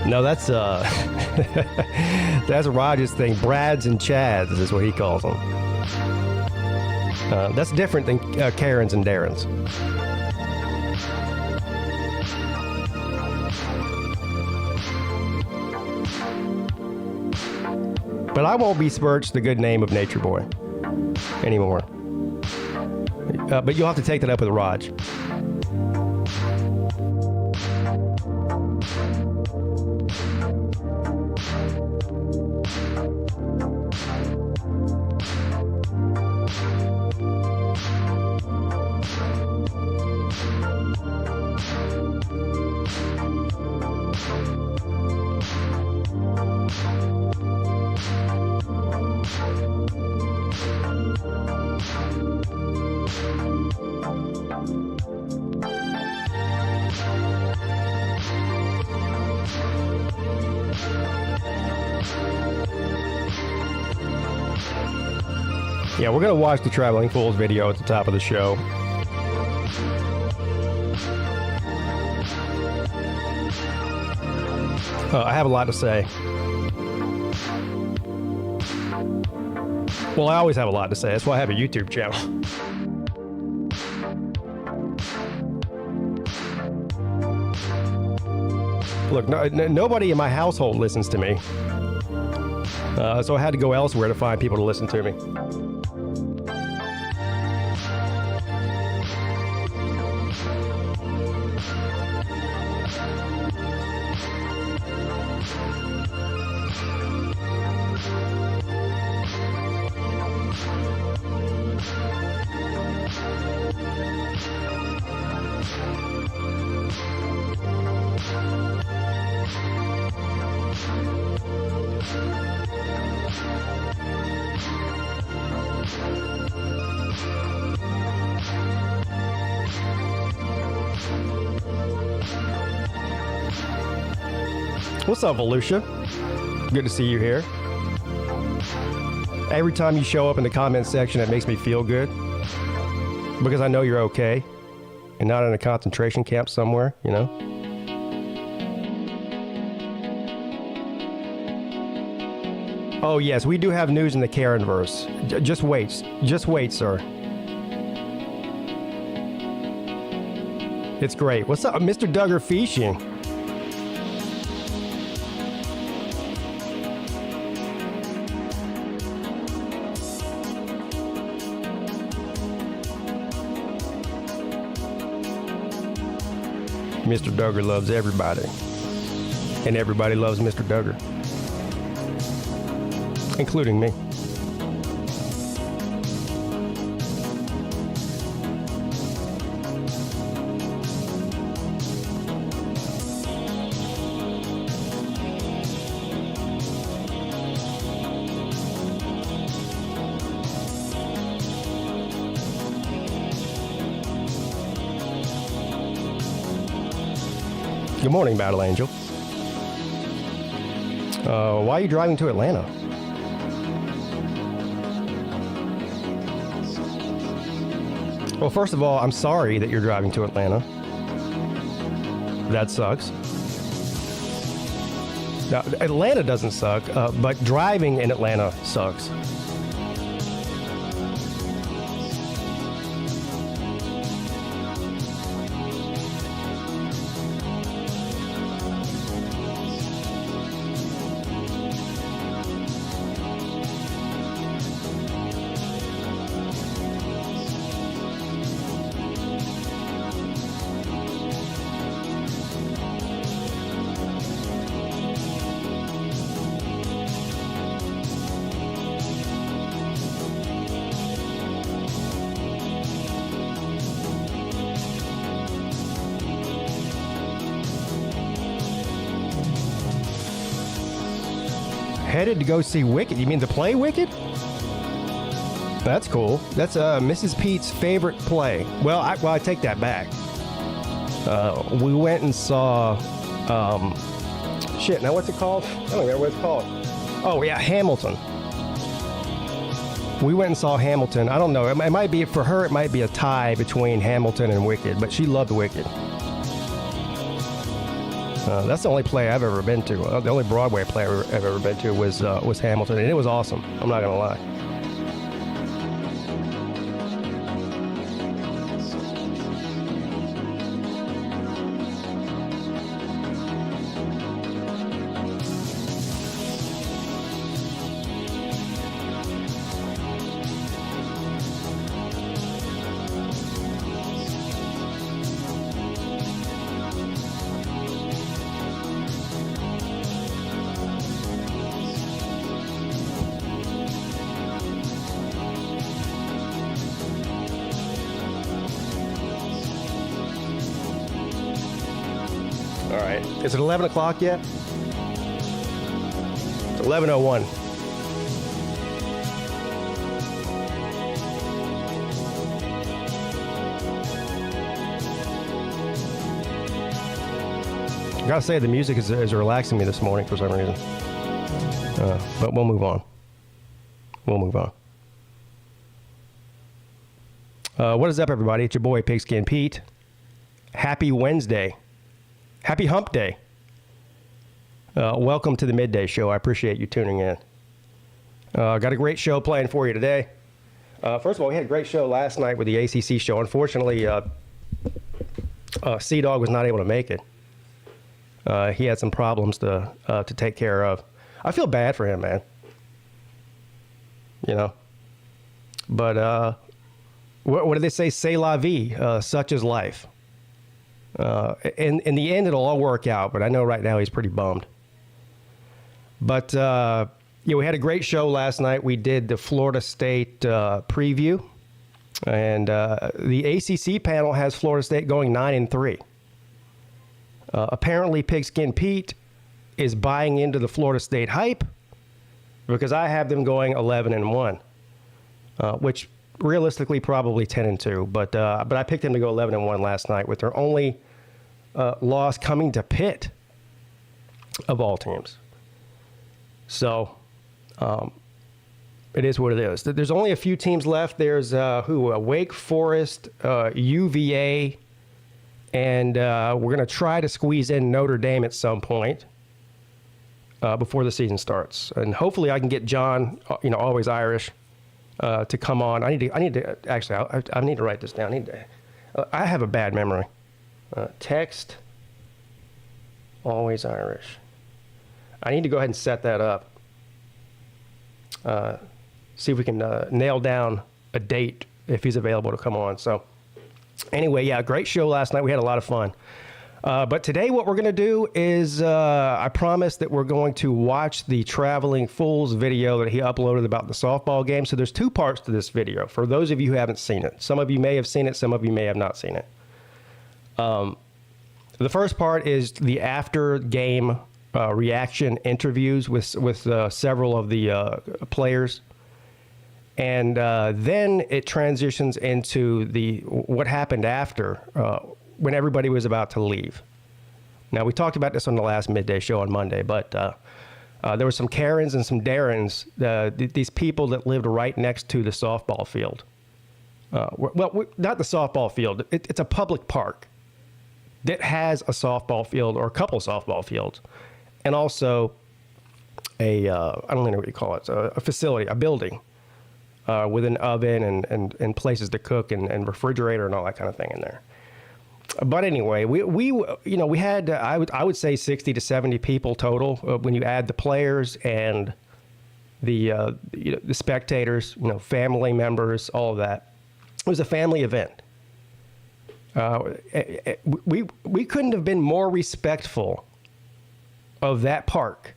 No, that's that's Roger's thing. Brads and Chads is what he calls them. That's different than Karens and Darrens. But I won't besmirch the good name of Nature Boy anymore. But you'll have to take that up with Raj. Yeah, we're going to watch the Traveling Fools video at the top of the show. I have a lot to say. Well, I always have a lot to say. That's why I have a YouTube channel. Look, nobody in my household listens to me. So I had to go elsewhere to find people to listen to me. What's up, Volusia? Good to see you here. Every time you show up in the comment section, it makes me feel good because I know you're okay and not in a concentration camp somewhere, you know? Oh, yes, we do have news in the Karenverse. Just wait, sir. It's great. What's up, Mr. Duggar Fishing? Mr. Duggar loves everybody, and everybody loves Mr. Duggar, including me. Good morning, Battle Angel. Why are you driving to Atlanta? Well, first of all, I'm sorry that you're driving to Atlanta. That sucks. Now, Atlanta doesn't suck, but driving in Atlanta sucks. Headed to go see Wicked. You mean to play Wicked? That's cool. That's Mrs. Pete's favorite play. Well, I take that back. We went and saw, now what's it called? I don't remember what it's called. Oh, yeah, Hamilton. We went and saw Hamilton. I don't know. It might be, for her, it might be a tie between Hamilton and Wicked, but she loved Wicked. That's the only play I've ever been to. The only Broadway play I've ever been to was Hamilton, and it was awesome. I'm not going to lie. All right. Is it 11 o'clock yet? It's 11:01. I gotta say, the music is relaxing me this morning for some reason. But we'll move on. What is up, everybody? It's your boy, PigskinPeete. Happy Wednesday. Happy Hump Day. Welcome to the Midday Show. I appreciate you tuning in. Got a great show planned for you today. First of all, we had a great show last night with the ACC show. Unfortunately, C-Dog was not able to make it. He had some problems to take care of. I feel bad for him, man. You know. But what did they say? C'est la vie. Such is life. In the end, it'll all work out, but I know right now he's pretty bummed. But, we had a great show last night. We did the Florida State preview, and the ACC panel has Florida State going 9-3. Apparently, PigskinPeete is buying into the Florida State hype because I have them going 11-1, which realistically probably 10-2, but I picked them to go 11-1 last night with their only loss coming to Pitt of all teams. So it is what it is. There's only a few teams left. There's Wake Forest, UVA, and we're going to try to squeeze in Notre Dame at some point before the season starts. And hopefully I can get John, always Irish, to come on. I need to actually, I need to write this down. I have a bad memory. Text, always Irish. I need to go ahead and set that up. See if we can nail down a date if he's available to come on. So anyway, yeah, great show last night. We had a lot of fun. But today what we're going to do is I promised that we're going to watch the Traveling Fools video that he uploaded about the softball game. So there's two parts to this video for those of you who haven't seen it. Some of you may have seen it. Some of you may have not seen it. The first part is the after-game reaction interviews with several of the players. And then it transitions into what happened after when everybody was about to leave. Now, we talked about this on the last Midday show on Monday, but there were some Karens and some Darrens, these people that lived right next to the softball field. Well, not the softball field. It's a public park that has a softball field or a couple softball fields, and also I don't know what you call it, a facility, a building with an oven and places to cook and refrigerator and all that kind of thing in there. But anyway, we had I would say 60 to 70 people total when you add the players and the spectators, family members, all of that. It was a family event. We couldn't have been more respectful of that park.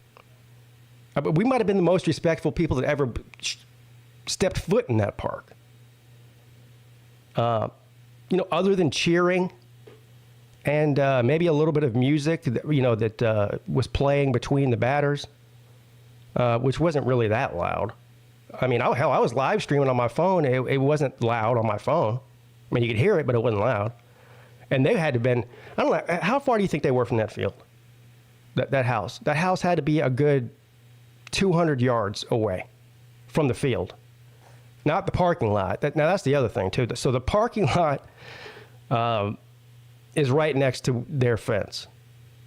We might have been the most respectful people that ever stepped foot in that park. Other than cheering and maybe a little bit of music that was playing between the batters, which wasn't really that loud. I mean, I was live streaming on my phone. It wasn't loud on my phone. I mean, you could hear it, but it wasn't loud. And they had to have been, I don't know, how far do you think they were from that field? That house? That house had to be a good 200 yards away from the field, not the parking lot. Now, that's the other thing, too. So the parking lot is right next to their fence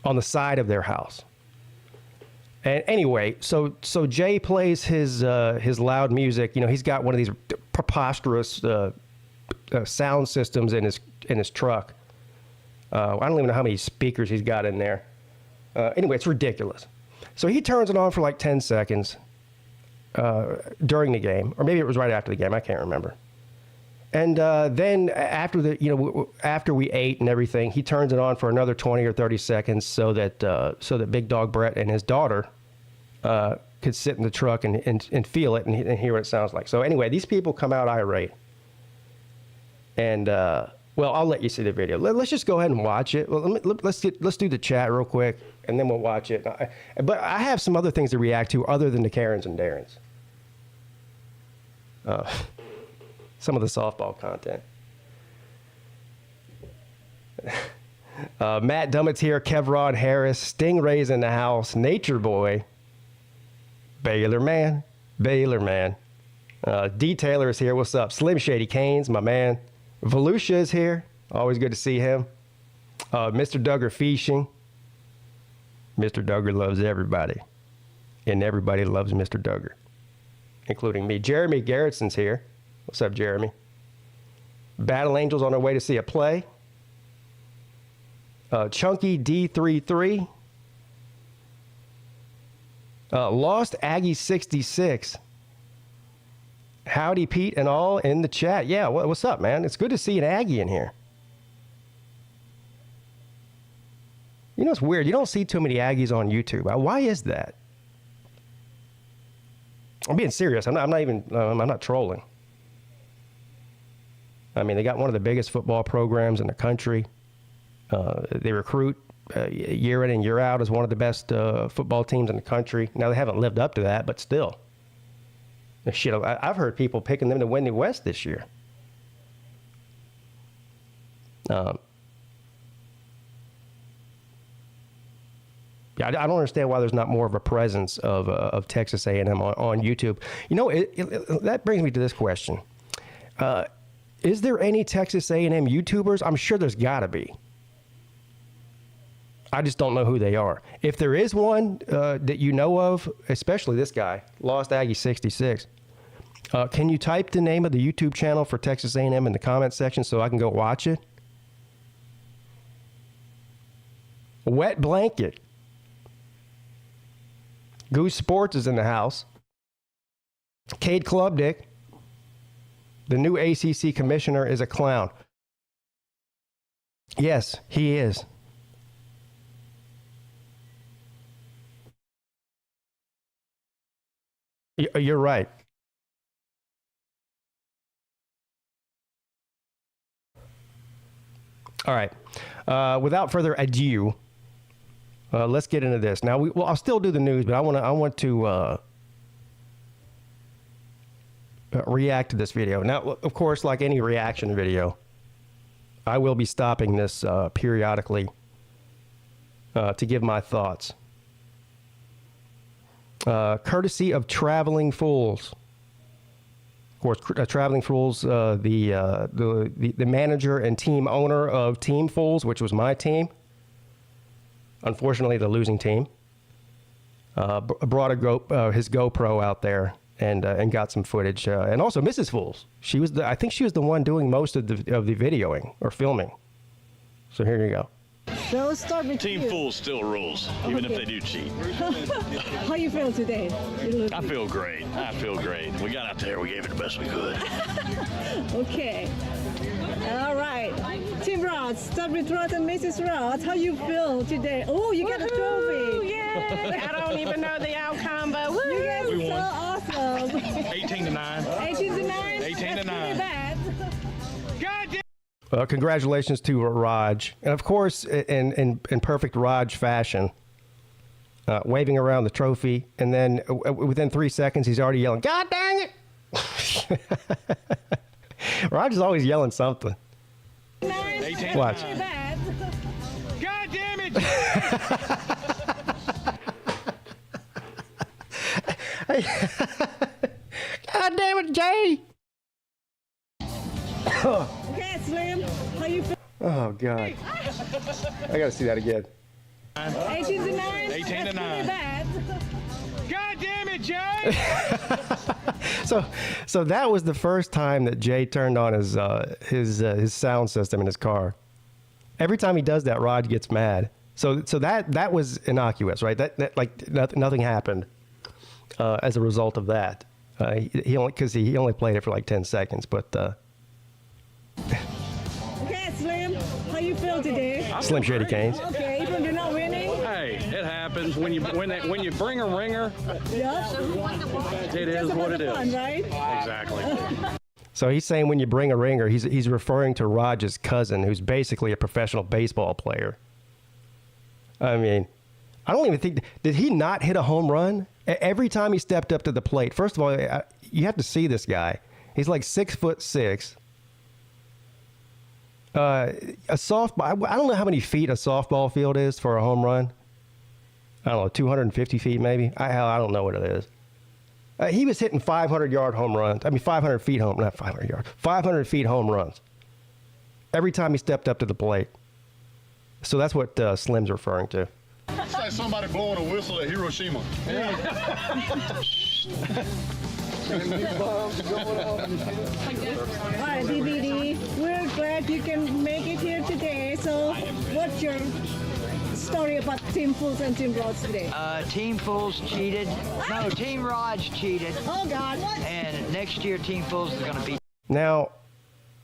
on the side of their house. And anyway, so Jay plays his loud music. He's got one of these preposterous sound systems in his truck. I don't even know how many speakers he's got in there. Anyway, it's ridiculous. So he turns it on for like 10 seconds during the game, or maybe it was right after the game. I can't remember. And then after we ate and everything, he turns it on for another 20 or 30 seconds so that Big Dog Brett and his daughter could sit in the truck and feel it and hear what it sounds like. So anyway, these people come out irate. And well, I'll let you see the video. Let's just go ahead and watch it. Well, let's do the chat real quick, and then we'll watch it. But I have some other things to react to other than the Karens and Darrens. Some of the softball content. Matt Dummett's here, Kevron Harris, Stingrays in the house, Nature Boy, Baylor Man. D. Taylor is here. What's up? Slim Shady Canes, my man. Volusia is here. Always good to see him. Mr. Duggar Fishing. Mr. Duggar loves everybody. And everybody loves Mr. Duggar, including me. Jeremy Garrettson's here. What's up, Jeremy? Battle Angels on their way to see a play. Chunky D33. Lost Aggie 66. Howdy, Pete, and all in the chat. Yeah, what's up, man? It's good to see an Aggie in here. It's weird. You don't see too many Aggies on YouTube. Why is that? I'm being serious. I'm not trolling. I mean, they got one of the biggest football programs in the country. They recruit year in and year out as one of the best football teams in the country. Now, they haven't lived up to that, but still. Shit, I've heard people picking them to win the West this year. Yeah, I don't understand why there's not more of a presence of Texas A&M on YouTube. That brings me to this question. Is there any Texas A&M YouTubers? I'm sure there's got to be. I just don't know who they are. If there is one that you know of, especially this guy, Lost Aggie 66, can you type the name of the YouTube channel for Texas A&M in the comments section so I can go watch it? Wet Blanket. Goose Sports is in the house. Cade Klubnik, the new ACC commissioner, is a clown. Yes, he is. You're right. All right. Without further ado, let's get into this. Now, I'll still do the news, but I want to react to this video. Now, of course, like any reaction video, I will be stopping this periodically to give my thoughts. Courtesy of Traveling Fools. Of course, Traveling Fools, the manager and team owner of Team Fools, which was my team. Unfortunately, the losing team. Brought his GoPro out there and got some footage. And also Mrs. Fools. I think she was the one doing most of the videoing or filming. So here you go. So start with Team Fools still rules, even if they do cheat. How you feel today? I feel great. I feel great. We got out there. We gave it the best we could. Okay. All right. Team Rod, start with Rod and Mrs. Rod. How you feel today? Oh, you got a trophy. Yay! I don't even know the outcome, but woo! You guys We are won. so awesome. 18-9. 18-9? 18-9. Bad. God damn. Congratulations to Raj. And of course, in perfect Raj fashion, waving around the trophy. And then within 3 seconds, he's already yelling, "God dang it!" Raj is always yelling something. 18-9. Watch. Bad. God damn it! God damn it, Jay! Okay, Slim. How you feel? Oh, God. I got to see that again. 18-9? 18-9. Bad. God damn it, Jay! So that was the first time that Jay turned on his sound system in his car. Every time he does that, Rod gets mad. So that was innocuous, right? That like nothing happened as a result of that. He only played it for like 10 seconds, but. Okay, Slim. How you feel today? Slim Shady Canes. Okay, even you're not winning. Hey, it happens when you bring a ringer. Yeah. It is what it is. Fun, right? Exactly. So he's saying when you bring a ringer, he's referring to Raj's cousin, who's basically a professional baseball player. I mean, I don't even think, did he not hit a home run? Every time he stepped up to the plate, first of all, you have to see this guy. He's like 6'6". A softball, I don't know how many feet a softball field is for a home run. I don't know, 250 feet maybe. I don't know what it is. He was hitting 500-yard home runs. 500 feet home, not 500 yards. 500 feet home runs. Every time he stepped up to the plate. So that's what Slim's referring to. It's like somebody blowing a whistle at Hiroshima. All right, DVD, we're glad you can make it here today. So what's your story about Team Fools and Team Rods today? Team Fools cheated. No, Team Rods cheated. Oh, God. And next year, Team Fools is going to beat. Now,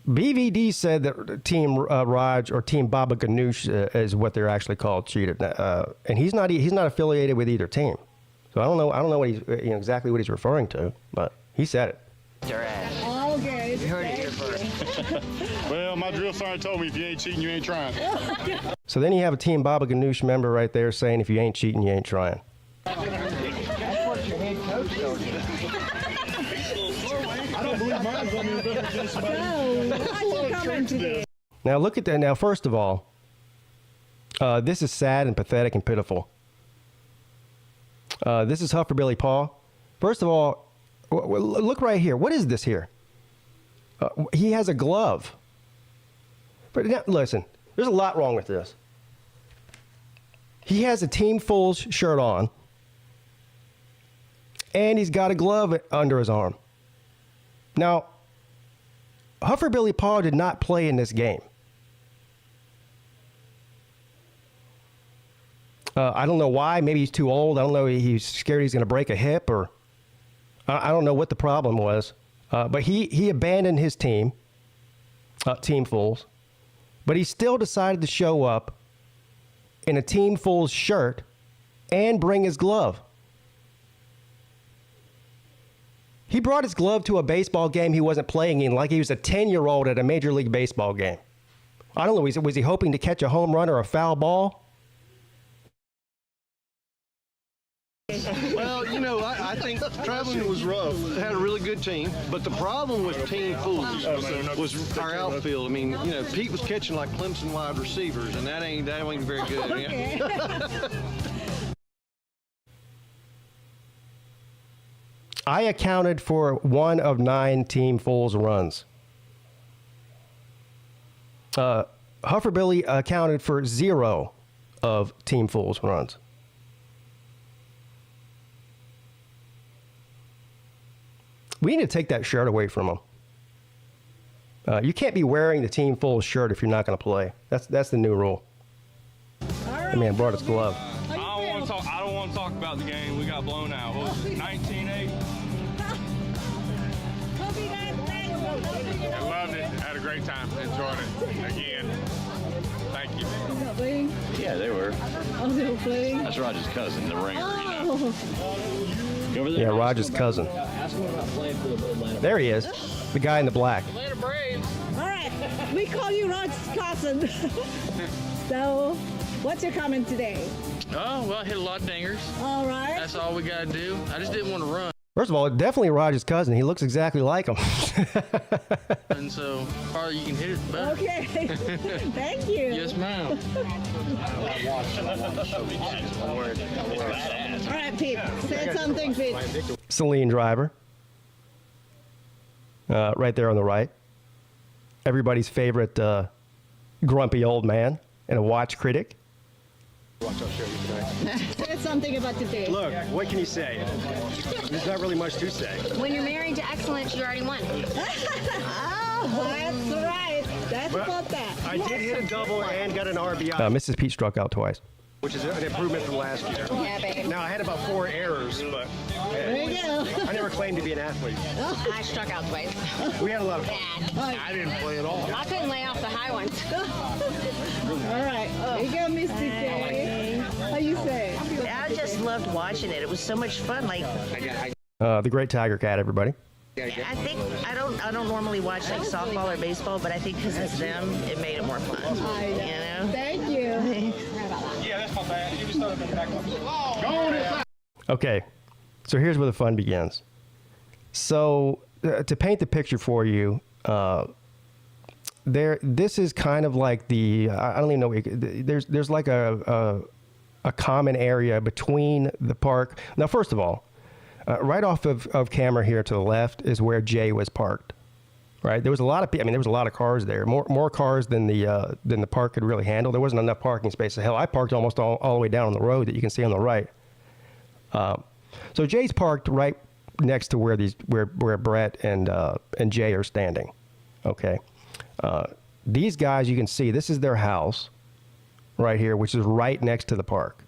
BVD said that Team Raj or Team Baba Ganoush is what they're actually called cheated, and he's not affiliated with either team. So I don't know what he's exactly what he's referring to, but he said it. Their ass. Okay. You heard it here first. Well, my drill sergeant told me if you ain't cheating, you ain't trying. So then you have a Team Baba Ganoush member right there saying if you ain't cheating, you ain't trying. That's what your head coach told you. I don't believe mine's on the investigation. So, what's your comment today? Now look at that. Now first of all, this is sad and pathetic and pitiful. This is Huffer Billy Paul. First of all, look right here. What is this here? He has a glove. But now, listen, there's a lot wrong with this. He has a Team Fools shirt on, and he's got a glove under his arm. Now, Huffer Billy Paul did not play in this game. I don't know why. Maybe he's too old. I don't know. He's scared he's going to break a hip, or I don't know what the problem was. But he abandoned his team, Team Fools, but he still decided to show up in a Team Fools shirt and bring his glove. He brought his glove to a baseball game he wasn't playing in like he was a 10-year-old at a Major League Baseball game. I don't know. Was he hoping to catch a home run or a foul ball? Well, I think traveling was rough. Had a really good team, but the problem with Team Fools was our outfield. I mean, you know, Peete was catching like Clemson wide receivers, and that ain't very good. Okay. I accounted for 1 of 9 Team Fools runs. Hufferbilly accounted for 0 of Team Fools runs. We need to take that shirt away from him. You can't be wearing the Team Fools shirt if you're not going to play. That's the new rule. That man brought his glove. I don't want to talk about the game. We got blown out. What was it, 19-8? I loved it. Had a great time. Enjoyed it. Again. Thank you. Not playing? Yeah, they were. Oh, they were playing? That's Roger's cousin, the ringer, Oh. Go over there. Yeah, Roger's cousin. There he is. The guy in the black. Atlanta Braves. All right. We call you Rod's cousin. So, what's your comment today? Oh, well, I hit a lot of dingers. All right. That's all we got to do. I just didn't want to run. First of all, definitely Roger's cousin. He looks exactly like him. And so, farther you can hit it, better. Okay. Thank you. Yes, ma'am. All right, Pete. Say something, Pete. Celine Driver. Right there on the right. Everybody's favorite grumpy old man and a watch critic. Say something about today. Look, what can you say? There's not really much to say. When you're married to excellence, you already won. Oh, that's right. That's about that. I did hit a double and got an RBI. Mrs. Peete struck out twice. Which is an improvement from last year. Yeah, babe. Now, I had about 4 errors, but There you go. I never claimed to be an athlete. I struck out twice. We had a lot of fun. Bad. I didn't play at all. I couldn't lay off the high ones. All right. There you go, Miss K. How you say? I just loved watching it. It was so much fun. Like, The Great Tiger Cat, everybody. I think I don't normally watch like softball or baseball, but I think because it's them, it made it more fun. You know? Thank you. Yeah, that's not bad. You just throw it in the back of the Okay, so here's where the fun begins. So to paint the picture for you, this is kind of like I don't even know. There's like a common area between the park. Now, first of all, right off of camera here to the left is where Jay was parked. Right, there was a lot of there was a lot of cars there, more cars than the park could really handle. There wasn't enough parking space. Hell, I parked almost all the way down on the road that you can see on the right. So Jay's parked right next to where Brett and Jay are standing. Okay, these guys, you can see this is their house right here, which is right next to the park.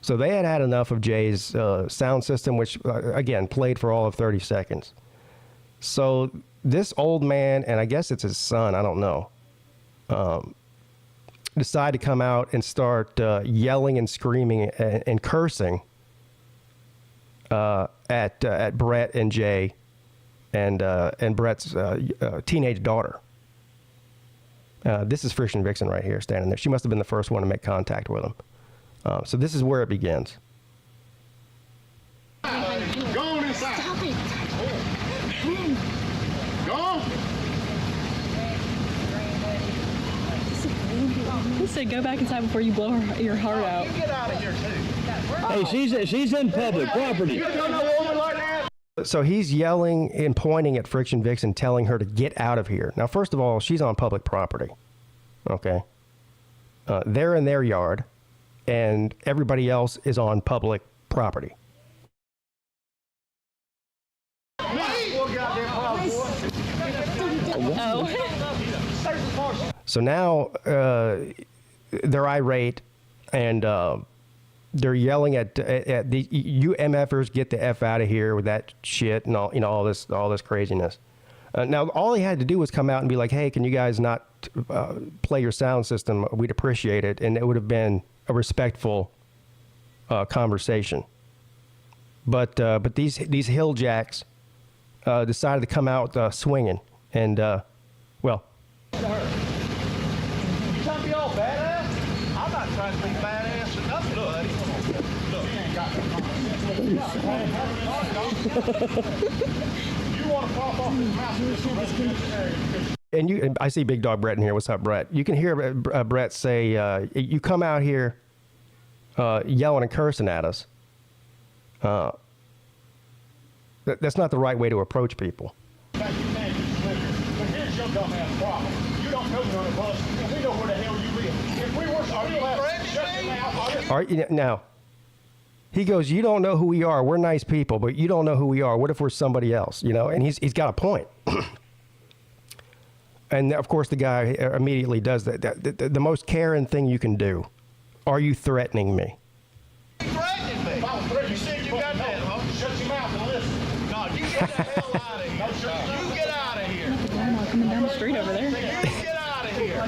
So they had enough of Jay's sound system, which again played for all of 30 seconds. So this old man, and I guess it's his son, I don't know, decide to come out and start yelling and screaming and cursing at Brett and Jay and Brett's teenage daughter. This is Friction Vixen right here standing there. She must have been the first one to make contact with him. So this is where it begins. Go on inside. Stop it. Go on. He said, go back inside before you blow your heart out. Get out of here, too. Hey, she's in public property. You don't know a woman like that. So he's yelling and pointing at Friction Vixen, telling her to get out of here. Now, first of all, she's on public property. Okay. They're in their yard, and everybody else is on public property. So now they're irate, and they're yelling at the you MFers, get the F out of here with that shit and all, all this craziness. Now all he had to do was come out and be like, hey, can you guys not play your sound system? We'd appreciate it, and it would have been a respectful conversation. But these hill jacks decided to come out swinging, and well. You trying to be all badass? I'm not trying to be badass enough, buddy. Look, ain't got no common sense. You want to pop off his mouth? And I see Big Dog Brett in here. What's up, Brett? You can hear Brett say, "You come out here yelling and cursing at us. That's not the right way to approach people." But here's your dumbass problem. You don't know none of us, and we know where the hell you live. If we were, shut your mouth. All right, now, he goes, "You don't know who we are. We're nice people, but you don't know who we are. What if we're somebody else?" You know, and he's got a point. And of course, the guy immediately does that. The most caring thing you can do. Are you threatening me? Threatening me? If I was threatening you, said you got that, huh? Shut your mouth and listen. No, you get the hell out of here. You get out of here. Coming down the street over there. You get out of here. I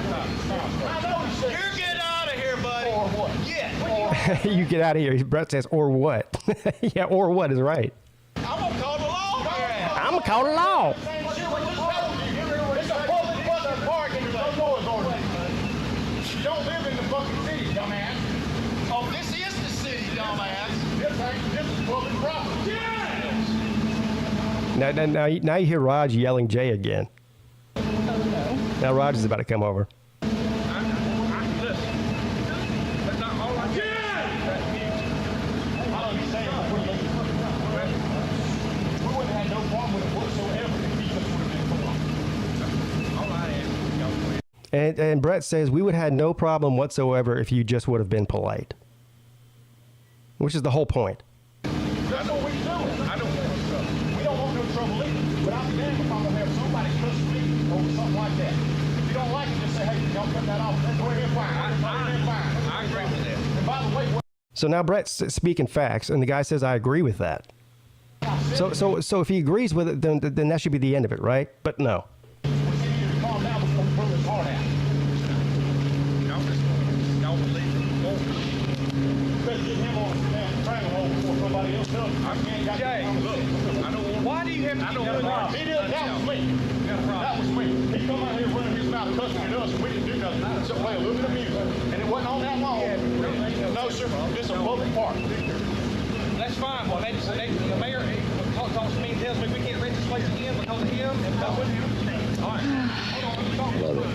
know you said. You get out of here, buddy. Or what? Yeah. You get out of here. Brett says, "Or what?" Yeah, or what is right. I'm gonna call the law. I'm gonna call the law. It's a public fucking park and there's no noise ordinance. You don't live in the fucking city, dumbass. Oh, this is the city, dumbass. This is public property. Yes! Now you hear Raj yelling Jay again. Oh no. Now Raj is about to come over. And Brett says, we would have had no problem whatsoever if you just would have been polite. Which is the whole point. That's what we're doing. I don't want no trouble. We don't want no trouble either. But I'll be damned if I'm going to have somebody cuss me over something like that. If you don't like it, just say, hey, y'all cut that off. Go ahead, fine. I agree with that. And by the way, so now Brett's speaking facts, and the guy says, I agree with that. So if he agrees with it, then that should be the end of it, right? But no. calm down before we pull this heart out. Y'all believe it. Better get him on the train hole before somebody else does it. Jay, look, I don't want. Why do you have to do that? He did. That was me. That was me. He come out here running his mouth cussing at us, and we didn't do nothing except play a little bit of music. And it wasn't on that long. No, sir. It's a public park. That's fine. Well, the mayor talks to me and tells me we can't rent this place again because of him. And because of him. All right. Love it.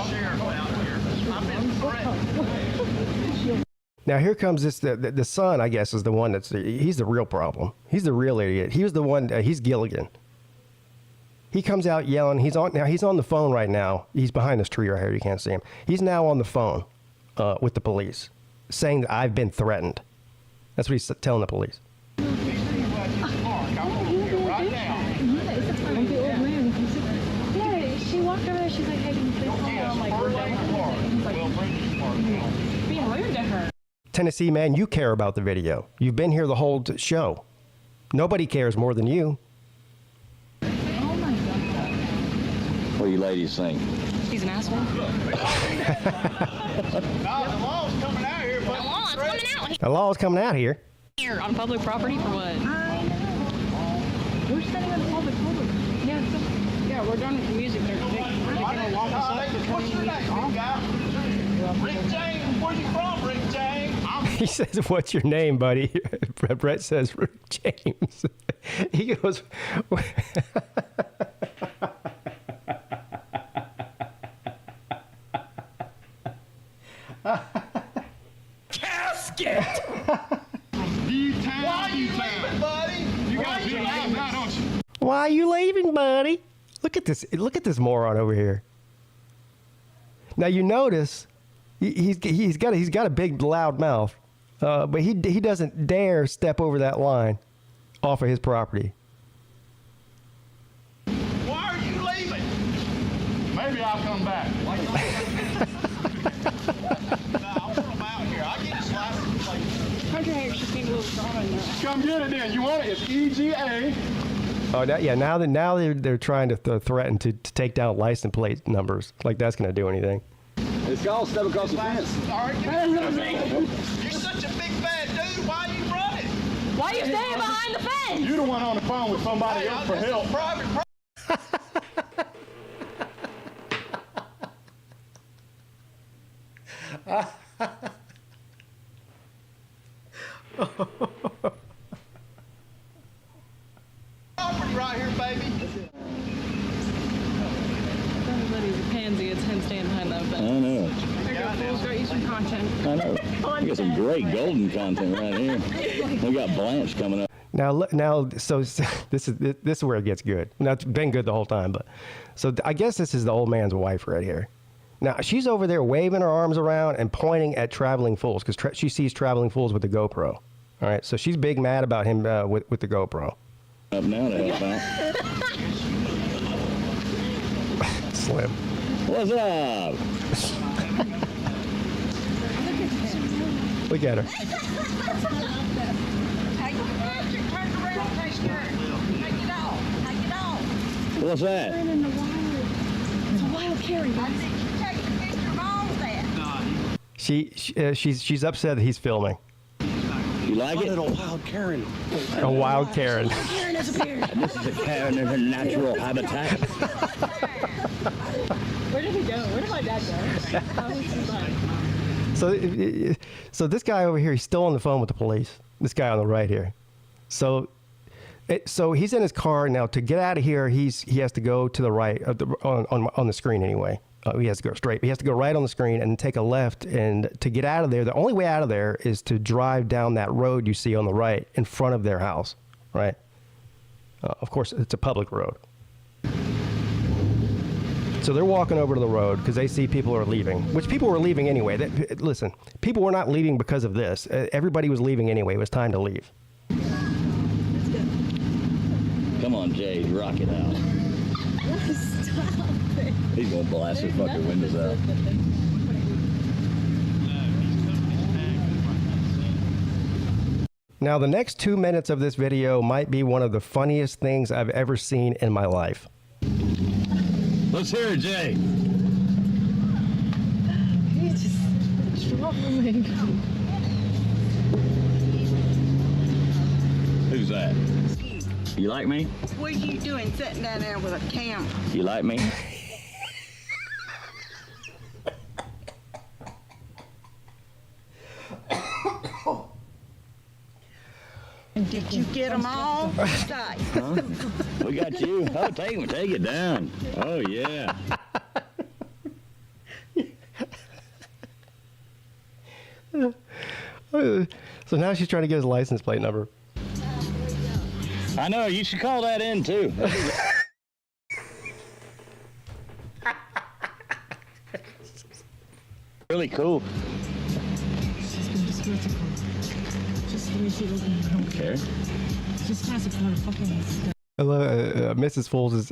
Sheriff out here. I've been threatened. Now here comes this. The son, I guess, is the one he's the real problem. He's the real idiot. He was the one. He's Gilligan. He comes out yelling. He's on the phone right now. He's behind this tree right here. You can't see him. He's now on the phone with the police, saying that I've been threatened. That's what he's telling the police. Yeah, she walked over there. She's like, hey, can you please call? I'm like, we're done with it. Being rude to her. Tennessee man, you care about the video. You've been here the whole show. Nobody cares more than you. Oh my God. What do you ladies think? She's an asshole. The law's coming out here, but The law's coming out The law is coming out here. Here on public property for what? I know. We're standing on the public property. Yeah, we're done with the music. They're gonna lock us up. What's your name, guy? Rick James. Where you from, Rick James? He says, "What's your name, buddy?" Brett says, "Rick James." He goes, Casket! Why are you leaving, buddy? You got to be leaving now, don't you? "Why are you leaving, buddy?" Look at this. Look at this moron over here. Now you notice he's got a big loud mouth, but he doesn't dare step over that line off of his property. Why are you leaving? Maybe I'll come back. No, I want them out here. I'll get this license plate. Country Hackers just need a little drama in there. Come get it then. You want it? It's EGA. Oh, now they're trying to threaten to take down license plate numbers. Like that's going to do anything. It's all step across the fence. All right, you're such a big bad dude. Why are you running? Why are you standing behind the fence? You're the one on the phone with somebody else for help. Right here, baby. Everybody's a pansy. It's him standing behind that fence. I know. There you go, fools. Got you some content. I know. We got some great golden content right here. We got Blanche coming up. So this is where it gets good. Now, it's been good the whole time, but so I guess this is the old man's wife right here. Now, she's over there waving her arms around and pointing at traveling fools because she sees traveling fools with the GoPro. All right, so she's big mad about him with the GoPro. Up now to help out. Slim. What's up? Look at her. What's that? It's a wild carry. She's upset that he's filming. You like it? A wild Karen. A wild Karen. Karen has appeared. This is a Karen in her natural habitat. Where did he go? Where did my dad go? How was he like? So this guy over here, he's still on the phone with the police. This guy on the right here. So he's in his car now. To get out of here, he has to go to the right on the screen anyway. He has to go straight. He has to go right on the screen and take a left. And to get out of there, the only way out of there is to drive down that road you see on the right in front of their house, right? Of course, it's a public road. So they're walking over to the road because they see people are leaving, which people were leaving anyway. Listen, people were not leaving because of this. Everybody was leaving anyway. It was time to leave. Come on, Jade, rock it out. Stop it. He's gonna blast his fucking windows out. Now, the next 2 minutes of this video might be one of the funniest things I've ever seen in my life. Let's hear it, Jay. He's just struggling. Who's that? You like me? What are you doing sitting down there with a camera? You like me? Did you get them all? Huh? We got you. Oh, take it down. Oh, yeah. So now she's trying to get his license plate number. I know. You should call that in, too. Really cool. Just the way she looking. I don't care. Just has a kind of fucking. Mrs. Fools is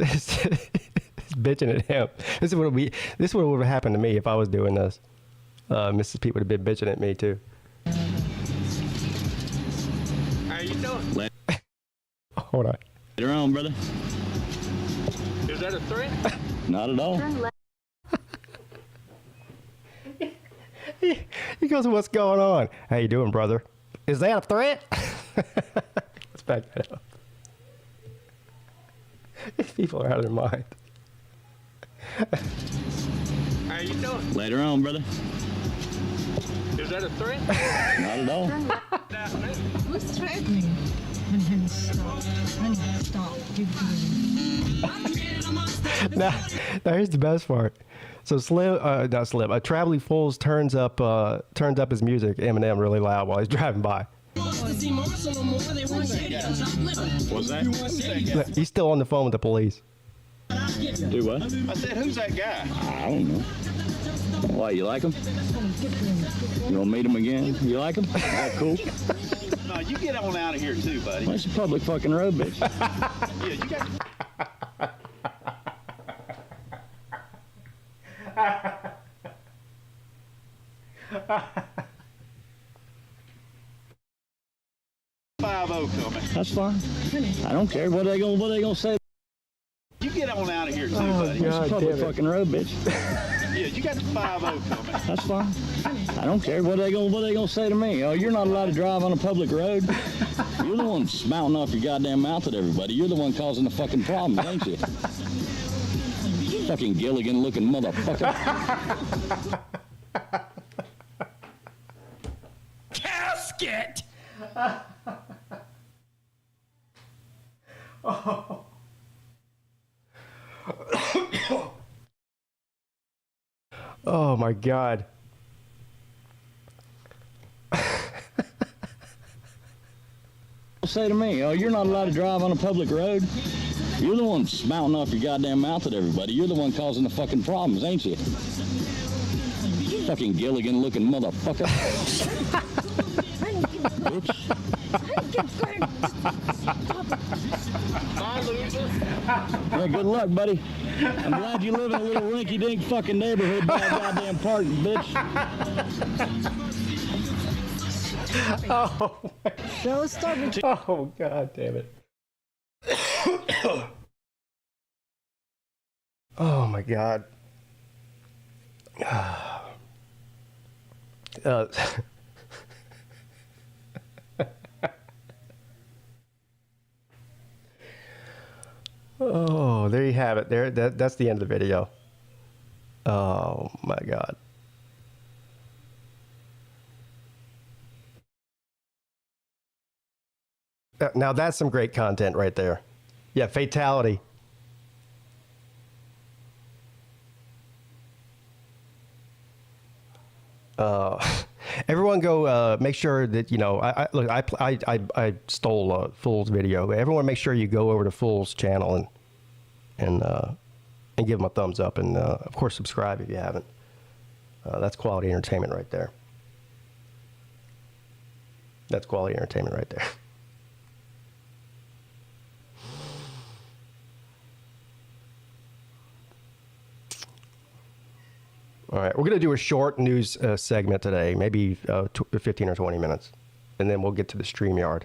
bitching at him. This is what would have happened to me if I was doing this. Mrs. Pete would have been bitching at me too. How you doing? Hold on. Later on, brother. Is that a threat? Not at all. He goes, "What's going on? How you doing, brother? Is that a threat?" Let's back that up. These people are out of their mind. How you doing? Later on, brother. Is that a threat? Not at all. Who's threatening? Honey, stop. Honey, stop. Now here's the best part. So Traveling Fools turns up his music, Eminem, really loud while he's driving by. What's that? He's still on the phone with the police. Do what? I said, who's that guy? I don't know. Why, you like him? You want to meet him again? You like him? That cool? No, you get on out of here too, buddy. Well, it's a public fucking road, bitch. Yeah, you got. 5-0 coming. That's fine. I don't care. What are they gonna say? You get on out of here too, Oh, buddy. It's a public fucking road, bitch. Yeah, you got the 5-0 coming. That's fine. I don't care. What are they gonna say to me? Oh, you're not allowed to drive on a public road. You're the one spouting off your goddamn mouth at everybody. You're the one causing the fucking problem, ain't you? Fucking Gilligan-looking motherfucker. Casket. Oh. Oh my God. Say to me, oh, you're not allowed to drive on a public road. You're the one spouting off your goddamn mouth at everybody. You're the one causing the fucking problems, ain't you? Fucking Gilligan-looking motherfucker. Bitch. Bye, loser. Yeah, good luck, buddy. I'm glad you live in a little rinky-dink fucking neighborhood by a goddamn park, bitch. Oh, Show started. oh, God damn it. Oh, my God. Oh, there you have it. That's the end of the video. Oh, my God. Now that's some great content right there. Yeah, fatality. Everyone go make sure that, you know, I stole Fool's video. Everyone make sure you go over to Fool's channel and give him a thumbs up, and of course subscribe if you haven't. That's quality entertainment right there. That's quality entertainment right there. All right, we're going to do a short news segment today, maybe 15 or 20 minutes, and then we'll get to the StreamYard.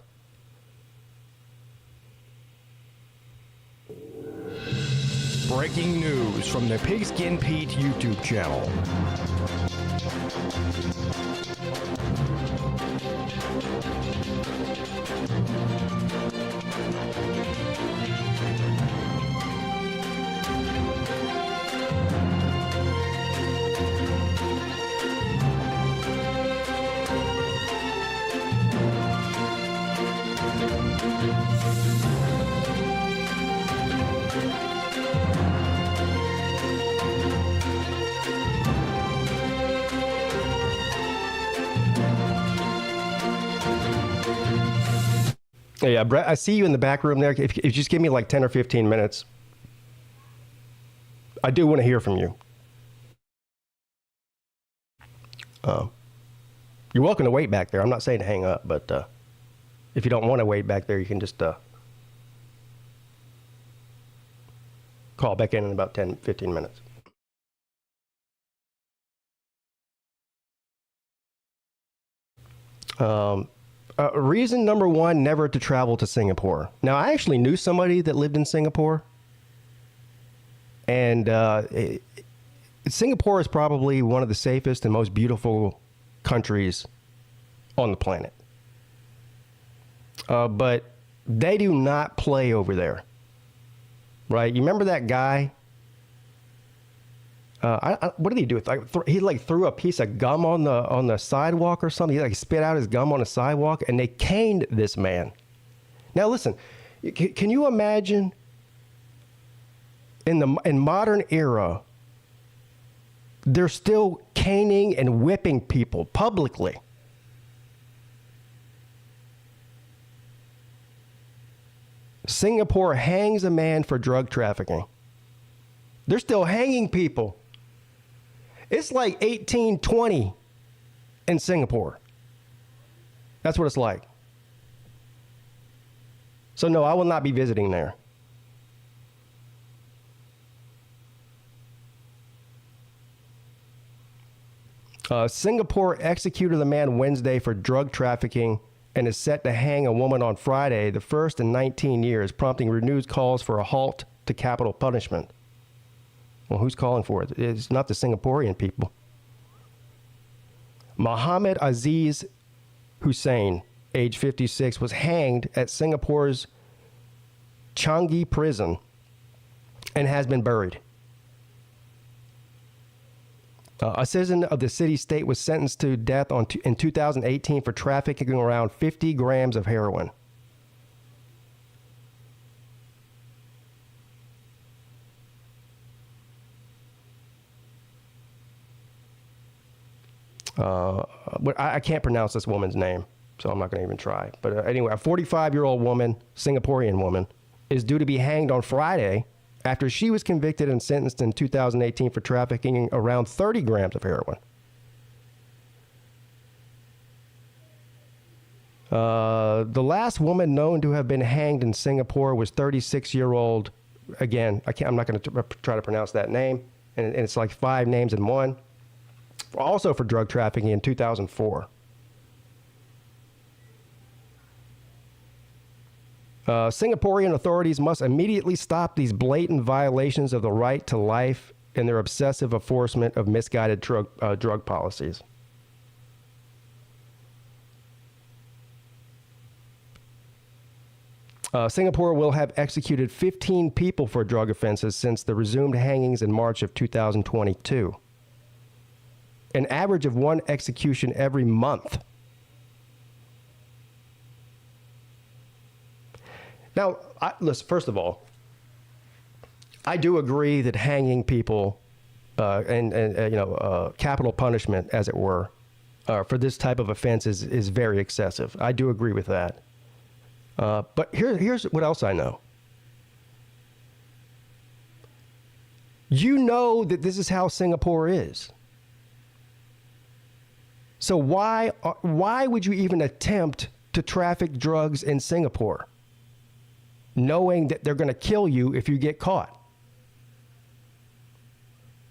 Breaking news from the PigskinPeete YouTube channel. Yeah, Brett, I see you in the back room there. If you just give me like 10 or 15 minutes, I do want to hear from you. You're welcome to wait back there. I'm not saying to hang up, but if you don't want to wait back there, you can just call back in about 10, 15 minutes. Reason number one, never to travel to Singapore. Now, I actually knew somebody that lived in Singapore. And Singapore is probably one of the safest and most beautiful countries on the planet. But they do not play over there. Right? You remember that guy? What did he do? He threw a piece of gum on the sidewalk or something. He spit out his gum on the sidewalk, and they caned this man. Now listen, can you imagine in modern era, they're still caning and whipping people publicly? Singapore hangs a man for drug trafficking. They're still hanging people. It's like 1820 in Singapore. That's what it's like. So no, I will not be visiting there. Singapore executed a man Wednesday for drug trafficking and is set to hang a woman on Friday, the first in 19 years, prompting renewed calls for a halt to capital punishment. Well, who's calling for it? It's not the Singaporean people. Mohammed Aziz Hussain, age 56, was hanged at Singapore's Changi prison and has been buried. A citizen of the city-state was sentenced to death in 2018 for trafficking around 50 grams of heroin. I can't pronounce this woman's name, so I'm not going to even try. But anyway, a 45-year-old woman, Singaporean woman, is due to be hanged on Friday after she was convicted and sentenced in 2018 for trafficking around 30 grams of heroin. The last woman known to have been hanged in Singapore was 36-year-old, again, I'm not going to try to pronounce that name, and it's like 5 names in one, also for drug trafficking in 2004. Singaporean authorities must immediately stop these blatant violations of the right to life and their obsessive enforcement of misguided drug policies. Singapore will have executed 15 people for drug offenses since the resumed hangings in March of 2022. An average of 1 execution every month. Now, listen, first of all, I do agree that hanging people capital punishment, as it were, for this type of offense is very excessive. I do agree with that. But here's what else I know. You know that this is how Singapore is. So why would you even attempt to traffic drugs in Singapore, knowing that they're going to kill you if you get caught?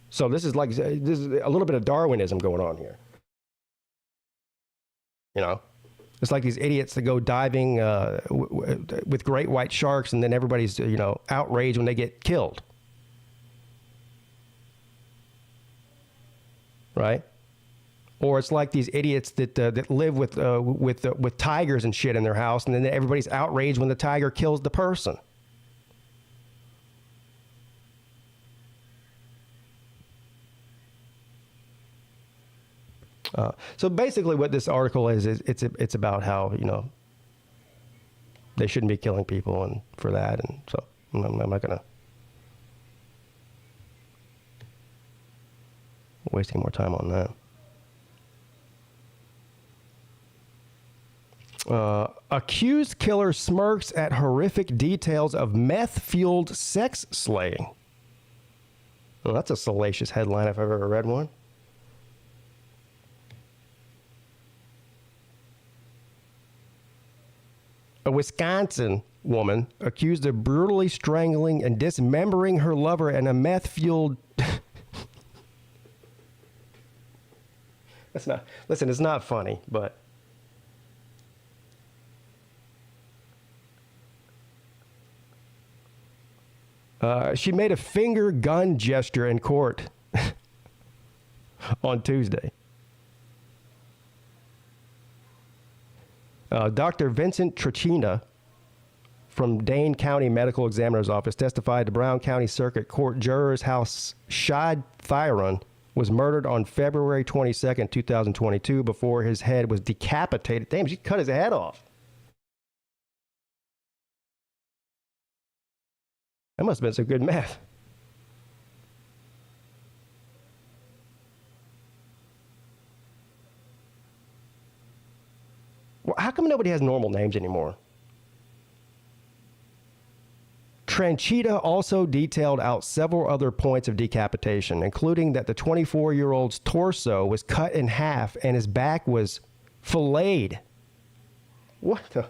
So this is a little bit of Darwinism going on here. You know, it's like these idiots that go diving with great white sharks, and then everybody's outraged when they get killed. Right? Or it's like these idiots that live with tigers and shit in their house, and then everybody's outraged when the tiger kills the person. So basically, what this article is it's about how they shouldn't be killing people, and for that, and so I'm not gonna wasting more time on that. Accused killer smirks at horrific details of meth-fueled sex slaying. Well, that's a salacious headline if I've ever read one. A Wisconsin woman accused of brutally strangling and dismembering her lover in a meth-fueled... Listen, it's not funny, but... she made a finger gun gesture in court on Tuesday. Dr. Vincent Trachina from Dane County Medical Examiner's Office testified to Brown County Circuit Court jurors how Shad Thyron was murdered on February 22nd, 2022 before his head was decapitated. Damn, she cut his head off. That must have been some good math. Well, how come nobody has normal names anymore? Tranchita also detailed out several other points of decapitation, including that the 24-year-old's torso was cut in half and his back was filleted. What the?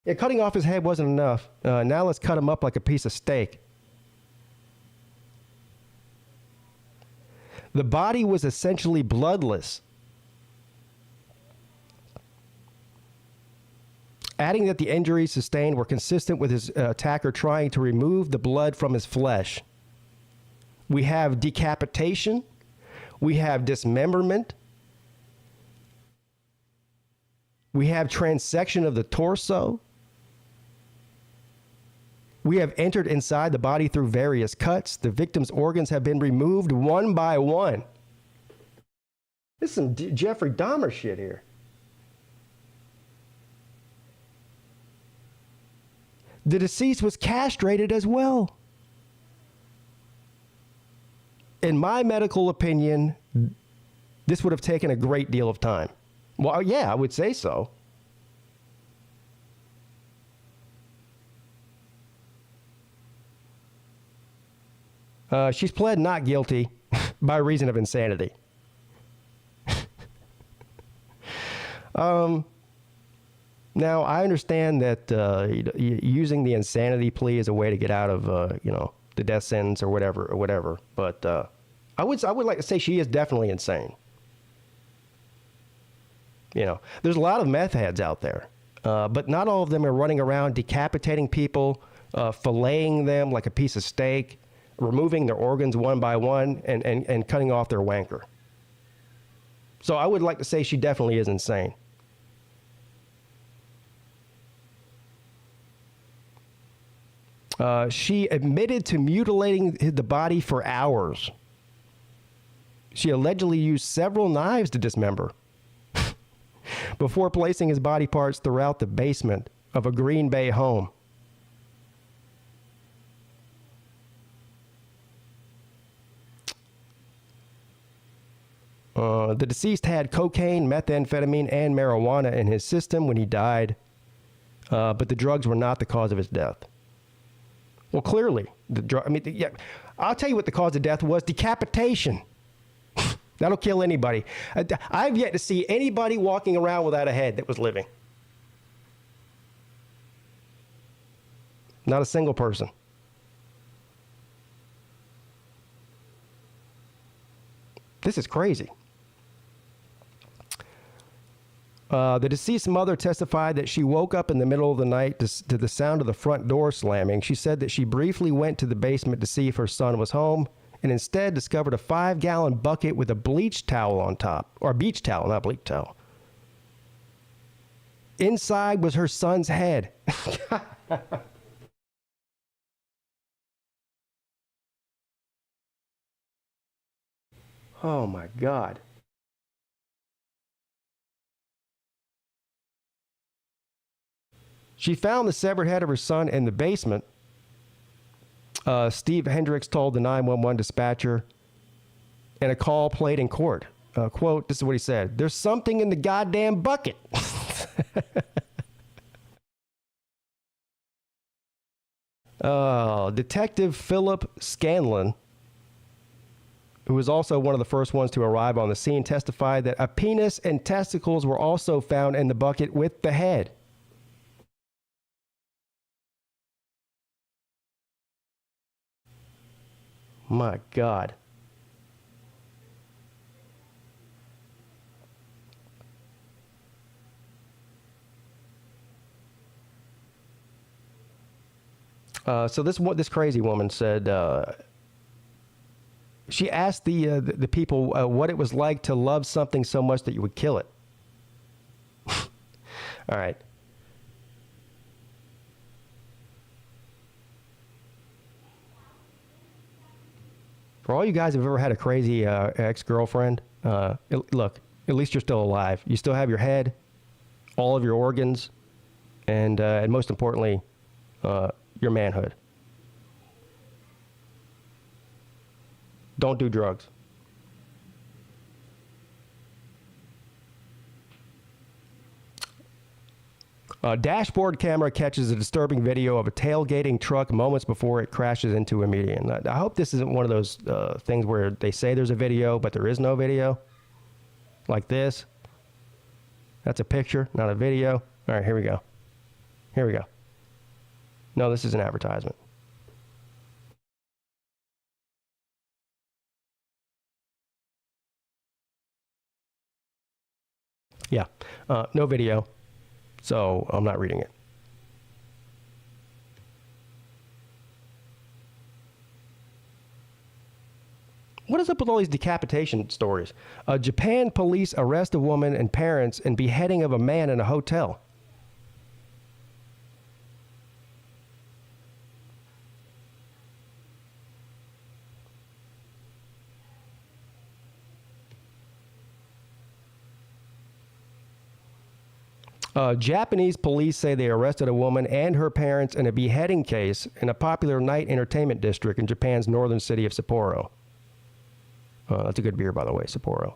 Yeah, cutting off his head wasn't enough. Now let's cut him up like a piece of steak. The body was essentially bloodless, adding that the injuries sustained were consistent with his attacker trying to remove the blood from his flesh. We have decapitation. We have dismemberment. We have transection of the torso. We have entered inside the body through various cuts. The victim's organs have been removed one by one. This is some Jeffrey Dahmer shit here. The deceased was castrated as well. In my medical opinion, this would have taken a great deal of time. Well, yeah, I would say so. She's pled not guilty by reason of insanity. Now, I understand that using the insanity plea is a way to get out of, the death sentence or whatever. But I would like to say she is definitely insane. There's a lot of meth heads out there, but not all of them are running around decapitating people, filleting them like a piece of steak, removing their organs one by one, and cutting off their wanker. So I would like to say she definitely is insane. She admitted to mutilating the body for hours. She allegedly used several knives to dismember before placing his body parts throughout the basement of a Green Bay home. The deceased had cocaine, methamphetamine, and marijuana in his system when he died, but the drugs were not the cause of his death. Well, clearly, I'll tell you what the cause of death was: decapitation. That'll kill anybody. I've yet to see anybody walking around without a head that was living. Not a single person. This is crazy. The deceased mother testified that she woke up in the middle of the night to the sound of the front door slamming. She said that she briefly went to the basement to see if her son was home, and instead discovered a 5-gallon bucket with a bleach towel on top. Or beach towel, not bleach towel. Inside was her son's head. Oh my God. She found the severed head of her son in the basement. Steve Hendricks told the 911 dispatcher in a call played in court. Quote, this is what he said: "There's something in the goddamn bucket." Detective Philip Scanlon, who was also one of the first ones to arrive on the scene, testified that a penis and testicles were also found in the bucket with the head. My God. So this crazy woman said she asked the people what it was like to love something so much that you would kill it. All right. For all you guys who've ever had a crazy ex-girlfriend, look, at least you're still alive. You still have your head, all of your organs, and most importantly, your manhood. Don't do drugs. A dashboard camera catches a disturbing video of a tailgating truck moments before it crashes into a median. I hope this isn't one of those things where they say there's a video, but there is no video. Like this. That's a picture, not a video. All right, here we go. Here we go. No, this is an advertisement. Yeah, no video. So I'm not reading it. What is up with all these decapitation stories? Japan police arrest a woman and parents and beheading of a man in a hotel. Japanese police say they arrested a woman and her parents in a beheading case in a popular night entertainment district in Japan's northern city of Sapporo. That's a good beer, by the way, Sapporo.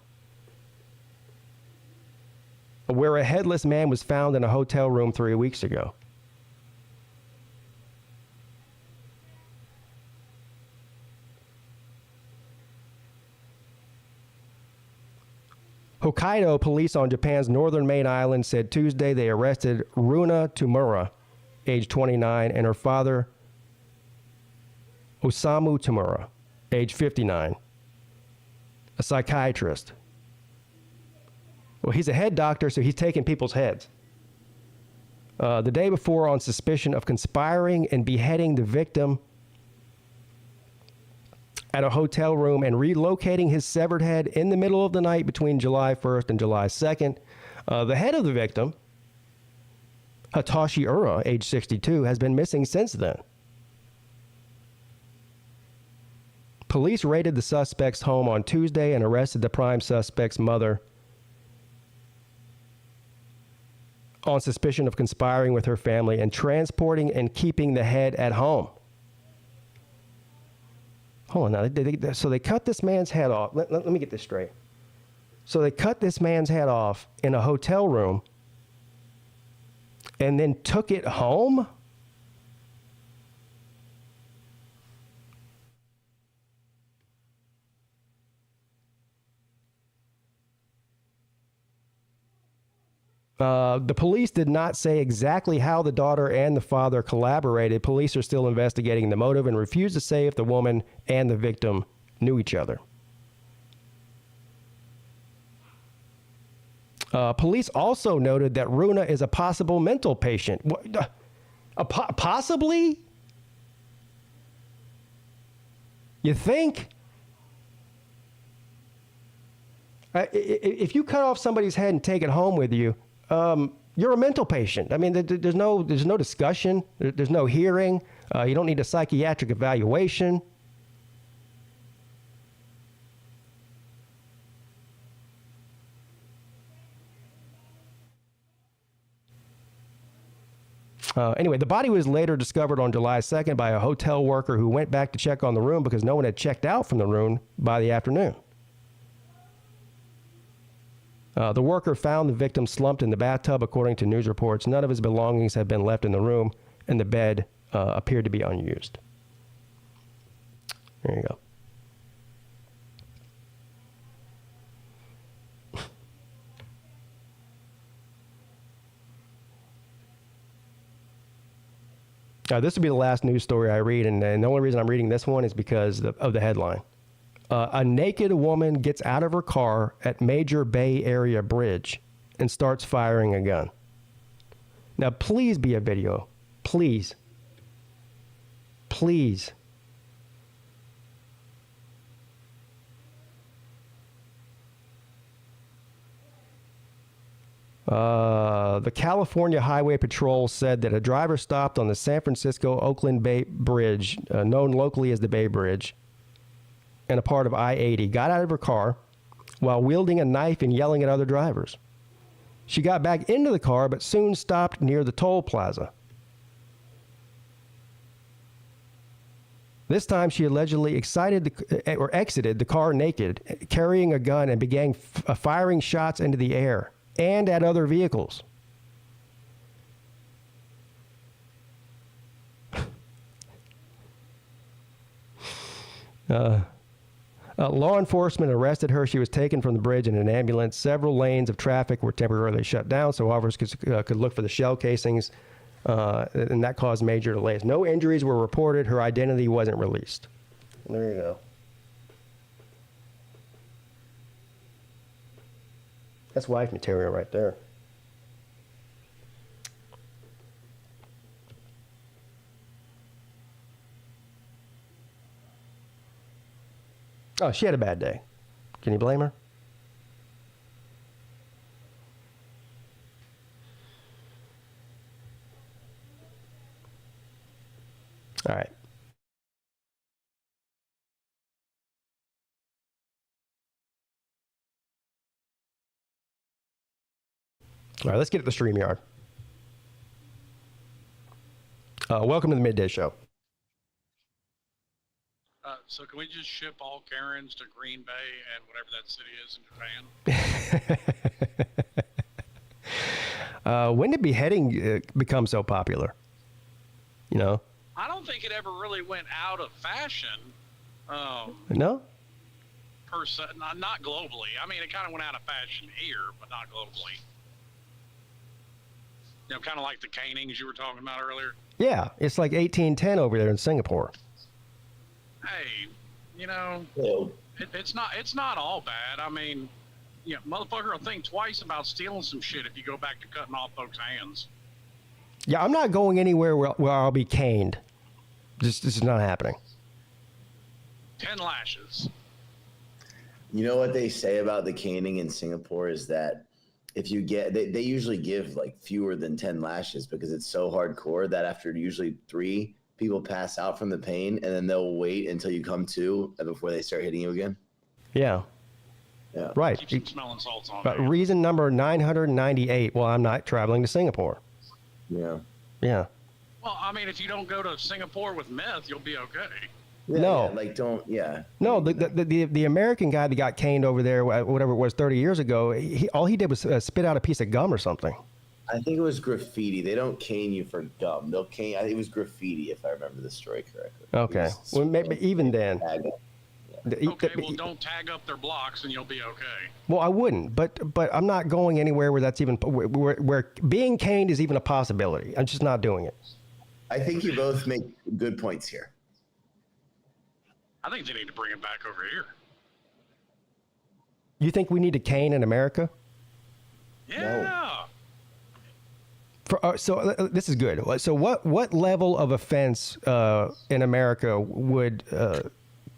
Where a headless man was found in a hotel room 3 weeks ago. Hokkaido police on Japan's northern main island said Tuesday they arrested Runa Tamura, age 29, and her father, Osamu Tamura, age 59, a psychiatrist. Well, he's a head doctor, so he's taking people's heads. The day before, on suspicion of conspiring and beheading the victim at a hotel room and relocating his severed head in the middle of the night between July 1st and July 2nd. The head of the victim, Hitoshi Ura, age 62, has been missing since then. Police raided the suspect's home on Tuesday and arrested the prime suspect's mother on suspicion of conspiring with her family and transporting and keeping the head at home. Hold on now. So they cut this man's head off. Let me get this straight. So they cut this man's head off in a hotel room and then took it home? The police did not say exactly how the daughter and the father collaborated. Police are still investigating the motive and refuse to say if the woman and the victim knew each other. Police also noted that Runa is a possible mental patient. Possibly? You think? If you cut off somebody's head and take it home with you, you're a mental patient. I mean, there's no discussion. There's no hearing. You don't need a psychiatric evaluation. Anyway, the body was later discovered on July 2nd by a hotel worker who went back to check on the room because no one had checked out from the room by the afternoon. The worker found the victim slumped in the bathtub, according to news reports. None of his belongings had been left in the room, and the bed appeared to be unused. There you go. This will be the last news story I read, and the only reason I'm reading this one is because of the headline. A naked woman gets out of her car at major Bay Area bridge and starts firing a gun. Now, please be a video. Please. Please. The California Highway Patrol said that a driver stopped on the San Francisco-Oakland Bay Bridge, known locally as the Bay Bridge, and a part of I-80, got out of her car while wielding a knife and yelling at other drivers. She got back into the car, but soon stopped near the toll plaza. This time, she allegedly exited the car naked, carrying a gun, and began firing shots into the air and at other vehicles. Law enforcement arrested her. She was taken from the bridge in an ambulance. Several lanes of traffic were temporarily shut down so officers could look for the shell casings, and that caused major delays. No injuries were reported. Her identity wasn't released. There you go. That's wife material right there. Oh, she had a bad day. Can you blame her? All right. All right, let's get at the StreamYard. Welcome to the Midday Show. So can we just ship all Karens to Green Bay and whatever that city is in Japan? When did beheading become so popular? You know? I don't think it ever really went out of fashion. No? Per se, not globally. I mean, it kind of went out of fashion here, but not globally. You know, kind of like the canings you were talking about earlier. Yeah, it's like 1810 over there in Singapore. Hey, you know, it's not all bad. I mean, you know, motherfucker will think twice about stealing some shit if you go back to cutting off folks' hands. Yeah, I'm not going anywhere where I'll be caned. This is not happening. 10 lashes. You know what they say about the caning in Singapore is that if you get, they usually give like fewer than 10 lashes because it's so hardcore that after usually 3, people pass out from the pain and then they'll wait until you come to before they start hitting you again. Yeah. Yeah. Right. Keep some smelling salts on. But reason number 998, well, I'm not traveling to Singapore. Yeah. Yeah. Well, I mean, if you don't go to Singapore with meth, you'll be okay. Yeah, no. Yeah, like don't, yeah. No, the American guy that got caned over there, whatever it was, 30 years ago, all he did was spit out a piece of gum or something. I think it was graffiti. They don't cane you for gum. They'll cane. I think it was graffiti, if I remember the story correctly. Okay. Well, maybe even then. Okay, well, don't tag up their blocks and you'll be okay. Well, I wouldn't, but I'm not going anywhere where that's even where being caned is even a possibility. I'm just not doing it. I think you both make good points here. I think they need to bring it back over here. You think we need to cane in America? Yeah. So this is good. So what level of offense in America would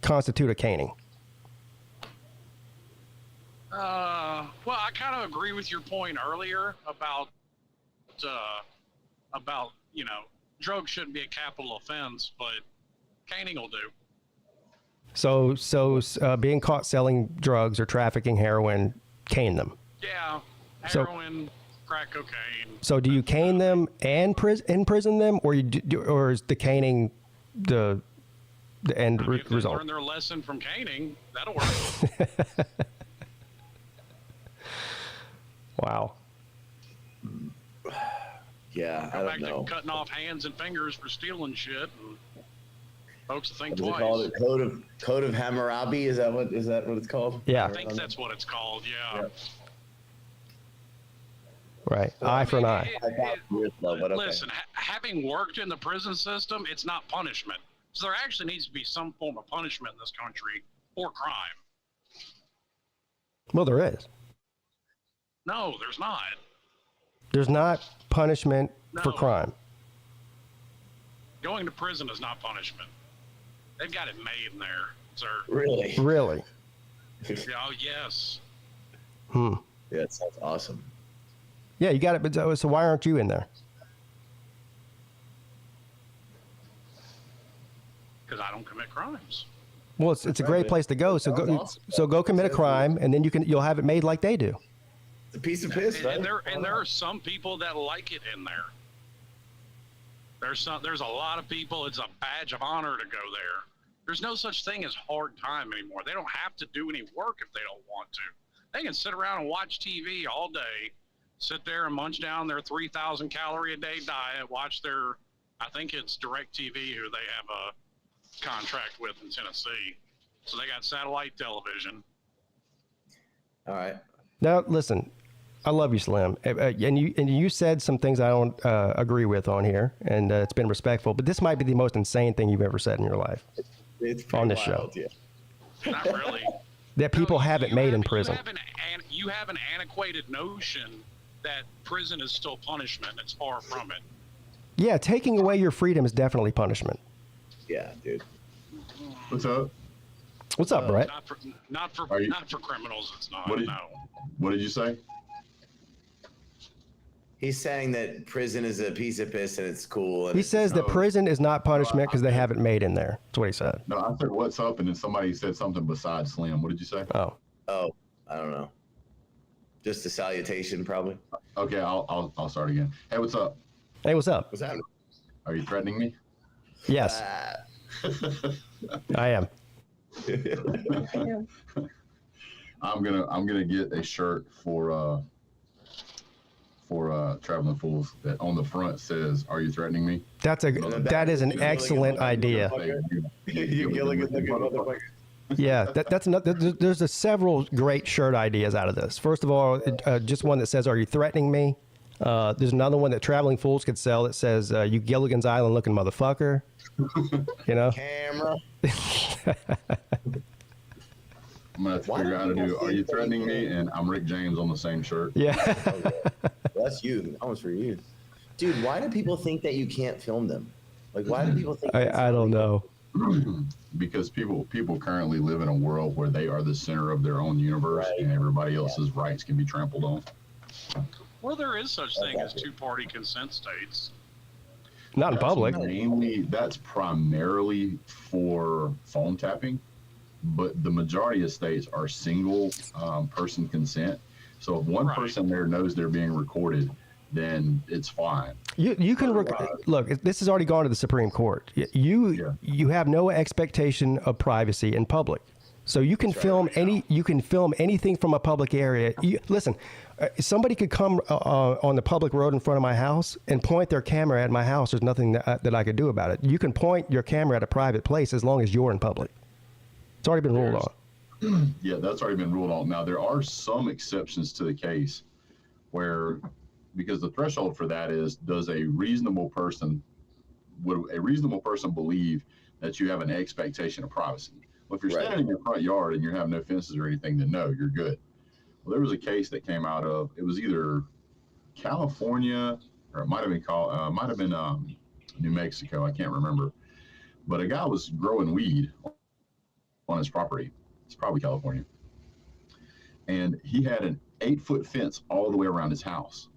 constitute a caning? Well, I kind of agree with your point earlier about you know, drugs shouldn't be a capital offense, but caning will do. So being caught selling drugs or trafficking heroin, cane them. Yeah, heroin, crack cocaine. So do you cane them and imprison them, or or is the caning the end If they result? learn their lesson from caning, that'll work. Wow. Yeah, Go back to cutting off hands and fingers for stealing shit, and folks will think What is it twice. called? Code of Hammurabi? Is that what it's called? Yeah. I think that's what it's called. Yeah. Right. Eye for an eye. Listen, having worked in the prison system, it's not punishment. So there actually needs to be some form of punishment in this country for crime. Well, there is. No, there's not. There's not punishment for No. crime. Going to prison is not punishment. They've got it made in there, sir. Really? Really? Oh, yes. Hmm. Yeah, it sounds awesome. Yeah, you got it. But so why aren't you in there? Because I don't commit crimes. Well, it's a great place to go. So go commit a crime, and then you'll have it made like they do. It's a piece of piss, right? And there are some people that like it in there. There's a lot of people. It's a badge of honor to go there. There's no such thing as hard time anymore. They don't have to do any work if they don't want to. They can sit around and watch TV all day, sit there and munch down their 3,000 calorie a day diet, watch their, I think it's DirecTV who they have a contract with in Tennessee. So they got satellite television. All right. Now listen, I love you, Slim, and you said some things I don't agree with on here, and it's been respectful. But this might be the most insane thing you've ever said in your life It's on this wild, show. Yeah. Not really. That people have it made in prison. You have an antiquated notion that prison is still punishment. It's far from it. Yeah, taking away your freedom is definitely punishment. Yeah, dude. What's up? What's up, Brett? Not for criminals. It's not. What did you say? He's saying that prison is a piece of piss and it's cool. And He says that prison is not punishment because they have it made in there. That's what he said. No, I said what's up, and then somebody said something besides Slim. What did you say? Oh, I don't know. Just a salutation, probably. Okay, I'll start again. Hey, what's up? Hey, what's up? What's happening? Are you threatening me? Yes, I am. I'm gonna get a shirt for Traveling Fools that on the front says, "Are you threatening me?" That is an excellent idea. You Gilligan looking motherfucker. Yeah, that's another. There's several great shirt ideas out of this. First of all, just one that says, "Are you threatening me?" There's another one that Traveling Fools could sell that says, "You Gilligan's Island looking motherfucker." You know. Camera. I'm gonna have to figure out how to do. Are you threatening me? And I'm Rick James on the same shirt. Yeah. Well, that's you. Almost for you, dude. Why do people think that you can't film them? Like, why do people think? I don't know. Because people currently live in a world where they are the center of their own universe, and everybody else's rights can be trampled on. Well, there is such thing as two-party consent states. Not in public. That's primarily for phone tapping, but the majority of states are single person consent. So if one person there knows they're being recorded, then it's fine. You can look. This has already gone to the Supreme Court. You have no expectation of privacy in public, so you can film anything from a public area. Listen, somebody could come on the public road in front of my house and point their camera at my house. There's nothing that I could do about it. You can point your camera at a private place as long as you're in public. It's already been ruled on. Yeah, that's already been ruled on. Now there are some exceptions to the case where, because the threshold for that is, would a reasonable person believe that you have an expectation of privacy? Well, if you're standing in your front yard and you have no fences or anything, then no, you're good. Well, there was a case that came out of, it was either California or it might have been New Mexico. I can't remember, but a guy was growing weed on his property. It's probably California, and he had an 8-foot fence all the way around his house.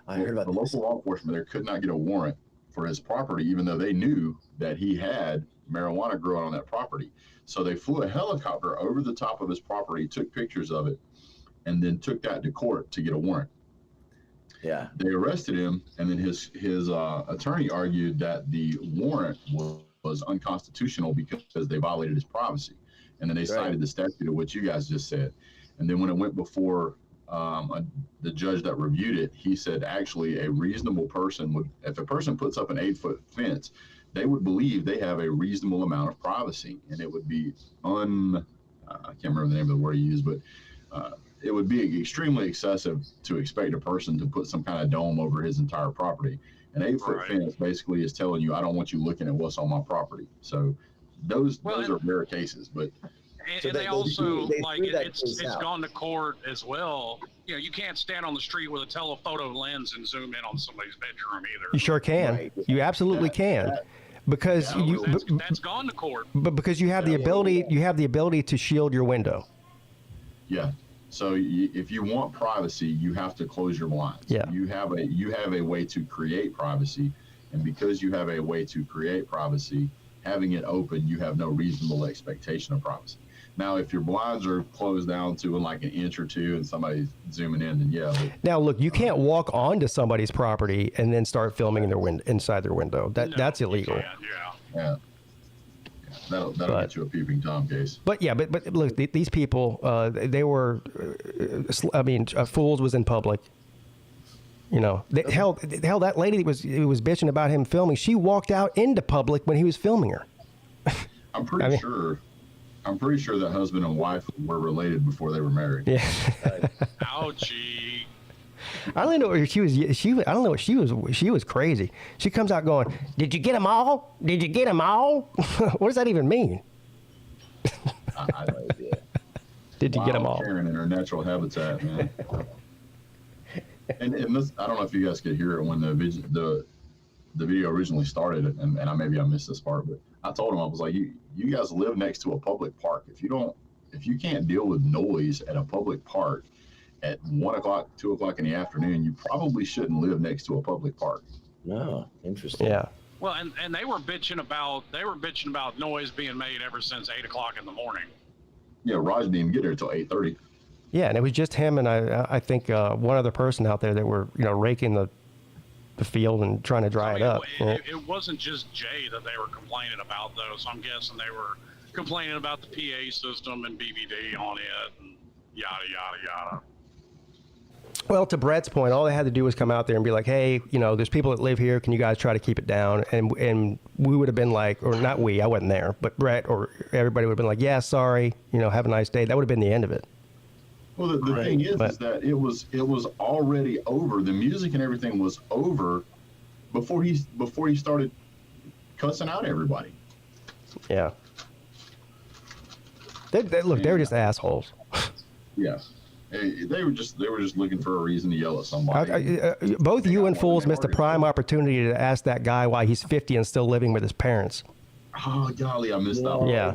I heard about the local law enforcement there could not get a warrant for his property, even though they knew that he had marijuana growing on that property. So they flew a helicopter over the top of his property, took pictures of it, and then took that to court to get a warrant. Yeah. They arrested him, and then his attorney argued that the warrant was unconstitutional because they violated his privacy. And then they cited the statute of what you guys just said. And then when it went before the judge that reviewed it, he said actually a reasonable person would, if a person puts up an 8-foot fence, they would believe they have a reasonable amount of privacy, and it would be I can't remember the name of the word he used, but it would be extremely excessive to expect a person to put some kind of dome over his entire property. An 8-foot fence basically is telling you, I don't want you looking at what's on my property. So those are rare cases, but. And they also, it's gone to court as well. You know, you can't stand on the street with a telephoto lens and zoom in on somebody's bedroom either. You sure can. Right. You absolutely can. Because that's gone to court. But because you have the ability to shield your window. Yeah. So if you want privacy, you have to close your blinds. Yeah. You have a way to create privacy, and because you have a way to create privacy, having it open, you have no reasonable expectation of privacy. Now, if your blinds are closed down to like an inch or two and somebody's zooming in, then yeah. But, now, look, you can't walk onto somebody's property and then start filming in inside their window. That's illegal. Yeah. That'll get you a peeping Tom case. But look, these people, they were, Fools was in public. You know, hell, that lady who was bitching about him filming, she walked out into public when he was filming her. I'm pretty sure that husband and wife were related before they were married. Yeah. Ouchie. I don't know what she was. She was crazy. She comes out going, "Did you get them all? Did you get them all?" What does that even mean? I have no idea. Did you get them all? Karen in her natural habitat, man. And this, I don't know if you guys could hear it when the video originally started, and maybe I missed this part, but I told him, I was like, you guys live next to a public park. If you can't deal with noise at a public park at 1 o'clock, 2 o'clock in the afternoon, you probably shouldn't live next to a public park. No, interesting. Yeah. Well, and they were bitching about noise being made ever since 8 o'clock in the morning. Yeah, Raj didn't even get there until 8:30. Yeah, and it was just him and I think one other person out there that were, raking the field and trying to dry it up. It wasn't just Jay that they were complaining about, though. So I'm guessing they were complaining about the PA system and BBD on it and yada, yada, yada. Well, to Brett's point, all they had to do was come out there and be like, hey, there's people that live here. Can you guys try to keep it down? And we would have been like, or not we, I wasn't there, but Brett or everybody would have been like, yeah, sorry, have a nice day. That would have been the end of it. Well, the thing is that it was already over. The music and everything was over before he started cussing out everybody. Yeah. They were just assholes. Yeah. They were just looking for a reason to yell at somebody. Both you and Fools missed a prime opportunity to ask that guy why he's 50 and still living with his parents. Oh, golly, I missed that one. Yeah.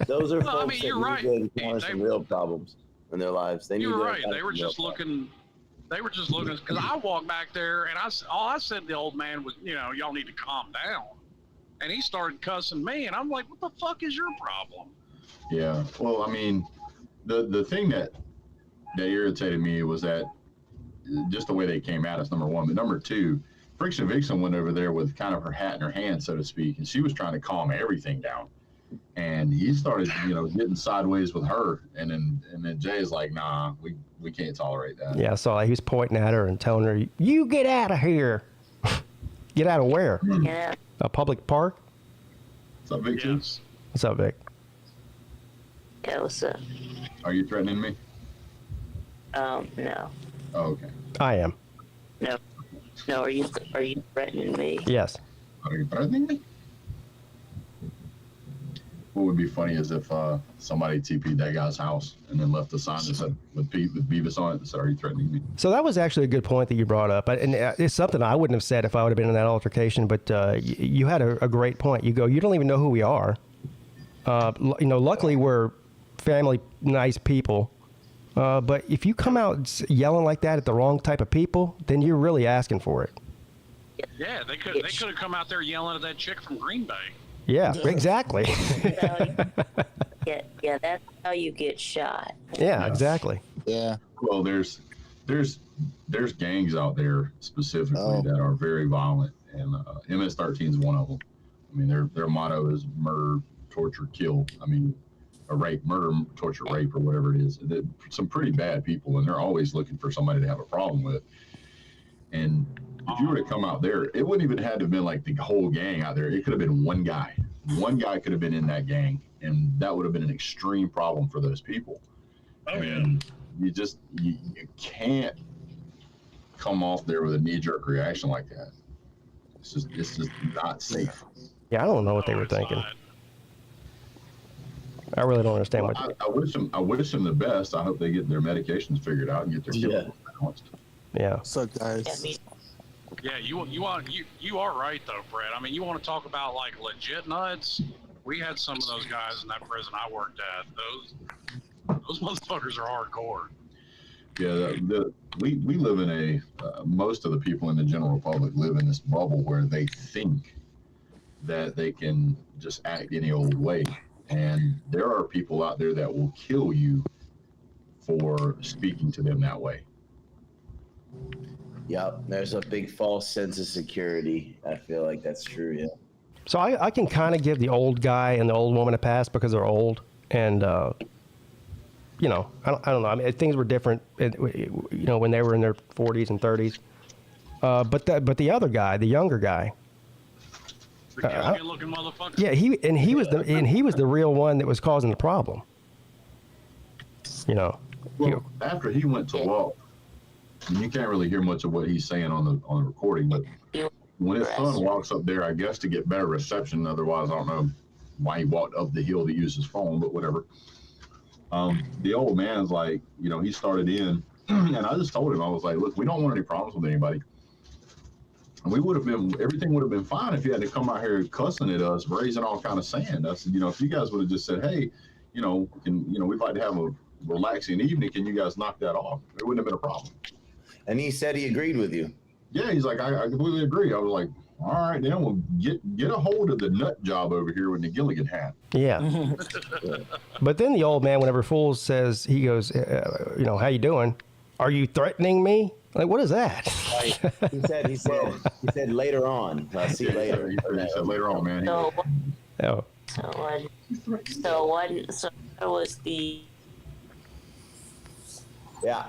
Those are Well, I folks mean, that you're right. usually encounter some real problems in their lives. You're right. They were just looking. They were just looking because I walked back there and all I said to the old man was, y'all need to calm down. And he started cussing me, and I'm like, what the fuck is your problem? Yeah. Well, I mean, the thing that irritated me was that just the way they came at us, number one. But number two, Friction Vixen went over there with kind of her hat in her hand, so to speak, and she was trying to calm everything down. And he started, getting sideways with her, and then Jay's like, nah, we can't tolerate that. Yeah, so he was pointing at her and telling her, you get out of here. Get out of where? Yeah. A public park? What's up, Vic? Yes. What's up, Vic? Yeah, what's up? Are you threatening me? No. Oh, okay. I am. No, are you threatening me? Yes. Are you threatening me? What would be funny is if somebody TP'd that guy's house and then left a sign that said with Beavis on it that said, "Are you threatening me?" So that was actually a good point that you brought up, and it's something I wouldn't have said if I would have been in that altercation. But you had a great point. You go, you don't even know who we are. Luckily we're family, nice people. But if you come out yelling like that at the wrong type of people, then you're really asking for it. Yeah, they could have come out there yelling at that chick from Green Bay. Yeah, exactly. Yeah, that's how you get shot. Yeah, exactly. Yeah. Well, there's gangs out there specifically that are very violent, and MS-13 is one of them. I mean, their motto is murder, torture, kill. I mean, a rape, murder, torture, rape, or whatever it is. They're some pretty bad people, and they're always looking for somebody to have a problem with. And if you were to come out there, it wouldn't even have to have been like the whole gang out there. It could have been one guy. One guy could have been in that gang, and that would have been an extreme problem for those people. And you can't come off there with a knee-jerk reaction like that. It's just not safe. Yeah, I don't know what they were thinking. I really don't understand what. I wish them the best. I hope they get their medications figured out and get their chemicals balanced. Yeah. What's up, guys? Yeah, you are right though, Brett. I mean, you want to talk about like legit nuts? We had some of those guys in that prison I worked at. Those motherfuckers are hardcore. Yeah, we live in most of the people in the general public live in this bubble where they think that they can just act any old way. And there are people out there that will kill you for speaking to them that way. Yep, there's a big false sense of security. I feel like that's true, yeah. So I can kind of give the old guy and the old woman a pass because they're old. And, I don't know. I mean, things were different, when they were in their 40s and 30s. But the other guy, the younger guy. The Gilligan-looking motherfucker. Yeah, he was the real one that was causing the problem. Well, after he went to law, and you can't really hear much of what he's saying on the recording, but when his son walks up there, I guess to get better reception, otherwise I don't know why he walked up the hill to use his phone, but whatever. The old man's like, he started in, and I just told him, I was like, look, we don't want any problems with anybody. And everything would have been fine if you had to come out here cussing at us, raising all kind of sand. I said, if you guys would have just said, hey, we'd like to have a relaxing evening. Can you guys knock that off? It wouldn't have been a problem. And he said he agreed with you. Yeah, he's like, I completely agree. I was like, All right, then we'll get a hold of the nut job over here with the Gilligan hat. Yeah. But then the old man, whenever Fools says, he goes, how you doing? Are you threatening me? Like, what is that? He said later on. I'll see you later. He said later on, man. Oh. So that was the. Yeah.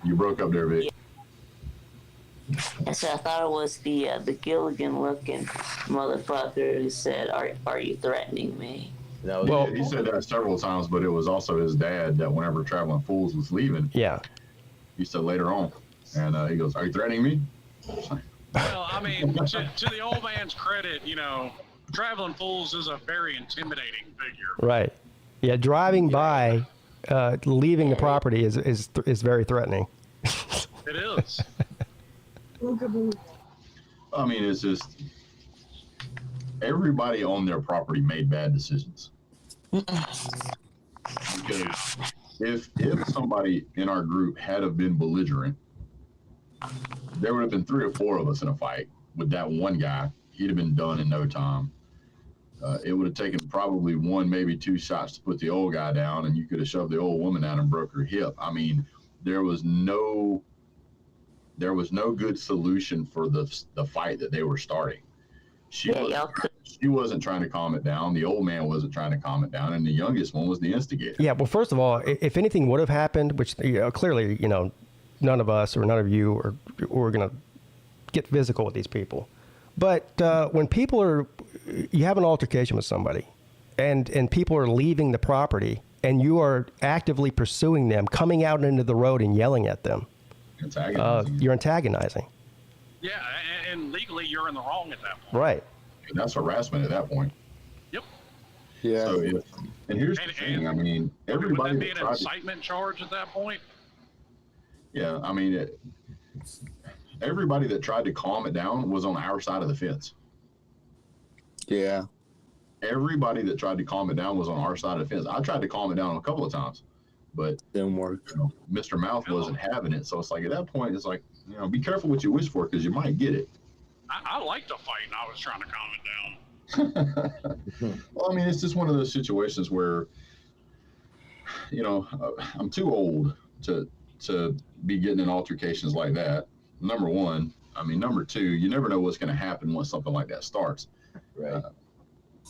You broke up there, Vic. And so I thought it was the Gilligan looking motherfucker who said, "Are you threatening me?" No, well, he said that several times, but it was also his dad that whenever Traveling Fools was leaving, he said later on, and he goes, "Are you threatening me?" Well, I mean, to the old man's credit, Traveling Fools is a very intimidating figure. Right. Yeah, driving by, leaving the property is very threatening. It is. I mean, it's just everybody on their property made bad decisions. Because if somebody in our group had have been belligerent, there would have been 3 or 4 of us in a fight. With that one guy, he'd have been done in no time. It would have taken probably 1, maybe 2 shots to put the old guy down, and you could have shoved the old woman down and broke her hip. I mean, there was no good solution for the fight that they were starting. She wasn't trying to calm it down. The old man wasn't trying to calm it down, and the youngest one was the instigator. Yeah, well, first of all, if anything would have happened, which clearly, none of us or none of you are going to get physical with these people. But when you have an altercation with somebody, and people are leaving the property, and you are actively pursuing them, coming out into the road and yelling at them, you're antagonizing. Yeah, and legally you're in the wrong at that point. Right. And that's harassment at that point. Yep. Yeah. So and here's the thing. I mean, everybody would that be an incitement charge at that point? Yeah, I mean, everybody that tried to calm it down was on our side of the fence. Yeah. Everybody that tried to calm it down was on our side of the fence. I tried to calm it down a couple of times, but didn't work. Mr. Mouth wasn't having it. So it's like, at that point, it's like, be careful what you wish for, because you might get it. I like to fight, and I was trying to calm it down. Well, I mean, it's just one of those situations where, I'm too old to be getting in altercations like that. Number one. I mean, number two, you never know what's going to happen once something like that starts. Right.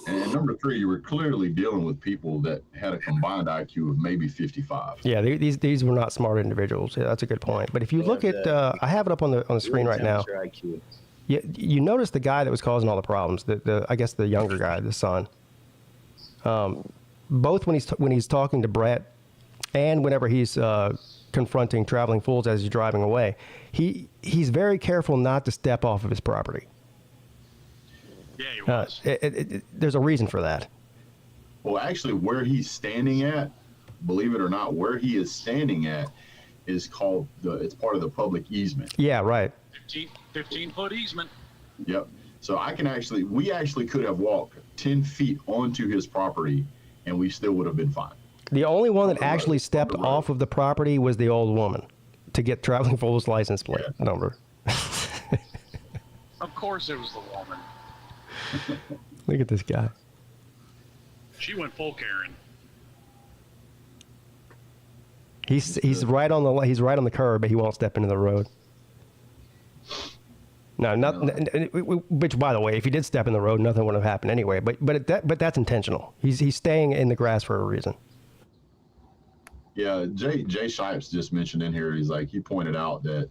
And number three, you were clearly dealing with people that had a combined IQ of maybe 55. Yeah, these were not smart individuals. Yeah, that's a good point. But if you look at, I have it up on the screen right now. IQ. Yeah, you notice the guy that was causing all the problems. I guess the younger guy, the son. Both when he's talking to Brett, and whenever he's confronting Traveling Fools as he's driving away, he's very careful not to step off of his property. Yeah, he was. There's a reason for that. Well, actually, where he's standing at, believe it or not, where he is standing at is called it's part of the public easement. Yeah, right. 15-foot easement. Yep. So we actually could have walked 10 feet onto his property, and we still would have been fine. The only one that actually stepped off of the property was the old woman to get Traveling Fools license plate number. Of course it was the woman. Look at this guy. She went full Karen. He's right on the curb, but he won't step into the road. No, which, by the way, if he did step in the road, nothing would have happened anyway. But that's intentional. He's staying in the grass for a reason. Yeah, Jay Shipes just mentioned in here. He pointed out that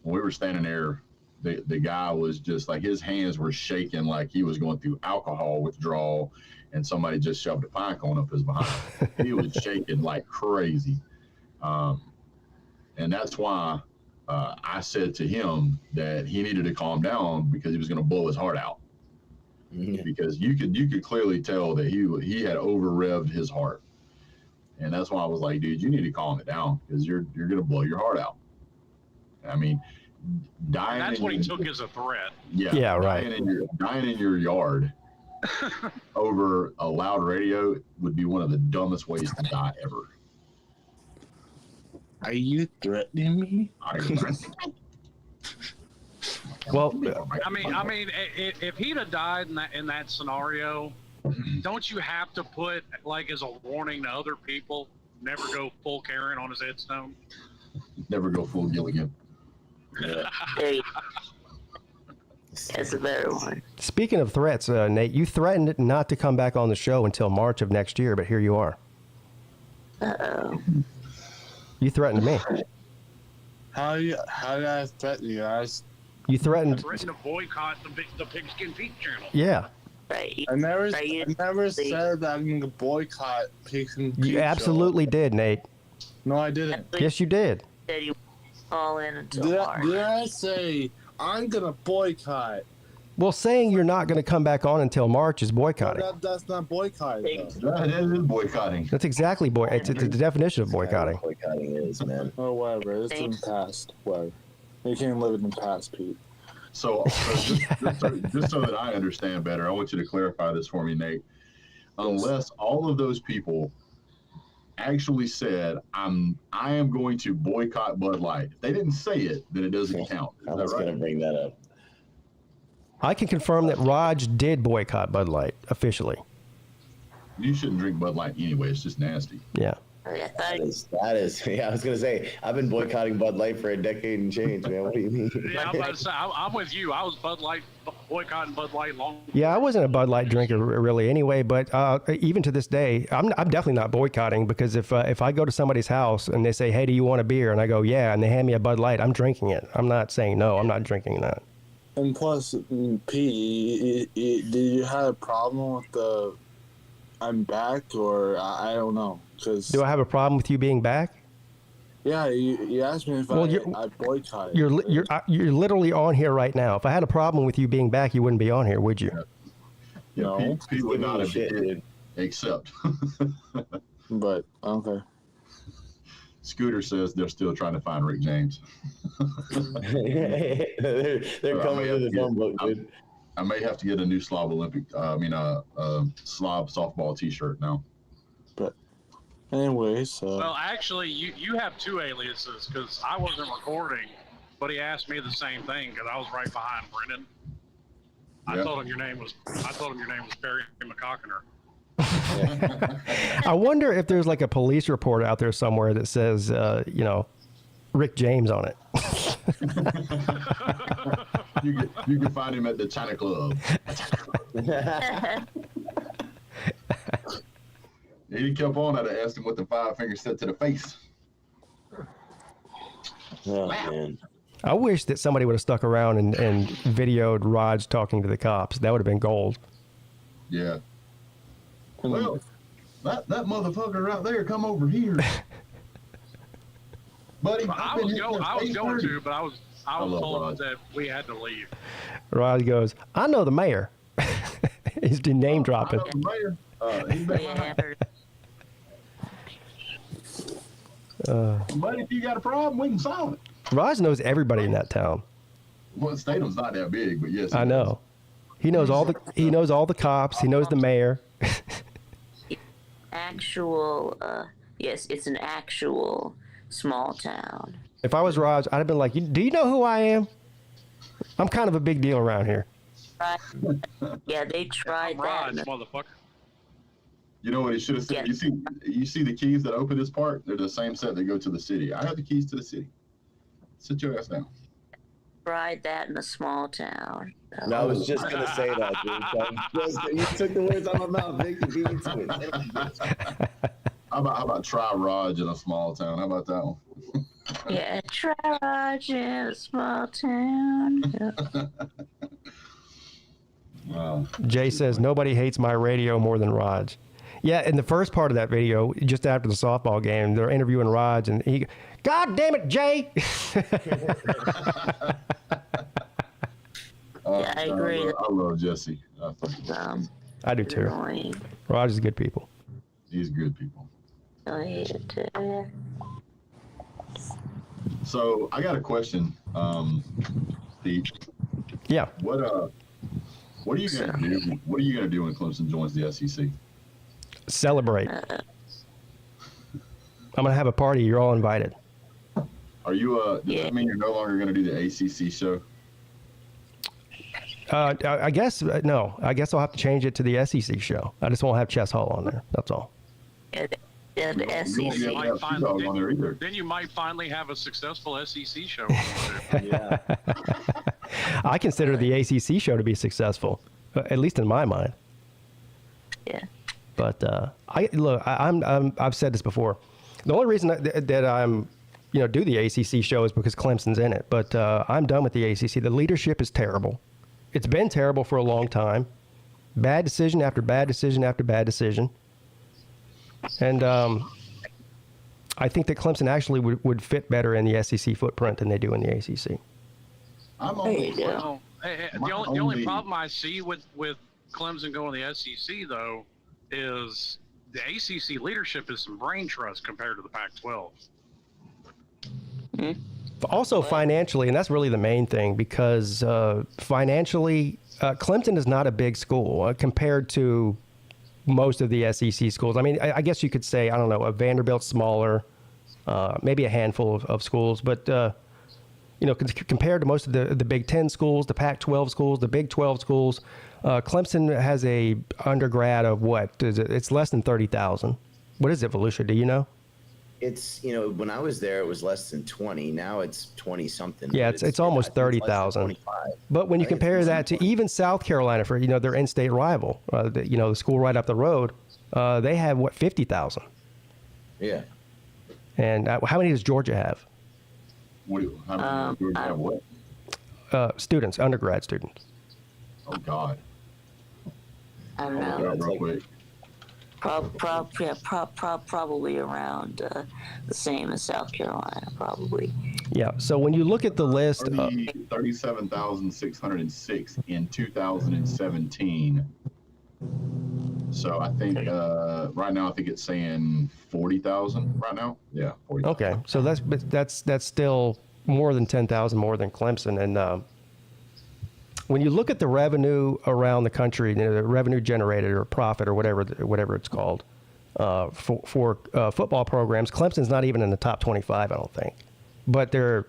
when we were standing there, the guy was just like, his hands were shaking like he was going through alcohol withdrawal, and somebody just shoved a pine cone up his behind. He was shaking like crazy, and that's why I said to him that he needed to calm down, because he was going to blow his heart out. Mm-hmm. Because you could clearly tell that he had over revved his heart, and that's why I was like, dude, you need to calm it down, because you're going to blow your heart out. I mean, dying. And that's what he took as a threat. Yeah, right. Dying in your yard over a loud radio would be one of the dumbest ways to die ever. Are you threatening me? Well, I mean, if he'd have died in that scenario, don't you have to put like as a warning to other people, never go full Karen on his headstone? Never go full Gilligan. Yeah. That's a better one. Speaking of threats, Nate, you threatened not to come back on the show until March of next year, but here you are. Uh-oh. You threatened me. How did I threaten you guys? You threatened to boycott the PigskinPeete channel. Yeah. Right. I never said that I'm going to boycott PigskinPeete. You absolutely did, Nate. No, I didn't. Yes, you did. Said you all in until Did March. I say I'm going to boycott? Well, saying you're not going to come back on until March is boycotting. That's not boycotting. That is boycotting. That's exactly it's the definition of boycotting. Boycotting is, man. Oh, whatever. It's in the past. Whatever. You can't live in the past, Pete. So just so that I understand better, I want you to clarify this for me, Nate. Unless all of those people actually said, I am going to boycott Bud Light. If they didn't say it, then it doesn't count. Is I was that right? going to bring that up. I can confirm that Raj did boycott Bud Light officially. You shouldn't drink Bud Light anyway. It's just nasty. Yeah. That is. Yeah, I was gonna say I've been boycotting Bud Light for a decade and change, man. What do you mean? Yeah, I'm about to say I'm with you. I was boycotting Bud Light long. Yeah, I wasn't a Bud Light drinker really anyway, but even to this day, I'm definitely not boycotting, because if I go to somebody's house and they say, "Hey, do you want a beer?" and I go, "Yeah," and they hand me a Bud Light, I'm drinking it. I'm not saying no. I'm not drinking that. And plus, Pete, did you have a problem with the I'm back, or I don't know? Do I have a problem with you being back? Yeah, you asked me if I boycotted. You're literally on here right now. If I had a problem with you being back, you wouldn't be on here, would you? Yeah, No. Pete would not have been, except. But okay. Scooter says they're still trying to find Rick James. they're coming with his own book, dude. I may have to get a new Slav Slav softball T-shirt now. But anyway, so. Well, actually, you have two aliases, because I wasn't recording, but he asked me the same thing because I was right behind Brennan. I told him your name was Barry McCockiner. I wonder if there's like a police report out there somewhere that says, Rick James on it. You can find him at the China Club. He kept on. I'd have asked him what the 5-finger said to the face. Oh, man. I wish that somebody would have stuck around and videoed Raj talking to the cops. That would have been gold. Yeah. Well, that motherfucker right there, come over here. Buddy, I was going to, but I was told that we had to leave. Raj goes, "I know the mayor." He's name dropping. I know the mayor. But if you got a problem, we can solve it. Raj knows everybody in that town. Well, Stathem's not that big, but yes. I know. He knows all the cops. He knows the mayor. Yes, it's an actual small town. If I was Raj, I'd have been like, "Do you know who I am? I'm kind of a big deal around here." Right. Yeah, they tried that. Motherfucker. You know what he should have said? Yes. You see the keys that open this part? They're the same set that go to the city. I have the keys to the city. Sit your ass down. Tried that in a small town. No, I was just gonna say that, dude. You took the words out of my mouth. Vic, you beat me to it. How about try Raj in a small town? How about that one? Yeah, try Raj in a small town. Jay says, "Nobody hates my radio more than Raj." Yeah, in the first part of that video, just after the softball game, they're interviewing Raj, and he, "God damn it, Jay!" Yeah, I agree. I love Jesse. I do too. Annoying. Raj is good people. He's good people. I hate it too. So I got a question, Pete. Yeah. What are you gonna do? What are you gonna do when Clemson joins the SEC? Celebrate. I'm gonna have a party. You're all invited. Are you? Does that mean you're no longer gonna do the ACC show? I guess no. I guess I'll have to change it to the SEC show. I just won't have Chess Hall on there. That's all. Yeah, the SEC. Then you might finally have a successful SEC show. Yeah. I consider the ACC show to be successful, at least in my mind. Yeah. But I've said this before. The only reason that I'm, do the ACC show is because Clemson's in it. But I'm done with the ACC. The leadership is terrible. It's been terrible for a long time. Bad decision after bad decision after bad decision. And I think that Clemson actually would fit better in the SEC footprint than they do in the ACC. The only problem I see with Clemson going to the SEC, though, is the ACC leadership is some brain trust compared to the Pac-12. Also financially, and that's really the main thing, because financially, Clemson is not a big school compared to most of the SEC schools. I mean, I guess you could say, I don't know, a Vanderbilt smaller, maybe a handful of schools, but compared to most of the Big Ten schools, the Pac-12 schools, the Big 12 schools, Clemson has a undergrad of what? It's less than 30,000. What is it, Volusia? Do you know? It's, when I was there, it was less than 20. Now it's 20 something. Yeah, it's almost 30,000. But when you compare that to even South Carolina for, their in-state rival, the school right up the road, they have 50,000. Yeah. And how many does Georgia have? How many have what? Students, undergrad students. Oh God. I don't know. Real quick. Probably around the same as South Carolina, probably. Yeah. So when you look at the list, 37,606 in 2017. So I think right now I think it's saying 40,000 right now. Yeah, 40,000. Okay, so that's still more than 10,000 more than Clemson. And when you look at the revenue around the country, the revenue generated or profit or whatever it's called for football programs, Clemson's not even in the top 25, I don't think. But they're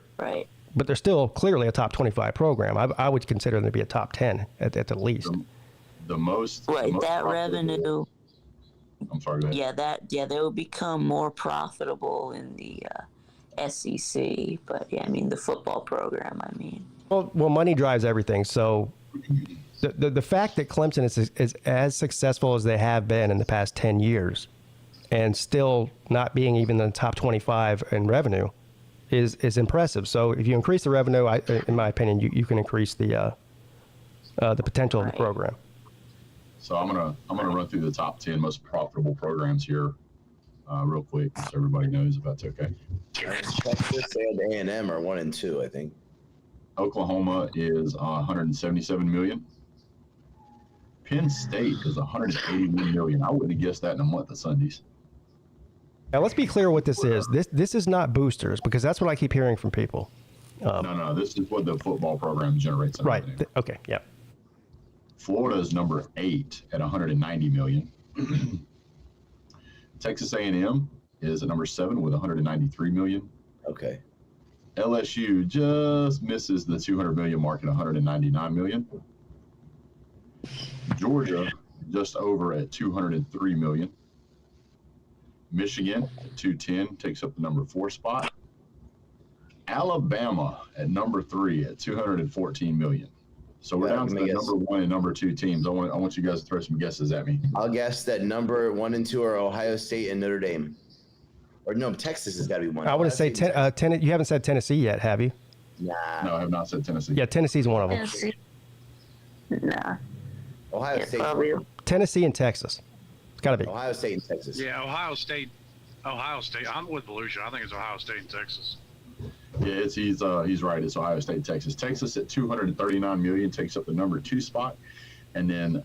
still clearly a top 25 program. I would consider them to be a top 10 at the least. The most revenue. I'm sorry. Go ahead. They will become more profitable in the SEC. But the football program. Well, money drives everything. So the fact that Clemson is as successful as they have been in the past 10 years, and still not being even in the top 25 in revenue, is impressive. So if you increase the revenue, in my opinion, you can increase the potential of the program. So I'm gonna run through the top 10 most profitable programs here, real quick, so everybody knows if that's okay. Texas and A&M are 1 and 2, I think. Oklahoma is 177 million. Penn State is 181 million. I wouldn't have guessed that in a month of Sundays. Now let's be clear what this is. This is not boosters, because that's what I keep hearing from people. No, this is what the football program generates. Right. Okay. Yeah. Florida is number 8 at 190 million. Texas A&M is at number 7 with 193 million. Okay. LSU just misses the 200 million mark at 199 million. Georgia just over at 203 million. Michigan at 210 takes up the number 4 spot. Alabama at number 3 at 214 million. So we're down to the number 1 and number 2 teams. I want you guys to throw some guesses at me. I'll guess that number 1 and 2 are Ohio State and Notre Dame. Or no, Texas has got to be 1. I want to say you haven't said Tennessee yet, have you? Nah. No, I have not said Tennessee. Yeah, Tennessee's one of them. Tennessee. Nah. Ohio State. Tennessee and Texas. It's got to be. Ohio State and Texas. Yeah, Ohio State. I'm with Volusia. I think it's Ohio State and Texas. Yeah, he's right. It's Ohio State, Texas. Texas at 239 million takes up the number 2 spot, and then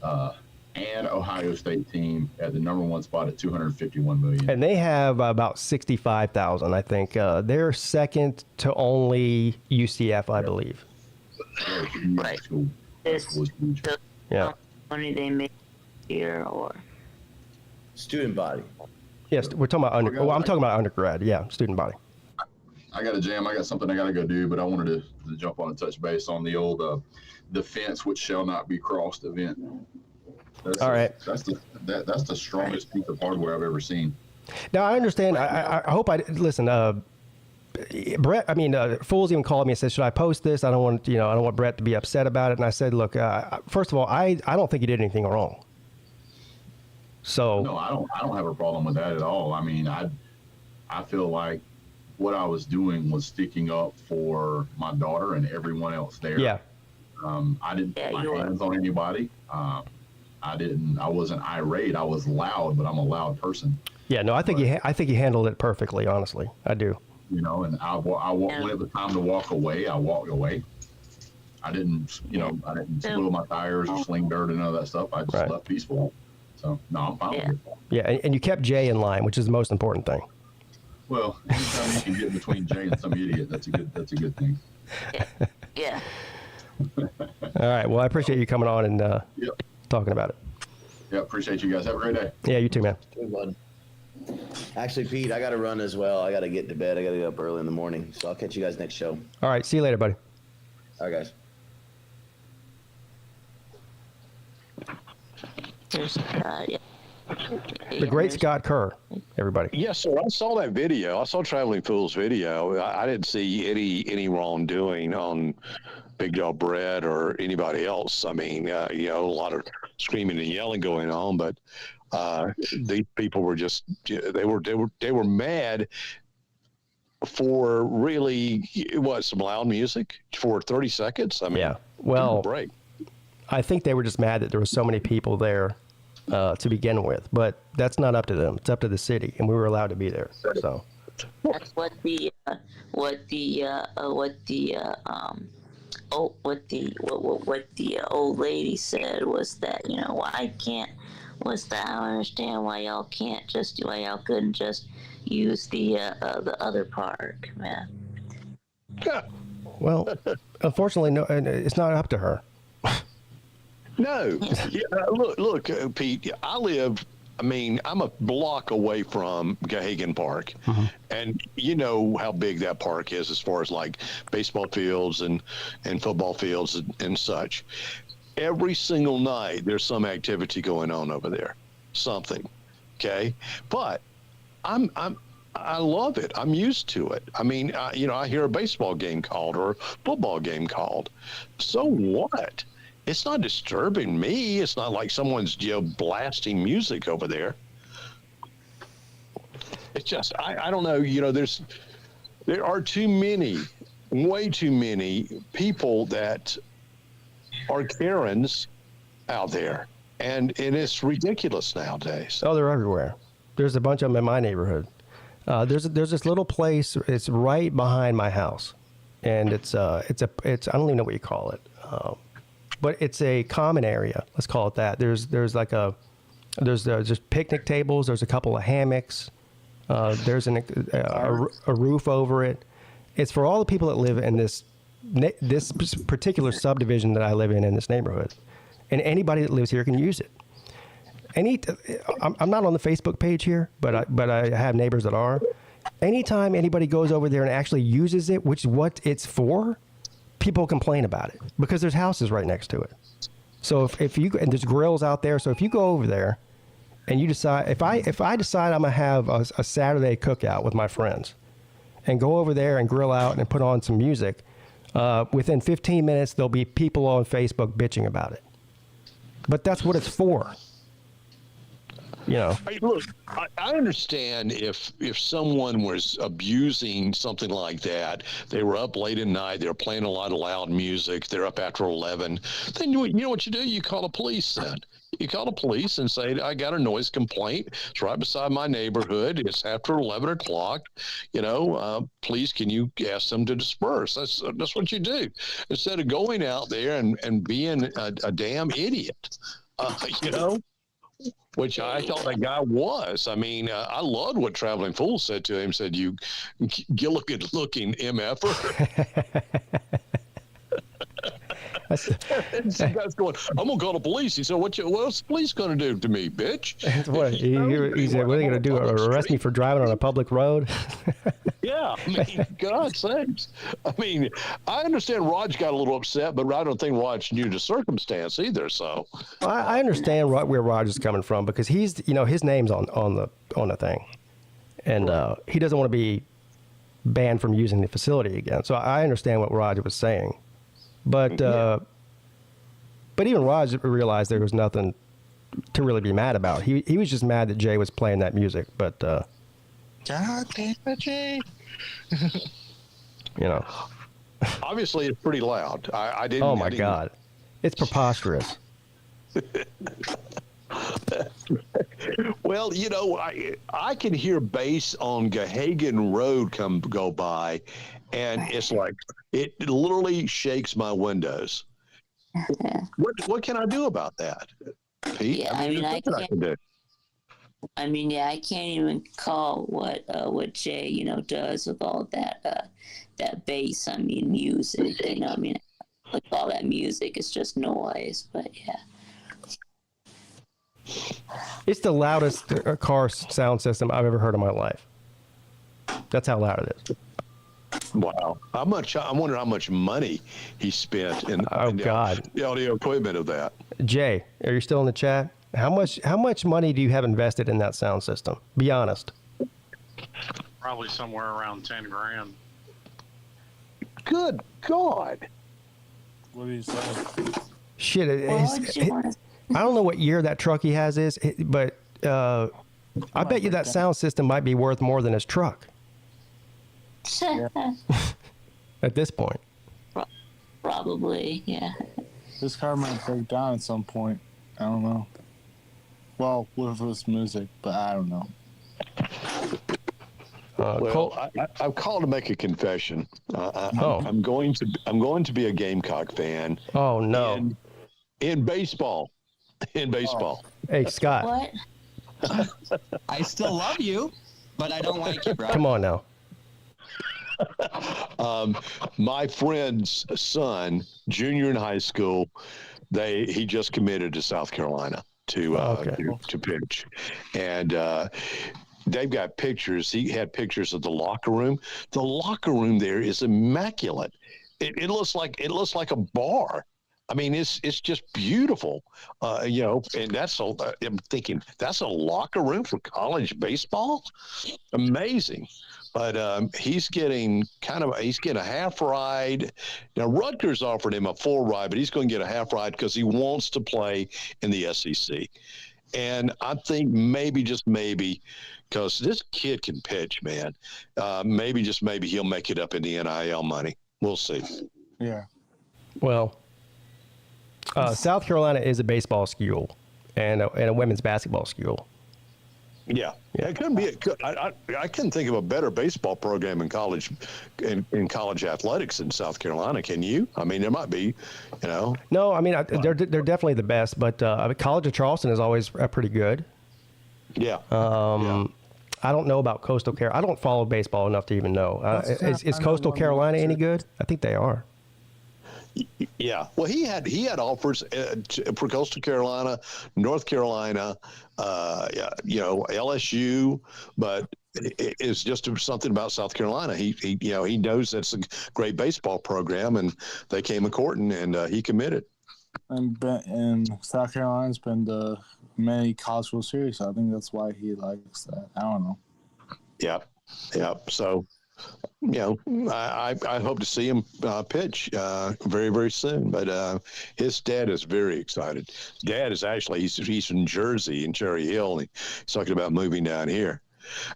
an Ohio State team at the number 1 spot at 251 million. And they have about 65,000, I think. They're second to only UCF, I believe. Right. Yeah. Money they make here or student body. Yes, we're talking about I'm talking about undergrad. Yeah, student body. I got a jam. I got something I got to go do, but I wanted to jump on and touch base on the old the fence which shall not be crossed event. All right. That's the strongest piece of hardware I've ever seen. Now I understand. I hope I listen. Brett, Fools even called me and said, "Should I post this? I don't want Brett to be upset about it." And I said, "Look, first of all, I don't think he did anything wrong." So no, I don't have a problem with that at all. I mean, I feel like what I was doing was sticking up for my daughter and everyone else there. Yeah. I didn't put my hands on anybody. I wasn't irate. I was loud, but I'm a loud person. Yeah, no, I think he handled it perfectly. Honestly, I do. And when it was time to walk away, I walked away. I didn't spill my tires or sling dirt and none of that stuff. I just left peaceful. So no, I'm fine with it. Yeah, and you kept Jay in line, which is the most important thing. Well, anytime you can get between Jay and some idiot, that's a good thing. Yeah. All right. Well, I appreciate you coming on and talking about it. Yeah, appreciate you guys. Have a great day. Yeah, you too, man. Good one. Actually, Pete, I got to run as well. I got to get to bed. I got to get up early in the morning. So I'll catch you guys next show. All right. See you later, buddy. All right, guys. The great Scott Kerr, everybody. Yes, sir. I saw that video. I saw Traveling Fool's video. I didn't see any wrongdoing on Big Dog Brett or anybody else. I mean, a lot of screaming and yelling going on, but these people were just they were mad for really some loud music for 30 seconds. I mean, yeah. Well, break. I think they were just mad that there were so many people there to begin with, but that's not up to them. It's up to the city, and we were allowed to be there. So that's what the old lady said was that, I don't understand why y'all couldn't just use the other park, man. Well, unfortunately, no, it's not up to her. No. Look, Pete, I'm a block away from Gahagan Park. Mm-hmm. And you know how big that park is as far as like baseball fields and football fields and such. Every single night there's some activity going on over there. Something. Okay? But I love it. I'm used to it. I mean, I hear a baseball game called or a football game called. So what? It's not disturbing me. It's not like someone's blasting music over there. It's just I don't know. There are way too many people that are Karens out there, and it's ridiculous nowadays. Oh, they're everywhere. There's a bunch of them in my neighborhood. There's this little place. It's right behind my house, and it's I don't even know what you call it. But it's a common area. Let's call it that. There's just picnic tables. There's a couple of hammocks. There's a roof over it. It's for all the people that live in this particular subdivision that I live in this neighborhood, and anybody that lives here can use it. I'm not on the Facebook page here, but I have neighbors that are. Anytime anybody goes over there and actually uses it, which is what it's for, people complain about it because there's houses right next to it. So if you, and there's grills out there. So if you go over there and you decide, if I decide I'm going to have a Saturday cookout with my friends and go over there and grill out and put on some music, within 15 minutes, there'll be people on Facebook bitching about it. But that's what it's for. Look, I understand if someone was abusing something like that, they were up late at night, they were playing a lot of loud music, they're up after 11, then you know what you do? You call the police then. You call the police and say, I got a noise complaint. It's right beside my neighborhood. It's after 11 o'clock. Please, can you ask them to disperse? That's what you do. Instead of going out there and being a damn idiot, which I thought that guy was. I mean, I loved what Traveling Fool said to him. Said, "You gilligan-looking MFer." Some guy's going, I'm going to call the police. He said, what's the police going to do to me, bitch? That's what he said, what are they going to do? Arrest me for driving on a public road? Yeah, I mean, God sakes. I mean, I understand Raj got a little upset, but I don't think Raj knew the circumstance either. So I understand where Raj is coming from because he's, his name's on the thing, and he doesn't want to be banned from using the facility again. So I understand what Raj was saying, but even Raj realized there was nothing to really be mad about. He was just mad that Jay was playing that music, but. God damn it, Jay. Obviously, it's pretty loud. I didn't. Oh my God, it's preposterous. Well, I can hear bass on Gahagan Road go by, and it's like it literally shakes my windows. What can I do about that, Pete? Yeah, I can't even call what Jay does with all that bass. I mean, music. Like all that music is just noise. But yeah, it's the loudest car sound system I've ever heard in my life. That's how loud it is. Wow, I wonder how much money he spent in the audio equipment of that. Jay, are you still in the chat? How much money do you have invested in that sound system? Be honest. Probably somewhere around 10 grand. Good God. What do you say? Shit, I don't know what year that truck he has is, but I bet you that sound system might be worth more than his truck. At this point. Probably, yeah. This car might break down at some point. I don't know. Well, with this music, but I don't know. I've called to make a confession. I'm going to be a Gamecock fan. Oh no! In baseball, Hey Scott. What? I still love you, but I don't like you, bro. Come on now. My friend's son, junior in high school, he just committed to South Carolina to pitch, and they've got pictures. He had pictures of the locker room. The locker room there is immaculate. It looks like a bar. I mean, it's just beautiful, and I'm thinking that's a locker room for college baseball. Amazing. But he's getting a half ride. Now Rutgers offered him a full ride, but he's going to get a half ride because he wants to play in the SEC. And I think maybe, just maybe, because this kid can pitch, man. Maybe he'll make it up in the NIL money. We'll see. Yeah. Well, South Carolina is a baseball school and a women's basketball school. Yeah, it couldn't be. I couldn't think of a better baseball program in college, in college athletics in South Carolina. Can you? I mean, there might be, No, I mean they're definitely the best, but College of Charleston is always pretty good. Yeah. I don't know about Coastal Carolina. I don't follow baseball enough to even know. Is Coastal Carolina any good? I think they are. Yeah, well, he had offers for Coastal Carolina, North Carolina, LSU, but it's just something about South Carolina. He knows that's a great baseball program, and they came a courting, and he committed. And South Carolina's been to many College World Series, so I think that's why he likes that. I don't know. Yeah. So. I hope to see him pitch very, very soon. But his dad is very excited. Dad is actually he's from Jersey in Cherry Hill, and he's talking about moving down here.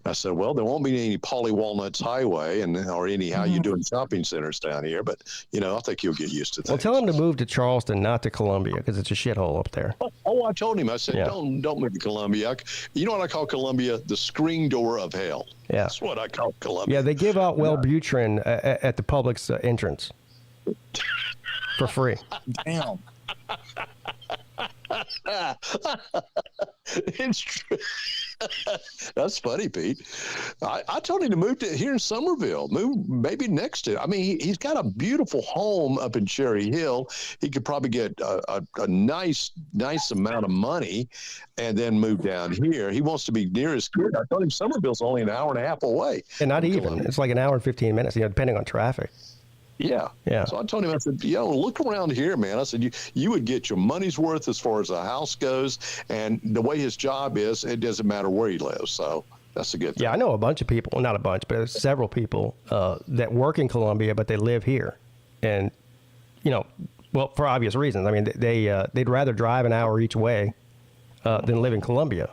I said, well, there won't be any Polly Walnuts Highway or any How You Doing shopping centers down here, but I think you'll get used to that. Well, tell him to move to Charleston, not to Columbia, because it's a shithole up there. Oh, I told him. I said, don't move to Columbia. You know what I call Columbia? The screen door of hell. Yeah, that's what I call Columbia. Yeah, they give out Wellbutrin at the Publix entrance for free. Damn. It's true. That's funny, Pete. I told him to move to here in Somerville, move maybe next to. I mean, he's got a beautiful home up in Cherry Hill. He could probably get a nice amount of money and then move down here. He wants to be near his kid. I told him Somerville's only an hour and a half away. And not even. It's like an hour and 15 minutes, depending on traffic. Yeah. So I told him, I said, look around here, man. I said, you would get your money's worth as far as a house goes. And the way his job is, it doesn't matter where he lives. So that's a good thing. Yeah, I know a bunch of people, well, not a bunch, but several people that work in Columbia, but they live here. And, well, for obvious reasons. I mean, they'd rather drive an hour each way than live in Columbia.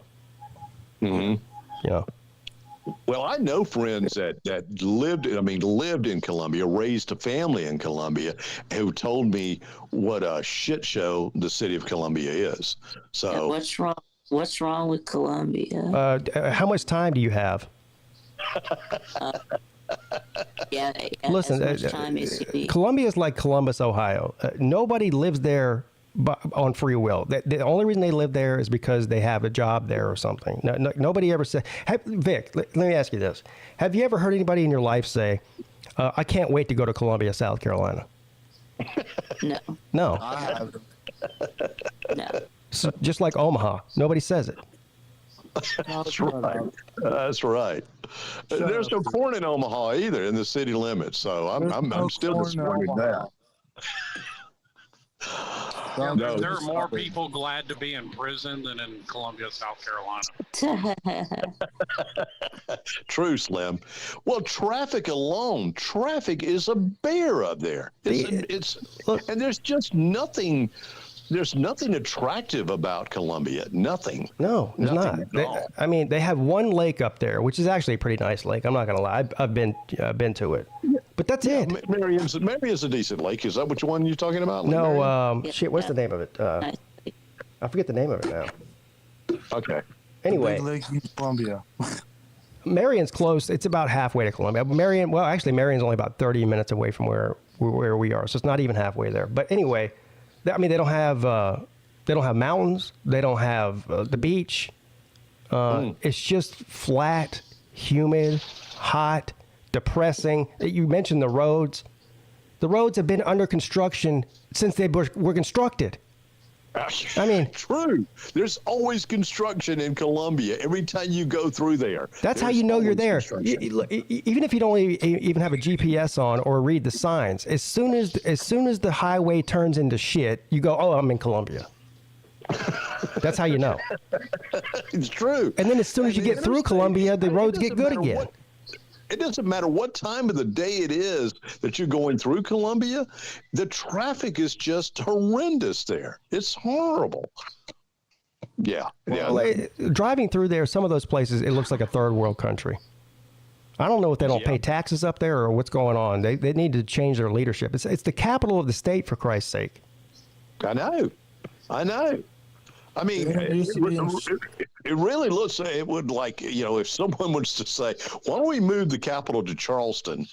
Mm-hmm. Well, I know friends that lived in Columbia, raised a family in Columbia, who told me what a shit show the city of Columbia is. So what's wrong with Columbia? How much time do you have? Listen, as much time as you need. Columbia is like Columbus, Ohio. Nobody lives there on free will. The only reason they live there is because they have a job there or something. Nobody ever said, Vic, let me ask you this. Have you ever heard anybody in your life say, I can't wait to go to Columbia, South Carolina? No. I haven't. No. So, just like Omaha, nobody says it. That's right. That's right. There's no corn in Omaha either in the city limits, so I'm still disappointed now. There are more people glad to be in prison than in Columbia, South Carolina. True, Slim. Well, traffic is a bear up there. And there's just nothing. There's nothing attractive about Columbia. Nothing. No, there's not. They have one lake up there, which is actually a pretty nice lake. I'm not gonna lie. I've been to it, but that's it. Marion's a decent lake. Is that which one you're talking about? No. What's the name of it? I forget the name of it now. Okay. Anyway, Big lake in Columbia. Marion's close. It's about halfway to Columbia. Marion's only about 30 minutes away from where we are, so it's not even halfway there. But anyway. I mean, they don't have mountains. They don't have the beach. It's just flat, humid, hot, depressing. You mentioned the roads. The roads have been under construction since they were constructed. I mean, true. There's always construction in Columbia every time you go through there. That's how you know you're there. Even if you don't even have a GPS on or read the signs, as soon as the highway turns into shit, you go, "Oh, I'm in Columbia." That's how you know. It's true. And then as soon as you get through Columbia, the roads get good again. It doesn't matter what time of the day it is that you're going through Columbia. The traffic is just horrendous there. It's horrible. Yeah. Driving through there, some of those places, it looks like a third world country. I don't know if they don't pay taxes up there or what's going on. They need to change their leadership. It's the capital of the state, for Christ's sake. I know. I mean, it really looks, it would like, if someone was to say, why don't we move the capital to Charleston?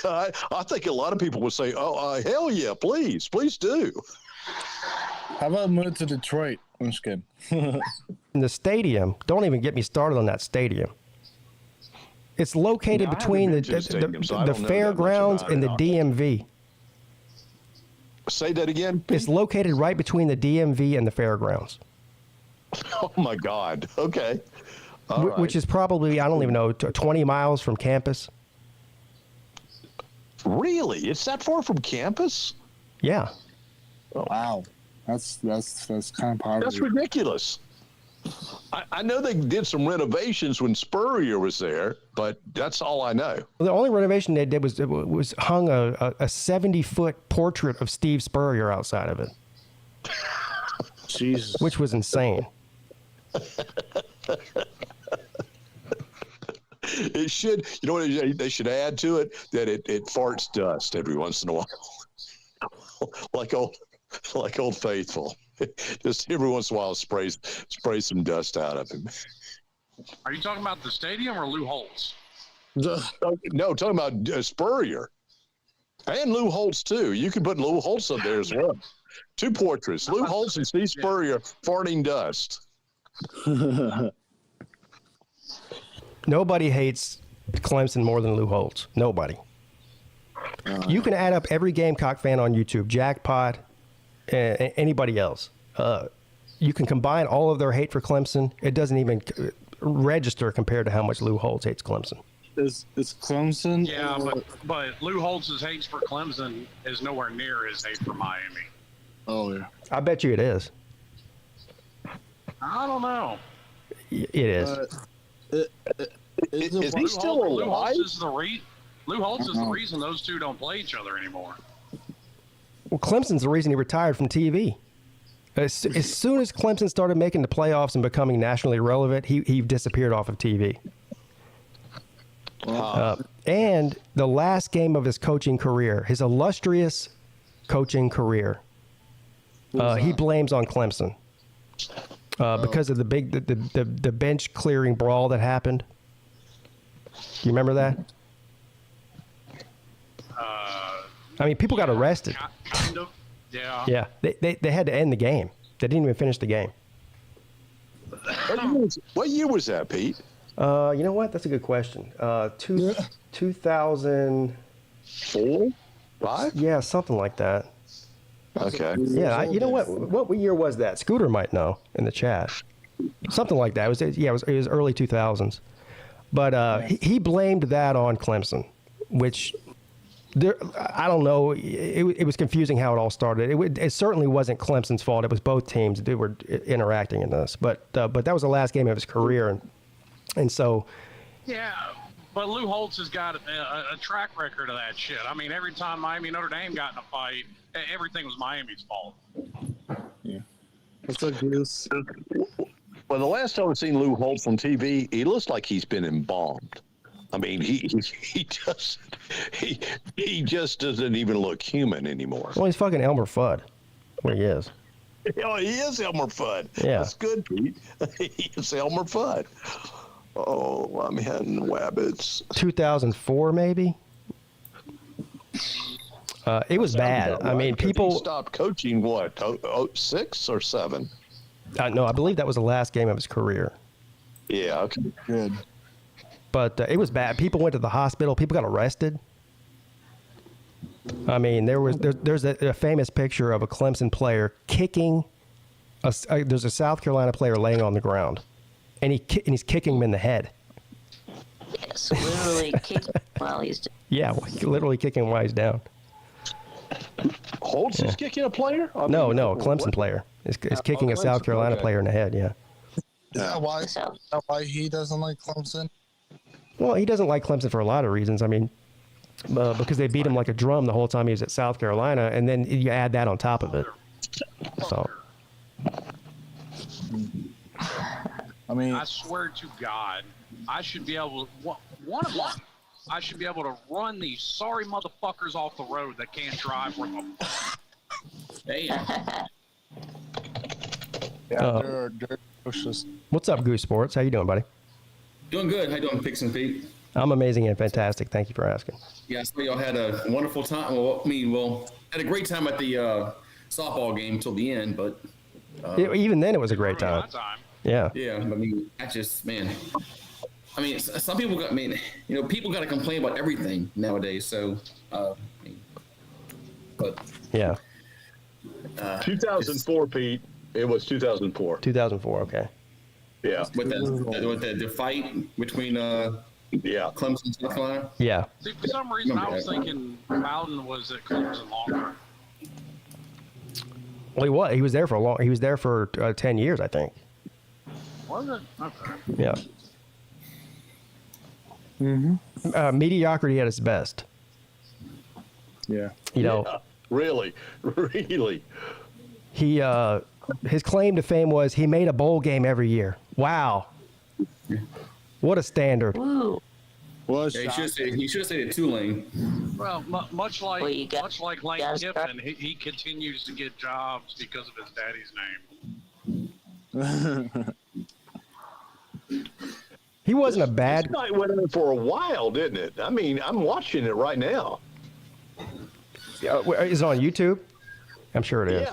I think a lot of people would say, hell yeah, please do. How about move to Detroit? I'm just kidding. The stadium, don't even get me started on that stadium. It's located between the fairgrounds and the DMV. Say that again, Pete? It's located right between the DMV and the fairgrounds. Oh, my God. Okay. Which is probably, I don't even know, 20 miles from campus. Really? It's that far from campus? Yeah. Oh. Wow. That's kind of poverty. That's ridiculous. I know they did some renovations when Spurrier was there, but that's all I know. Well, the only renovation they did was hung a 70-foot portrait of Steve Spurrier outside of it. Jesus. Which was insane. It should, what they should add to it? That it farts dust every once in a while. like old Faithful. Just every once in a while spray some dust out of him. Are you talking about the stadium or Lou Holtz? No, talking about Spurrier. And Lou Holtz, too. You can put Lou Holtz up there as well. Two portraits, Lou Holtz and Steve Spurrier farting dust. Nobody hates Clemson more than Lou Holtz. Nobody. You can add up every Gamecock fan on YouTube, Jackpot, anybody else. You can combine all of their hate for Clemson. It doesn't even register compared to how much Lou Holtz hates Clemson. Is Clemson? Yeah, but Lou Holtz's hate for Clemson is nowhere near his hate for Miami. Oh yeah. I bet you it is. I don't know. It is. Is he still Lou alive? Lou Holtz is the reason those two don't play each other anymore. Well, Clemson's the reason he retired from TV. As soon as Clemson started making the playoffs and becoming nationally relevant, he disappeared off of TV. And the last game of his coaching career, his illustrious coaching career, he blames on Clemson because of the bench clearing brawl that happened. You remember that? I mean, people got arrested. Kind of, yeah. Yeah, they had to end the game. They didn't even finish the game. What year was that, Pete? You know what? That's a good question. 2004? 5? Yeah, something like that. Okay. Yeah, you know what year was that? Scooter might know in the chat. Something like that. It was early 2000s. But he blamed that on Clemson, which I don't know. It was confusing how it all started. It certainly wasn't Clemson's fault. It was both teams that were interacting in this. But that was the last game of his career, and so. Yeah, but Lou Holtz has got a track record of that shit. I mean, every time Miami Notre Dame got in a fight, everything was Miami's fault. Yeah. What's up, Goose? Well, the last time I've seen Lou Holtz on TV, he looks like he's been embalmed. I mean, he just doesn't even look human anymore. Well, he's fucking Elmer Fudd. What he is. Oh, he is Elmer Fudd. Yeah. That's good, Pete. He is Elmer Fudd. Oh, I'm heading wabbits. 2004, maybe? It was bad. I mean, people... He stopped coaching, what, 6 or 7? No, I believe that was the last game of his career. Yeah, okay. Good. But it was bad. People went to the hospital. People got arrested. I mean, there's a famous picture of a Clemson player kicking. There's a South Carolina player laying on the ground, and he's kicking him in the head. Yes, literally kicking while he's down. Yeah, literally kicking him while he's down. Holtz is kicking a player? No, a Clemson player is kicking a South Carolina player in the head. Yeah. Is that why he doesn't like Clemson? Well, he doesn't like Clemson for a lot of reasons. I mean, because they beat him like a drum the whole time he was at South Carolina, and then you add that on top of it. So. I mean, I swear to God, I should be able to, I should be able to run these sorry motherfuckers off the road that can't drive worth a damn. What's up, Goose Sports? How you doing, buddy? Doing good. How you doing, PigskinPeete? I'm amazing and fantastic. Thank you for asking. Yeah, I saw y'all had a wonderful time. Had a great time at the softball game till the end, but even then it was a great time. Yeah. Yeah, I mean, some people got. People got to complain about everything nowadays. So, but yeah. 2004, Pete. It was 2004. 2004. Okay. Yeah. With the fight between Clemson and South Carolina. Yeah. See, for some reason, I was thinking Bowden was at Clemson longer. Well, he was there for He was there for 10 years, I think. Was it? Okay. Yeah. Mm-hmm. Mediocrity at its best. Yeah. Really. He his claim to fame was he made a bowl game every year. Wow. What a standard. Yeah, he should have stayed at Tulane. Well, much like Lane Kiffin, he continues to get jobs because of his daddy's name. He wasn't a bad. This guy went in for a while, didn't it? I mean, I'm watching it right now. Is it on YouTube? I'm sure it is.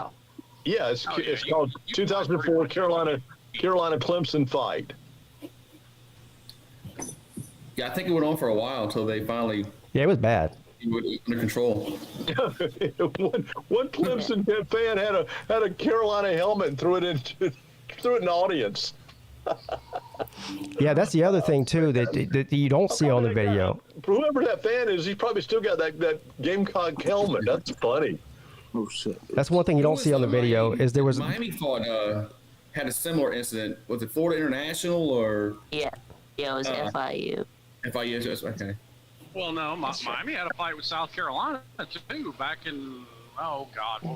Yeah, it's called 2004 Carolina Clemson fight. Yeah, I think it went on for a while until they finally Yeah, it was bad. under control. One Clemson fan had a Carolina helmet and threw it in the audience. Yeah, that's the other thing too that you don't see on the video. Whoever that fan is, he's probably still got that Gamecock helmet. That's funny. Oh shit! That's one thing you don't see on the video is there was Miami thought had a similar incident. Was it Florida International or? Yeah, it was FIU. FIU, okay. Well, no, Miami had a fight with South Carolina too back in what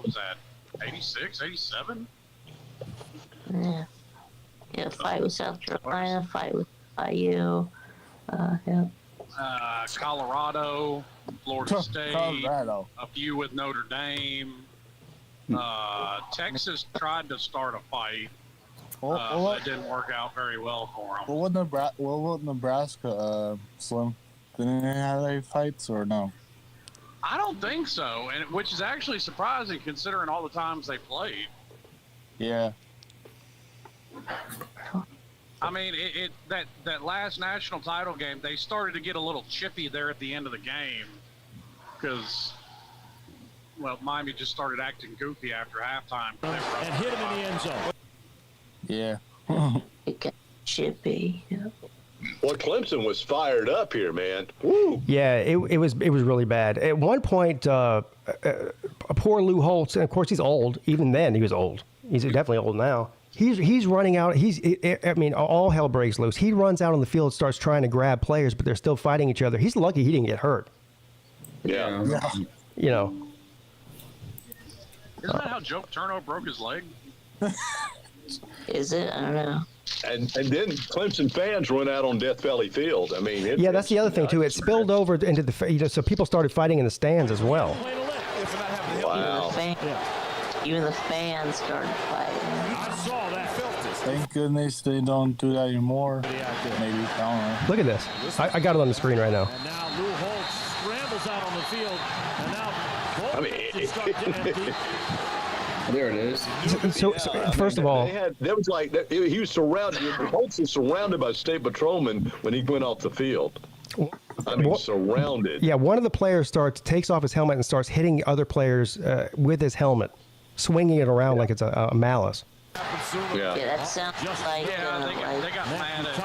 was that? 86, 87? Yeah, fight with South Carolina, fight with FIU. Yeah. Colorado, Florida State, Colorado. a few with Notre Dame. Texas tried to start a fight, but it didn't work out very well for them. What would Nebraska, Slim? Didn't they have any fights or no? I don't think so, and which is actually surprising considering all the times they played. Yeah. I mean, that last national title game, they started to get a little chippy there at the end of the game because, well, Miami just started acting goofy after halftime. And hit him in the end zone. Yeah. It got chippy. Yeah. Well, Clemson was fired up here, man. Woo! Yeah, it was really bad. At one point, a poor Lou Holtz, and of course he's old. Even then, he was old. He's definitely old now. He's running out. I mean, all hell breaks loose. He runs out on the field, starts trying to grab players, but they're still fighting each other. He's lucky he didn't get hurt. Yeah. You know. Isn't that how Joe Turno broke his leg? Is it? I don't know. And then Clemson fans run out on Death Valley Field. I mean, Yeah, that's the other thing too. It spilled over into the so people started fighting in the stands as well. Wow. Even the fans started fighting. I saw that. Thank goodness they don't do that anymore. Maybe I don't know. Look at this. I got it on the screen right now. And now Lou Holtz scrambles out on the field, and now Bolton start to empty. There it is. So first of all, that was like he was surrounded. Holtz was surrounded by state patrolmen when he went off the field. I mean, surrounded. Yeah, one of the players takes off his helmet and starts hitting other players with his helmet, swinging it around like it's a malice. Yeah, that sounds like they got mad at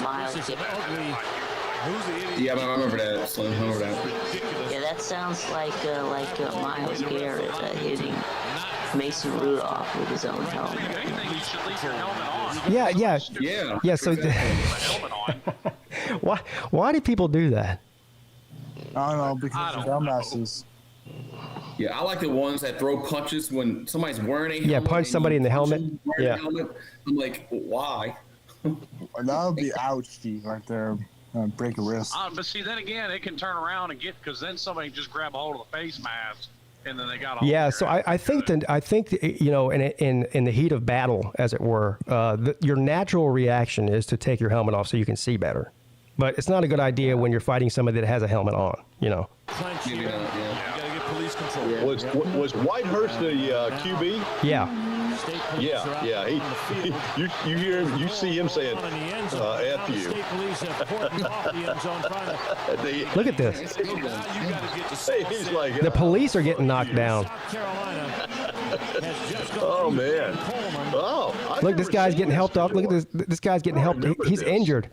Miles. Yeah, I remember that. Slim, I remember that. Yeah, that sounds like Miles Garrett hitting Mason Rudolph with his own helmet. Yeah. So, why do people do that? I don't know, because of dumbasses. Yeah, I like the ones that throw punches when somebody's wearing a helmet. Yeah, punch somebody in the helmet. Yeah. Helmet. I'm like, why? That would be ouchie right there. Break a wrist. But see, then again, it can turn around and get because then somebody can just grab a hold of the face mask and then they got. Yeah, so I think you know, in the heat of battle, as it were, your natural reaction is to take your helmet off so you can see better. But it's not a good idea when you're fighting somebody that has a helmet on. You know. Was Whitehurst the QB? Yeah. Yeah. You hear him, you see him saying, "F you." Look at this. He's like, the police are getting knocked down. Oh man! Oh, look, this guy's getting helped up. Look at this. This guy's getting helped. He's injured.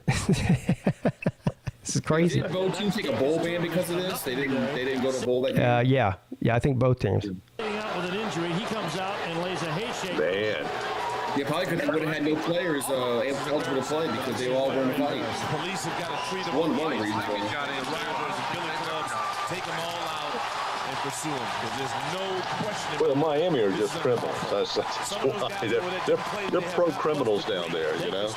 This is crazy. Did both teams take a bowl ban because of this? They didn't go to bowl that game? Yeah, I think both teams. With an injury, he comes out and lays a hayshake. Man. Yeah, probably because they would have had no players eligible to play because they all were in the fight. Police have got to treat them. One reason. Take them all out and pursue them because there's no question. Well, Miami are just criminals. That's why they're pro criminals down there, you know.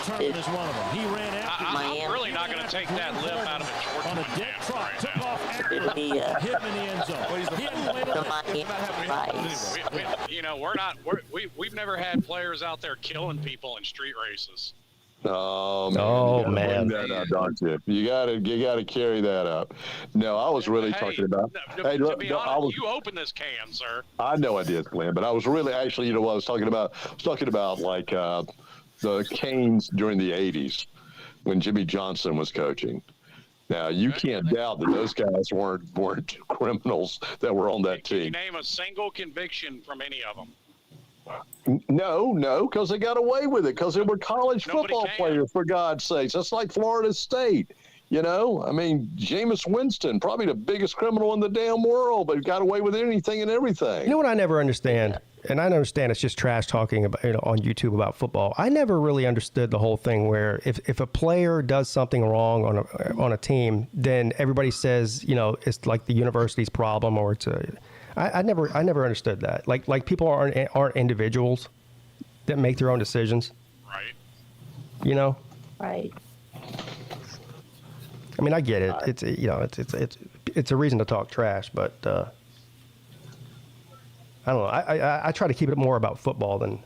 I'm really not going to take that lip out of it. On a dead trot, took off hit him in the end zone. You know, we've never had players out there killing people in street races. Oh man! That up, don't you? You gotta carry that up. No, I was really talking about. Hey, to be honest, you opened this can, sir. I know I did, Glenn, but I was really actually, you know, what I was talking about. I was talking about like the Canes during the '80s. when Jimmy Johnson was coaching. Now you can't doubt that those guys weren't criminals that were on that Can you team. name a single conviction from any of them? No, because they got away with it because they were college football players, for God's sakes. That's like Florida State. You know, I mean, Jameis Winston, probably the biggest criminal in the damn world, but got away with anything and everything. You know what I never understand? And I understand it's just trash talking about, on YouTube about football. I never really understood the whole thing where if a player does something wrong on a team, then everybody says, it's like the university's problem or it's I never understood that. Like people aren't individuals that make their own decisions. Right. Right. I mean, I get it. It's a reason to talk trash, but I don't know. I try to keep it more about football than.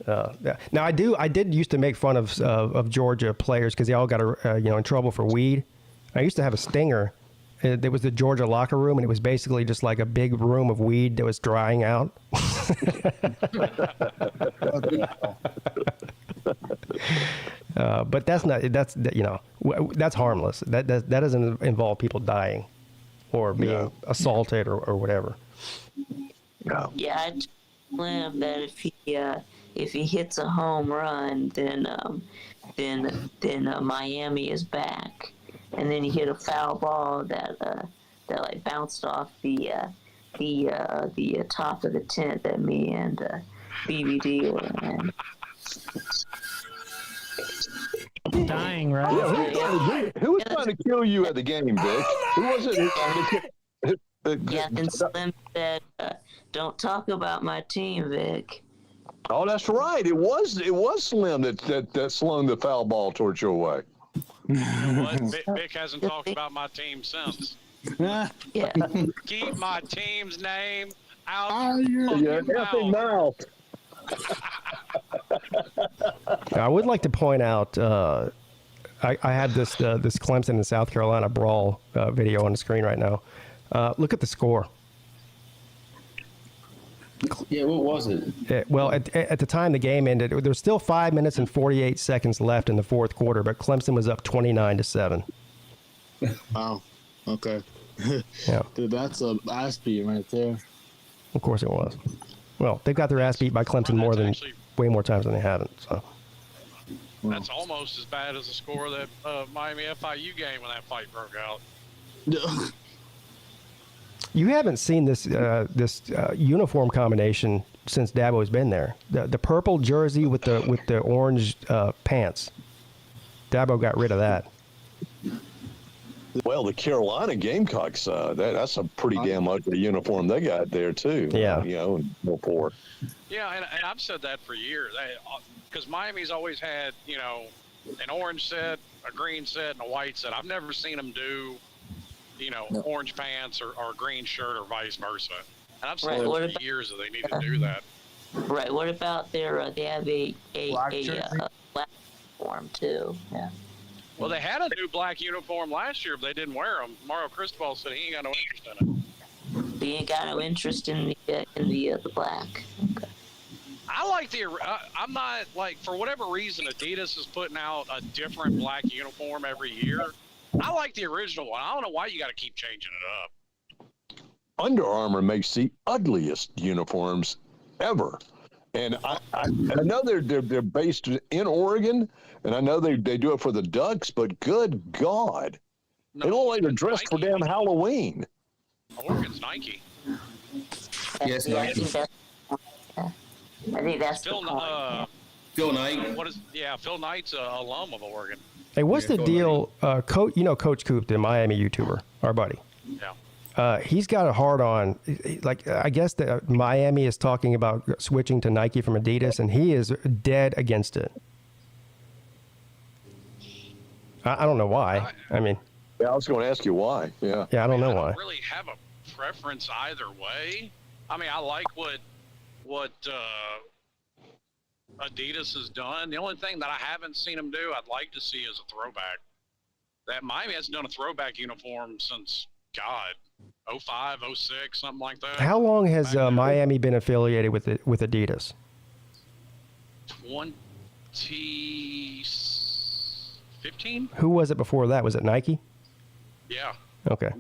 Now I did used to make fun of Georgia players because they all got in trouble for weed. I used to have a stinger. There was the Georgia locker room, and it was basically just like a big room of weed that was drying out. But that's harmless. That doesn't involve people dying or being assaulted or whatever. No. Yeah, I told him that if he hits a home run, then Miami is back, and then he hit a foul ball that like bounced off the top of the tent that me and BBD were in. Dying, right? Yeah, who was trying to kill you at the game, Vic? Who was it? Yeah, and Slim said, "Don't talk about my team, Vic." Oh, that's right. It was Slim that slung the foul ball towards your way. You know what? Vic hasn't talked about my team since. Yeah. Keep my team's name out your fucking mouth. I would like to point out, I had this Clemson and South Carolina brawl video on the screen right now. Look at the score. Yeah, what was it? Well, at the time the game ended, there's still 5 minutes and 48 seconds left in the fourth quarter, but Clemson was up 29-7. Wow. Okay. Yeah. Dude, that's a ass beat right there. Of course it was. Well, they've got their ass beat by Clemson way more times than they haven't. So. That's almost as bad as the score of that Miami FIU game when that fight broke out. You haven't seen this uniform combination since Dabo's been there. The purple jersey with the orange pants. Dabo got rid of that. Well, the Carolina Gamecocks, that's a pretty damn ugly uniform they got there, too. Yeah. More poor. Yeah, and I've said that for years. Because Miami's always had, an orange set, a green set, and a white set. I've never seen them do, orange pants or a green shirt or vice versa. And I've said for years that they need to do that. Right. What about they have a black uniform, too? Yeah. Well, they had a new black uniform last year, but they didn't wear them. Mario Cristobal said he ain't got no interest in it. He ain't got no interest in the black. Okay. I like I'm not like, for whatever reason, Adidas is putting out a different black uniform every year. I like the original one. I don't know why you got to keep changing it up. Under Armour makes the ugliest uniforms ever. And I know they're based in Oregon, and I know they do it for the Ducks, but good God. They look like they're dressed for damn Halloween. Oregon's Nike. Yes, Nike. I think that's Phil Knight. Phil Knight's an alum of Oregon. Hey, what's the deal? Coach Coop, the Miami YouTuber, our buddy. Yeah. He's got a hard on. Like, I guess that Miami is talking about switching to Nike from Adidas, and he is dead against it. I don't know why. I mean, yeah, I was going to ask you why. Yeah. Yeah, I don't know why. I don't really have a preference either way. I mean, I like what Adidas has done. The only thing that I haven't seen them do, I'd like to see is a throwback. That Miami hasn't done a throwback uniform since, God, 05, 06, something like that. How long has Miami been affiliated with Adidas? 15? Who was it before that? Was it Nike? Yeah. Okay.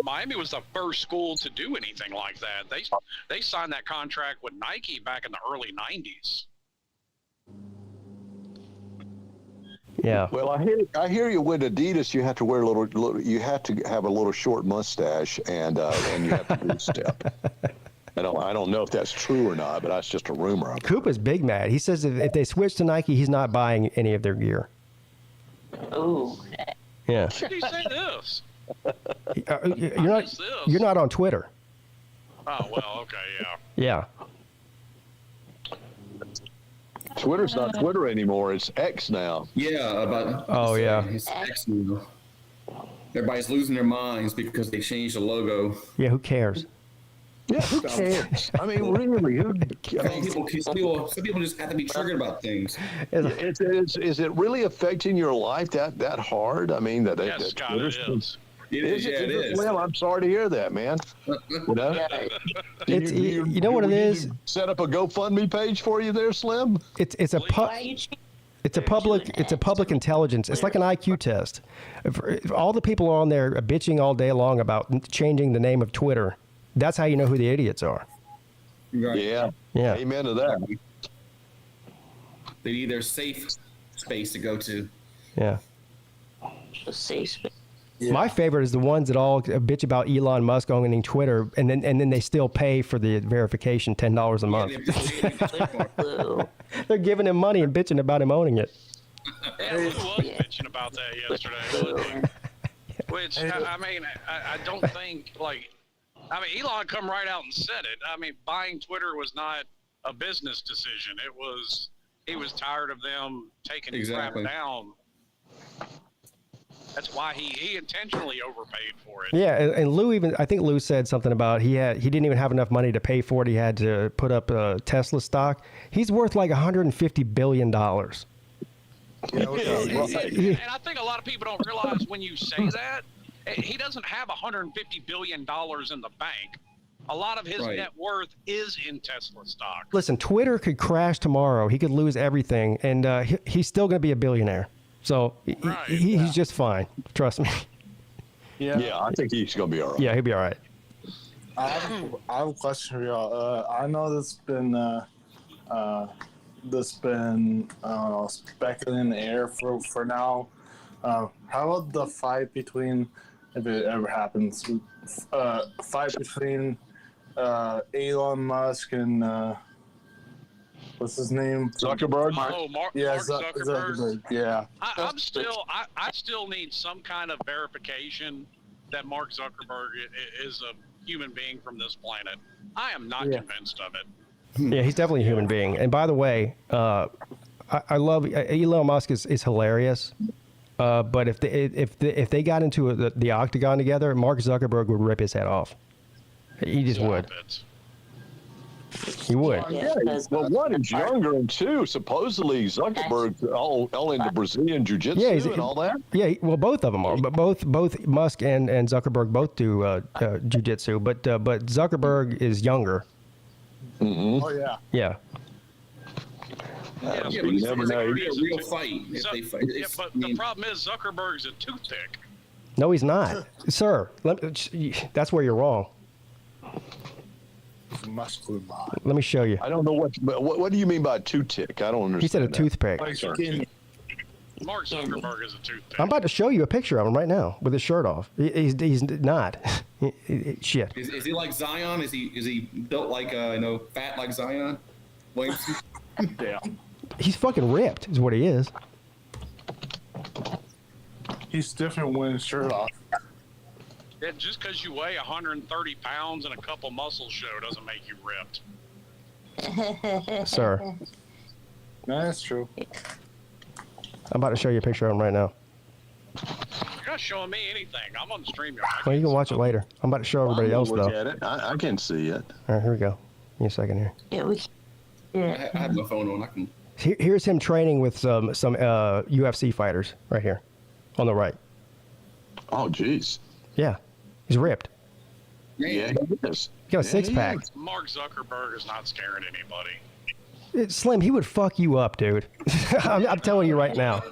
Miami was the first school to do anything like that. They signed that contract with Nike back in the early 90s. Yeah. Well, I hear you with Adidas. You have to wear you have to have a little short mustache, and you have to do step. I don't know if that's true or not, but that's just a rumor. Koopa's big mad. He says if they switch to Nike, he's not buying any of their gear. Oh. Yeah. Why did he say this? You're not on Twitter. Oh well, okay, yeah. Yeah. Twitter's not Twitter anymore. It's X now. Yeah, but it's X now. Everybody's losing their minds because they changed the logo. Yeah, who cares? Yeah, who cares? I mean, really, some people just have to be triggered about things. Is it really affecting your life that hard? I mean, Yes, Scott, it is. It is. Well, I'm sorry to hear that, man. You know, you know what it is? Set up a GoFundMe page for you there, Slim. It's a public intelligence. It's like an IQ test. If all the people on there are bitching all day long about changing the name of Twitter, that's how you know who the idiots are. Right. Yeah. Amen to that. They need their safe space to go to. Yeah. A safe space. Yeah. My favorite is the ones that all bitch about Elon Musk owning Twitter, and then they still pay for the verification, $10 a month. They're giving him money and bitching about him owning it. Yeah, Lou was bitching about that yesterday. Which I mean, I don't think Elon come right out and said it. I mean, buying Twitter was not a business decision. He was tired of them taking his crap down. That's why he intentionally overpaid for it. Yeah, and Lou I think Lou said something about he didn't even have enough money to pay for it. He had to put up Tesla stock. He's worth like $150 billion. And I think a lot of people don't realize when you say that, he doesn't have $150 billion in the bank. A lot of his net worth is in Tesla stock. Listen, Twitter could crash tomorrow. He could lose everything, and he's still going to be a billionaire. So he's just fine. Trust me. Yeah, I think he's going to be all right. Yeah, he'll be all right. I have a question for y'all. I know this been speculating in the air for now. How about the fight between, if it ever happens, fight between Elon Musk and what's his name? Zuckerberg. Mark Zuckerberg. Yeah. I still need some kind of verification that Mark Zuckerberg is a human being from this planet. I am not convinced of it. Yeah, he's definitely a human being. And by the way, I love Elon Musk is hilarious. But if they got into the octagon together, Mark Zuckerberg would rip his head off. He just would. He would. Yeah, well, one is younger, and two, supposedly Zuckerberg's all into Brazilian jiu-jitsu and all that. Yeah, well, both of them are. But both Musk and Zuckerberg both do jiu-jitsu. But Zuckerberg is younger. Mm-hmm. Oh yeah. Yeah. But it's a real fight. But the problem is Zuckerberg's a toothpick. No, he's not, sir. That's where you're wrong. Let me show you. I don't know what do you mean by toothpick? I don't understand. He said a toothpick. Mark Zuckerberg is a toothpick. I'm about to show you a picture of him right now with his shirt off. He's not. Shit. Is he like Zion? Is he built like fat like Zion? Damn. He's fucking ripped, is what he is. He's different when his shirt off. Yeah, just because you weigh 130 pounds and a couple muscles show doesn't make you ripped. Sir. No, that's true. I'm about to show you a picture of him right now. You're not showing me anything. I'm on the stream. Well, you can watch it later. I'm about to show everybody else, though. Look at it. I can see it. All right, here we go. Give me a second here. I have my phone on. I can. Here's him training with some UFC fighters right here on the right. Oh, jeez. Yeah. He's ripped. Yeah, he is. He got a six-pack. Mark Zuckerberg is not scaring anybody. Slim, he would fuck you up, dude. I'm telling you right now.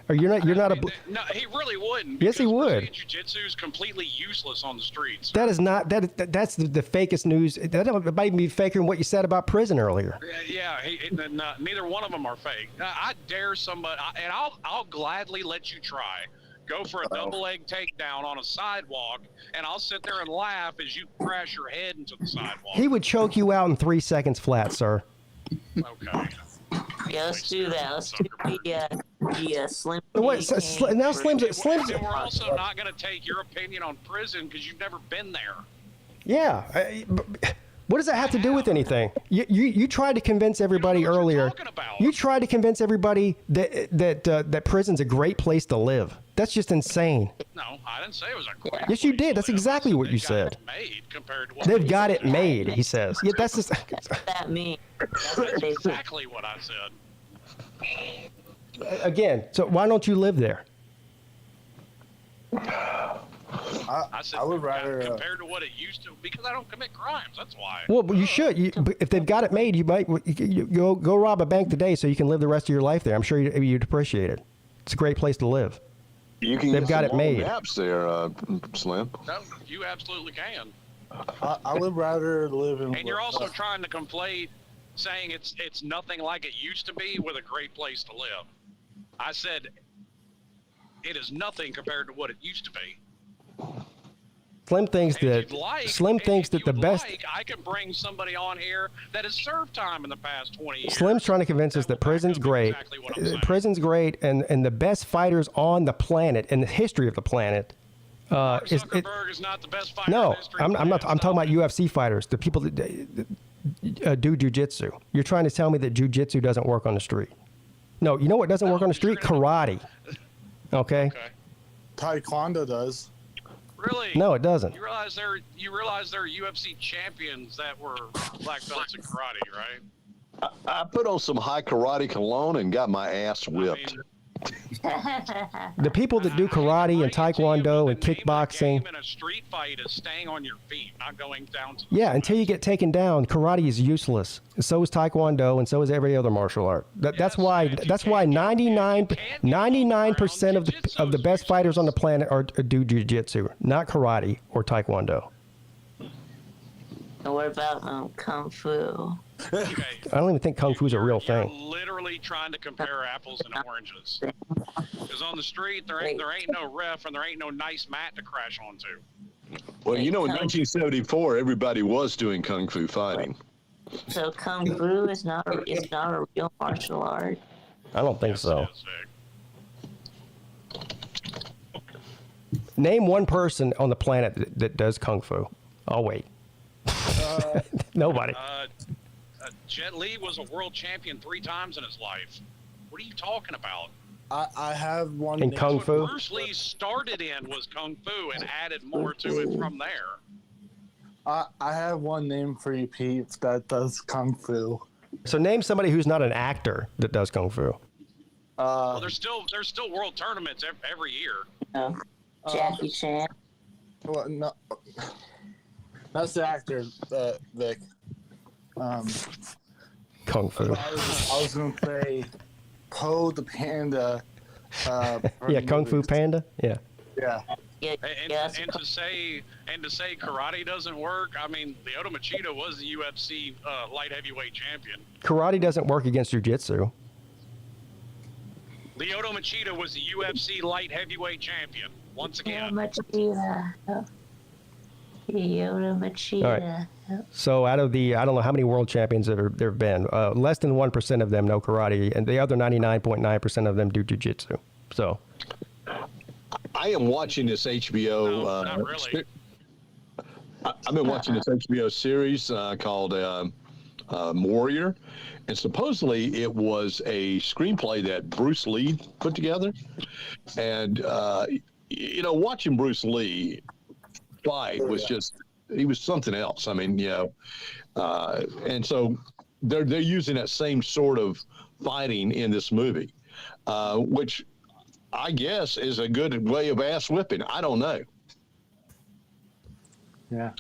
Or you're not a. No, he really wouldn't. Yes, he would. Jiu-jitsu is completely useless on the streets. That is not that's the fakest news. That might be faker than what you said about prison earlier. Yeah, neither one of them are fake. I dare somebody, and I'll gladly let you try. Go for a double leg takedown on a sidewalk, and I'll sit there and laugh as you crash your head into the sidewalk. He would choke you out in 3 seconds flat, sir. Okay. Yeah, let's do that. Let's do the Slim. Now Slim's. And we're also not going to take your opinion on prison because you've never been there. Yeah. What does that have to do with anything? You tried to convince everybody earlier. You tried to convince everybody that prison's a great place to live. That's just insane. No, I didn't say it was a great Yes, you did. That's exactly what you said. They've got it made, he says. Yeah, that's just. That means. That's exactly what I said. Again, so why don't you live there? I said, I would rather compared to what it used to, because I don't commit crimes. That's why. Well, but you should. If they've got it made, you might go rob a bank today so you can live the rest of your life there. I'm sure you'd appreciate it. It's a great place to live. They've got it made. Maps there, Slim. No, you absolutely can. I would rather live in. And you're also trying to conflate saying it's nothing like it used to be with a great place to live. I said it is nothing compared to what it used to be. Slim thinks that the best. I can bring somebody on here that has served time in the past 20 years. Slim's trying to convince us that prison's great. Prison's great, and the best fighters on the planet in the history of the planet. Zuckerberg is not the best fighter. No, in history I'm not. I'm talking about UFC fighters, the people that do jujitsu. You're trying to tell me that jujitsu doesn't work on the street? No, you know what doesn't work on the street? Karate. Okay. Taekwondo does. Really? No, it doesn't. You realize there are UFC champions that were black belts in karate, right? I put on some high karate cologne and got my ass whipped. The people that do karate and taekwondo and kickboxing. In a street fight is staying on your feet, not going down to Yeah, until you get taken down, karate is useless. So is taekwondo, and so is every other martial art. That's why 99% of the best fighters on the planet do jiu-jitsu, not karate or taekwondo. And what about kung fu? Okay. I don't even think kung fu is a real thing. You're literally trying to compare apples and oranges. Because on the street there ain't no ref and there ain't no nice mat to crash onto. Well, in 1974, everybody was doing kung fu fighting. So kung fu is not a real martial art. I don't think so. Name one person on the planet that does kung fu. I'll wait. Nobody. Jet Li was a world champion 3 times in his life. What are you talking about? I have one. In kung fu? What Bruce Lee started in was kung fu and added more to it from there. I have one name for you, Pete, that does kung fu. So name somebody who's not an actor that does kung fu. Well, there's still world tournaments every year. Jackie Chan. Well, no, that's the actor, Vic. Kung fu. I was going to say Po the Panda. Yeah, Kung Fu Panda. Yeah. Yeah. And to say karate doesn't work. I mean, Lyoto Machida was the UFC light heavyweight champion. Karate doesn't work against jiu-jitsu. Lyoto Machida was the UFC light heavyweight champion once again. Lyoto Machida. All right. So out of the, I don't know how many world champions there have been, less than 1% of them know karate, and the other 99.9% of them do jiu-jitsu. So. I am watching this HBO. No, not really. I've been watching this HBO series called Warrior, and supposedly it was a screenplay that Bruce Lee put together. And watching Bruce Lee fight was just, he was something else. I mean, and so they're using that same sort of fighting in this movie, which I guess is a good way of ass whipping. I don't know. Yeah.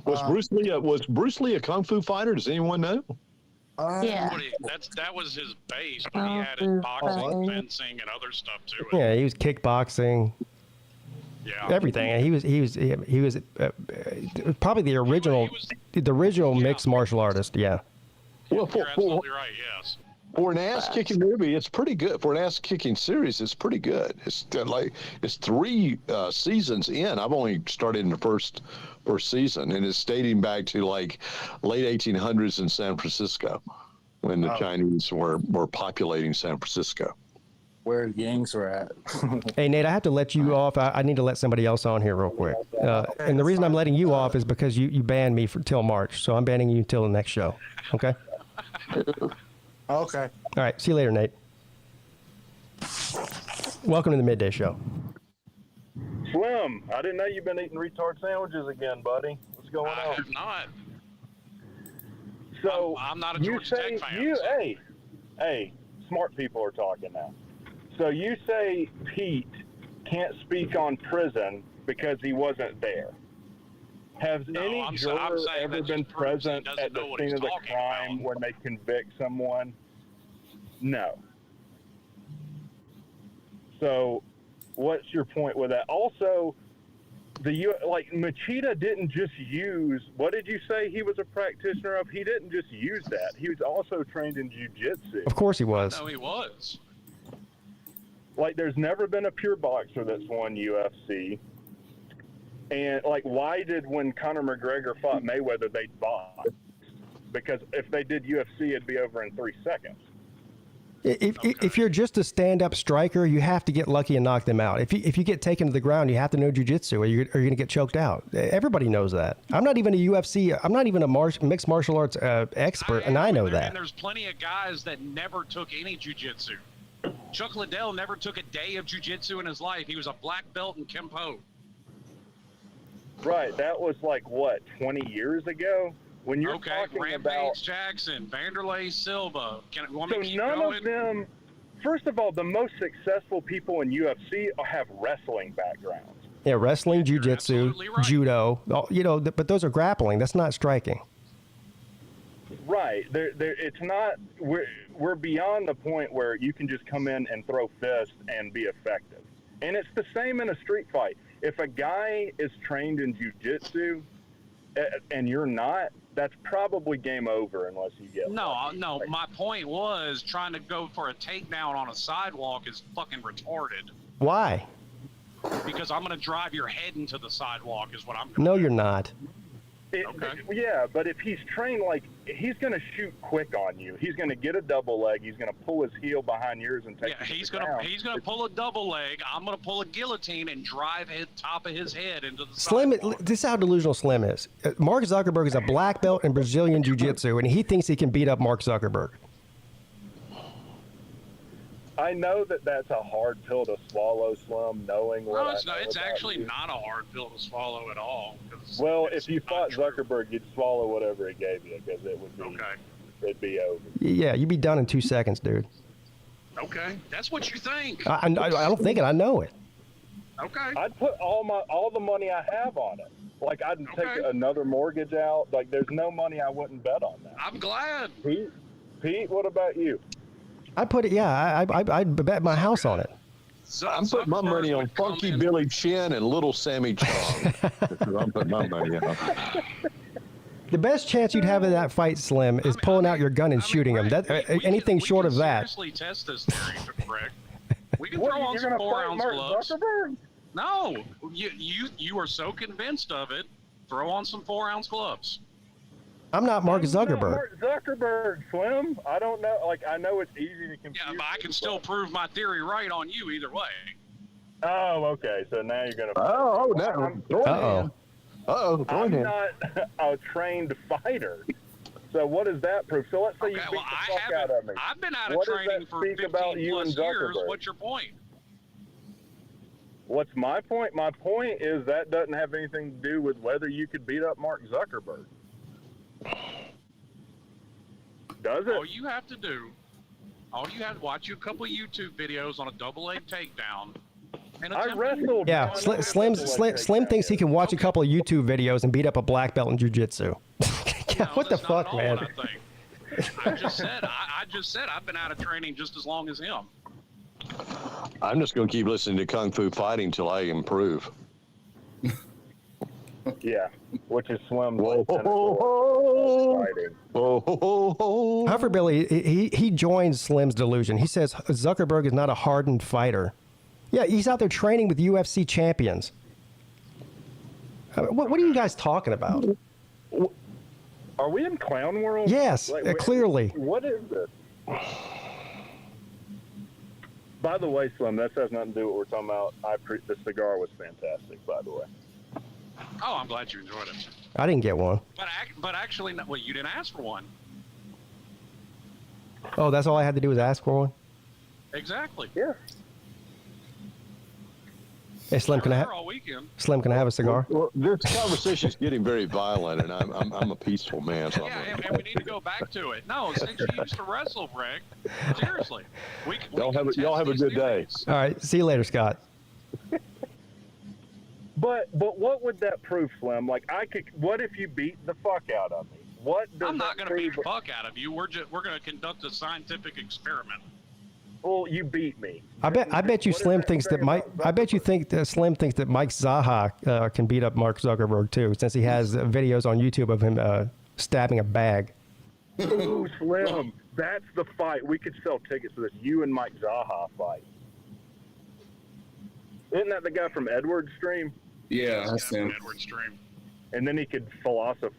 Was Bruce Lee a kung fu fighter? Does anyone know? Yeah. That was his base, but he added boxing, fencing, and other stuff to it. Yeah, he was kickboxing. Yeah. Everything. And he was probably the original mixed martial artist. Yeah. Well, You're absolutely right. Yes. For an ass-kicking movie, it's pretty good. For an ass-kicking series, it's pretty good. It's 3 seasons in. I've only started in the first season, and it's dating back to like late 1800s in San Francisco, when the Chinese were populating San Francisco. Where gangs were at. Hey, Nate, I have to let you off. I need to let somebody else on here real quick. And the reason I'm letting you off is because you banned me till March, so I'm banning you until the next show. Okay? Okay. All right. See you later, Nate. Welcome to the Midday Show. Slim, I didn't know you've been eating retard sandwiches again, buddy. What's going on? I have not. So I'm not a Georgia Tech fan. Hey, smart people are talking now. So you say Peete can't speak on prison because he wasn't there. Has any juror ever been present at the scene of the crime when they convict someone? No. So, what's your point with that? Also, Machida didn't just use. What did you say he was a practitioner of? He didn't just use that. He was also trained in jiu-jitsu. Of course he was. No, he was. Like, there's never been a pure boxer that's won UFC. And, why did when Conor McGregor fought Mayweather, they boxed? Because if they did UFC, it'd be over in 3 seconds. If you're just a stand-up striker, you have to get lucky and knock them out. If you get taken to the ground, you have to know jiu-jitsu or you're going to get choked out. Everybody knows that. I'm not even a UFC, I'm not even a mixed martial arts expert, and I know that. And there's plenty of guys that never took any jiu-jitsu. Chuck Liddell never took a day of jiu-jitsu in his life. He was a black belt in Kempo. Right, that was 20 years ago? When you're talking Rampage about Jackson, Vanderlei Silva. none of them. First of all, the most successful people in UFC have wrestling backgrounds. Yeah, wrestling, jiu-jitsu, judo. But those are grappling. That's not striking. Right. It's not. We're beyond the point where you can just come in and throw fists and be effective. And it's the same in a street fight. If a guy is trained in jiu-jitsu and you're not, that's probably game over unless you get. No. My point was trying to go for a takedown on a sidewalk is fucking retarded. Why? Because I'm going to drive your head into the sidewalk is what I'm going to No, you're not. Yeah, but if he's trained, he's going to shoot quick on you. He's going to get a double leg. He's going to pull his heel behind yours and take. Yeah, he's going to pull a double leg. I'm going to pull a guillotine and drive the top of his head into the sidewalk. This is how delusional Slim is. Mark Zuckerberg is a black belt in Brazilian Jiu-Jitsu, and he thinks he can beat up Mark Zuckerberg. I know that's a hard pill to swallow, Slim, knowing what it's actually not a hard pill to swallow at all. Well, if you fought Zuckerberg, you'd swallow whatever he gave you because it would be it'd be over. Yeah, you'd be done in 2 seconds, dude. Okay, that's what you think. I don't think it. I know it. Okay. I'd put all the money I have on it. I'd take another mortgage out. There's no money I wouldn't bet on that. I'm glad. Pete, what about you? I'd put it. Yeah, I'd bet my house on it. So I'm putting my money on Funky Billy Chin and Little Sammy Chung. I'm putting my money on. The best chance you'd have in that fight, Slim, is pulling out your gun and shooting him. Anything short of that. Seriously test this theory, Rick. We can throw on some 4-ounce gloves. No, you are so convinced of it. Throw on some 4-ounce gloves. I'm not Mark Zuckerberg. Mark Zuckerberg, Slim. I don't know. I know it's easy to confuse. Yeah, but I can still prove my theory right on you either way. Oh, okay. So now you're gonna. I'm not a trained fighter. So what does that prove? So let's say you beat the fuck out of me. I've been out of training for 15 plus years. What's your point? What's my point? My point is that doesn't have anything to do with whether you could beat up Mark Zuckerberg. Does it? All you have to watch a couple of YouTube videos on a double leg takedown. And I wrestled. Yeah, Slim thinks he can watch a couple of YouTube videos and beat up a black belt in jiu-jitsu. What the fuck, man? I just said I've been out of training just as long as him. I'm just going to keep listening to Kung Fu Fighting until I improve. Yeah, which is Slim. However, Billy, he joins Slim's delusion. He says Zuckerberg is not a hardened fighter. Yeah, he's out there training with UFC champions. What are you guys talking about? Are we in clown world? Yes, clearly. What is this? By the way, Slim, that has nothing to do with what we're talking about. The cigar was fantastic, by the way. Oh, I'm glad you enjoyed it. I didn't get one. But actually, well, you didn't ask for one. Oh, that's all I had to do was ask for one? Exactly. Yeah. Hey, Slim, can I all weekend. Slim, can I have a cigar? Well, this conversation is getting very violent, and I'm a peaceful man. So Yeah, and we need to go back to it. No, since you used to wrestle, Greg, seriously, y'all have a good day. All right, see you later, Scott. But what would that prove, Slim? Like, what if you beat the fuck out of me? What does I'm not that going to beat prove? the fuck out of you. We're going to conduct a scientific experiment. Well, you beat me. I bet you Slim thinks that Mike. I bet you think that Slim thinks that Mike Zaha can beat up Mark Zuckerberg too, since he has videos on YouTube of him stabbing a bag. Ooh, Slim, that's the fight. We could sell tickets to this. You and Mike Zaha fight. Isn't that the guy from Edward's stream? Yeah, that's him. Edward's stream. And then he could speak philosophy.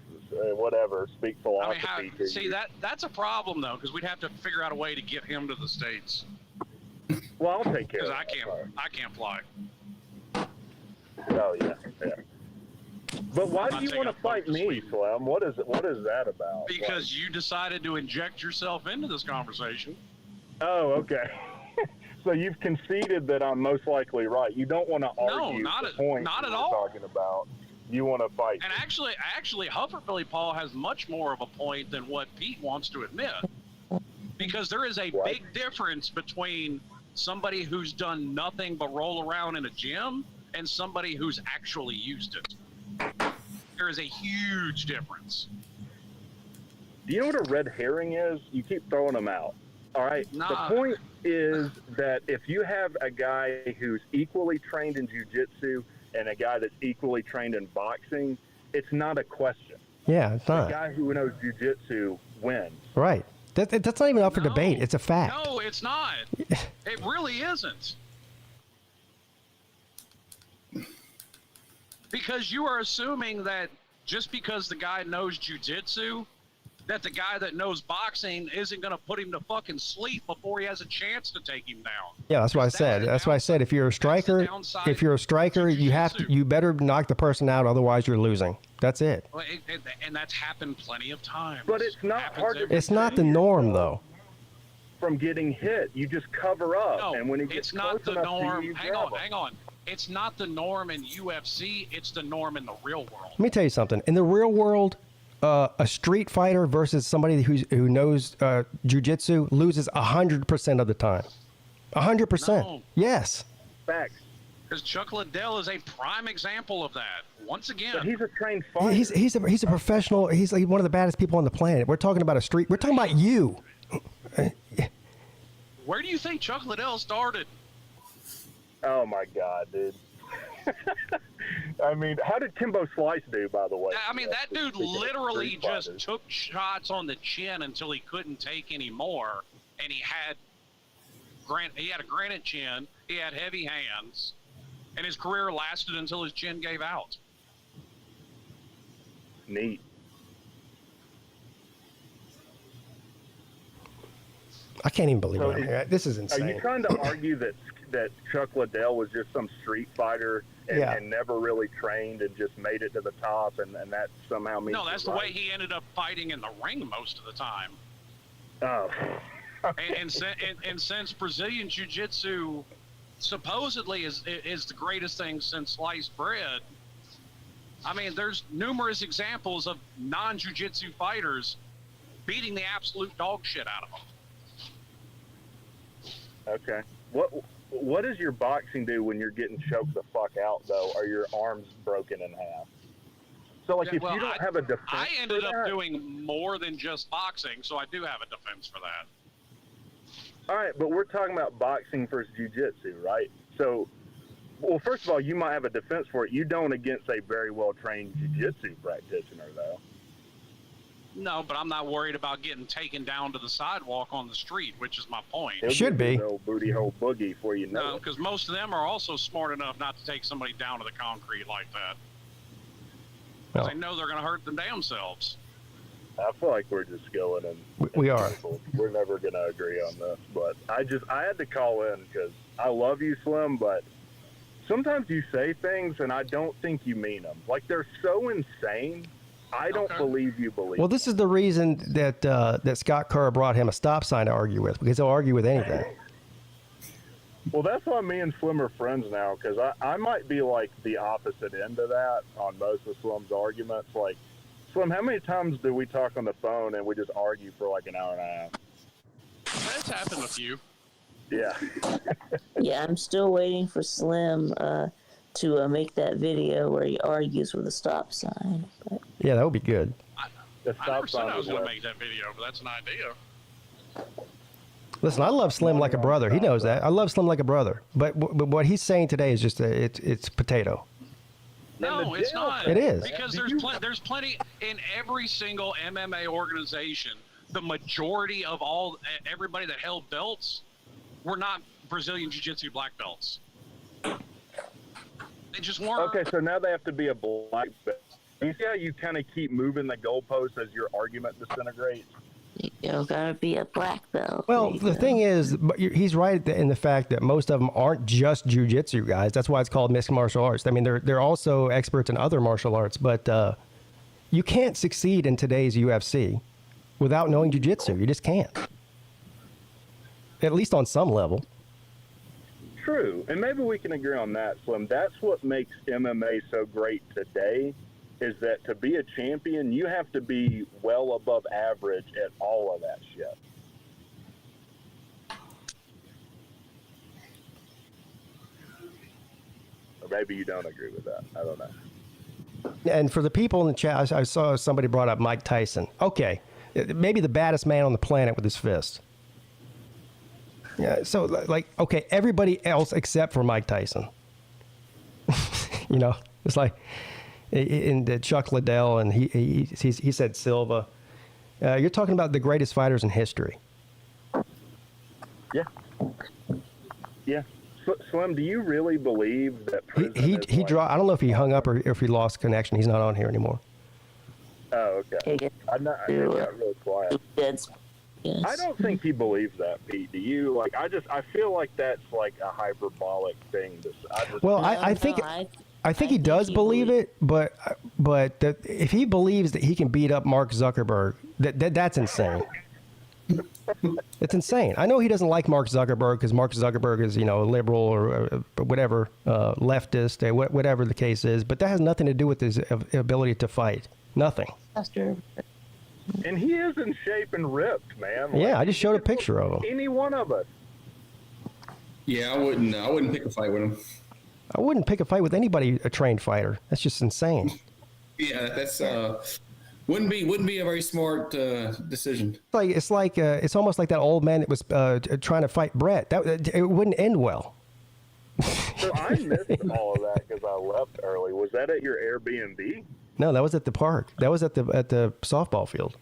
See, that's a problem though, because we'd have to figure out a way to get him to the States. Well, I'll take care of it. Because I can't fly. Oh yeah. But why do you want to fight me, Slim? What is that about? Because you decided to inject yourself into this conversation. Oh, okay. So you've conceded that I'm most likely right. You don't want to argue the point not at we're all. talking about. You want to fight. And actually, Hufferbilly Paul has much more of a point than what Pete wants to admit. Because there is a big difference between somebody who's done nothing but roll around in a gym and somebody who's actually used it. There is a huge difference. Do you know what a red herring is? You keep throwing them out. All right. Nah. The point is that if you have a guy who's equally trained in jiu-jitsu and a guy that's equally trained in boxing, it's not a question. Yeah, it's not. The guy who knows jiu-jitsu wins. Right. That's not even up for debate. It's a fact. No, it's not. It really isn't. Because you are assuming that just because the guy knows jiu-jitsu, that the guy that knows boxing isn't going to put him to fucking sleep before he has a chance to take him down. Yeah, that's what I said. That's why I said if you're a striker, you better knock the person out, otherwise you're losing. That's it. Well, and that's happened plenty of times. But it's not hard to It's not the norm, though. From getting hit, you just cover up. No, and when he gets it's not the close enough to norm. you, Hang on. It's not the norm in UFC. It's the norm in the real world. Let me tell you something. In the real world, a street fighter versus somebody who knows jiu-jitsu loses 100% of the time. 100%. No. Yes. Facts. Because Chuck Liddell is a prime example of that. Once again, but he's a trained fighter. He's a professional. He's like one of the baddest people on the planet. We're talking about a street. We're talking about you. Where do you think Chuck Liddell started? Oh my God, dude. I mean, how did Kimbo Slice do, by the way? I mean, that dude literally just took shots on the chin until he couldn't take any more, and he had a granite chin, he had heavy hands, and his career lasted until his chin gave out. Neat. I can't even believe it. This is insane. Are you trying to argue that Chuck Liddell was just some street fighter and never really trained and just made it to the top, and that somehow means No, that's the way he ended up fighting in the ring most of the time. Oh. and since Brazilian Jiu-Jitsu supposedly is the greatest thing since sliced bread, I mean, there's numerous examples of non-Jiu-Jitsu fighters beating the absolute dog shit out of them. Okay. What does your boxing do when you're getting choked the fuck out, though? Are your arms broken in half? So, like, Yeah, if well, you don't have a defense I ended for up that, doing more than just boxing, so I do have a defense for that. all right, but we're talking about boxing versus jiu-jitsu, right? So, well, first of all, you might have a defense for it. You don't against a very well-trained jiu-jitsu practitioner, though. No, but I'm not worried about getting taken down to the sidewalk on the street, which is my point. He'll Should give you be. the old booty hole boogie for you know No, it. because most of them are also smart enough not to take somebody down to the concrete like that. Because they know they're going to hurt them damn selves. I feel like we're just going and We are. we're never going to agree on this, but I had to call in because I love you, Slim, but sometimes you say things and I don't think you mean them. Like, they're so insane. I don't believe you believe. Well, this is the reason that that Scott Kerr brought him a stop sign to argue with, because he'll argue with anything. Well, that's why me and Slim are friends now, because I might be like the opposite end of that on most of Slim's arguments. Like, Slim, how many times do we talk on the phone and we just argue for like an hour and a half? That's happened a few. Yeah. Yeah, I'm still waiting for Slim to make that video where he argues with a stop sign. But... Yeah, that would be good. I never said I was going to make that video, but that's an idea. Listen, I love Slim like a brother. He knows that. I love Slim like a brother. But what he's saying today is just it's potato. No, it's not. It is. Because there's plenty in every single MMA organization. The majority of everybody that held belts were not Brazilian Jiu-Jitsu black belts. They just weren't. Okay, so now they have to be a black belt. You see how you kind of keep moving the goalposts as your argument disintegrates? You gotta be a black belt. Well, the thing is, but he's right in the fact that most of them aren't just jiu-jitsu guys. That's why it's called mixed martial arts. I mean, they're also experts in other martial arts, but you can't succeed in today's UFC without knowing jiu-jitsu. You just can't. At least on some level. True, and maybe we can agree on that, Slim. That's what makes MMA so great today, is that to be a champion, you have to be well above average at all of that shit. Or maybe you don't agree with that. I don't know. And for the people in the chat, I saw somebody brought up Mike Tyson. Okay, maybe the baddest man on the planet with his fist. Yeah, so like, okay, everybody else except for Mike Tyson. You know, it's like in the Chuck Liddell, and he said Silva. You're talking about the greatest fighters in history. Yeah. Yeah. Slim, do you really believe that he I don't know if he hung up or if he lost connection. He's not on here anymore. Oh, okay. I got really quiet. Yes. I don't think he believes that, Pete. Do you? Like, I feel like that's like a hyperbolic thing. I think he does believe it, but if he believes that he can beat up Mark Zuckerberg, that's insane. It's insane. I know he doesn't like Mark Zuckerberg because Mark Zuckerberg is, a liberal or whatever, leftist, whatever the case is, but that has nothing to do with his ability to fight. Nothing. That's true. And he is in shape and ripped, man. Yeah, I just showed a picture of him. Any one of us. Yeah, I wouldn't pick a fight with him. I wouldn't pick a fight with anybody, a trained fighter. That's just insane. Yeah, that's wouldn't be a very smart decision. It's almost like that old man that was trying to fight Brett. It wouldn't end well. So I missed all of that because I left early. Was that at your Airbnb? No, that was at the park. That was at the softball field.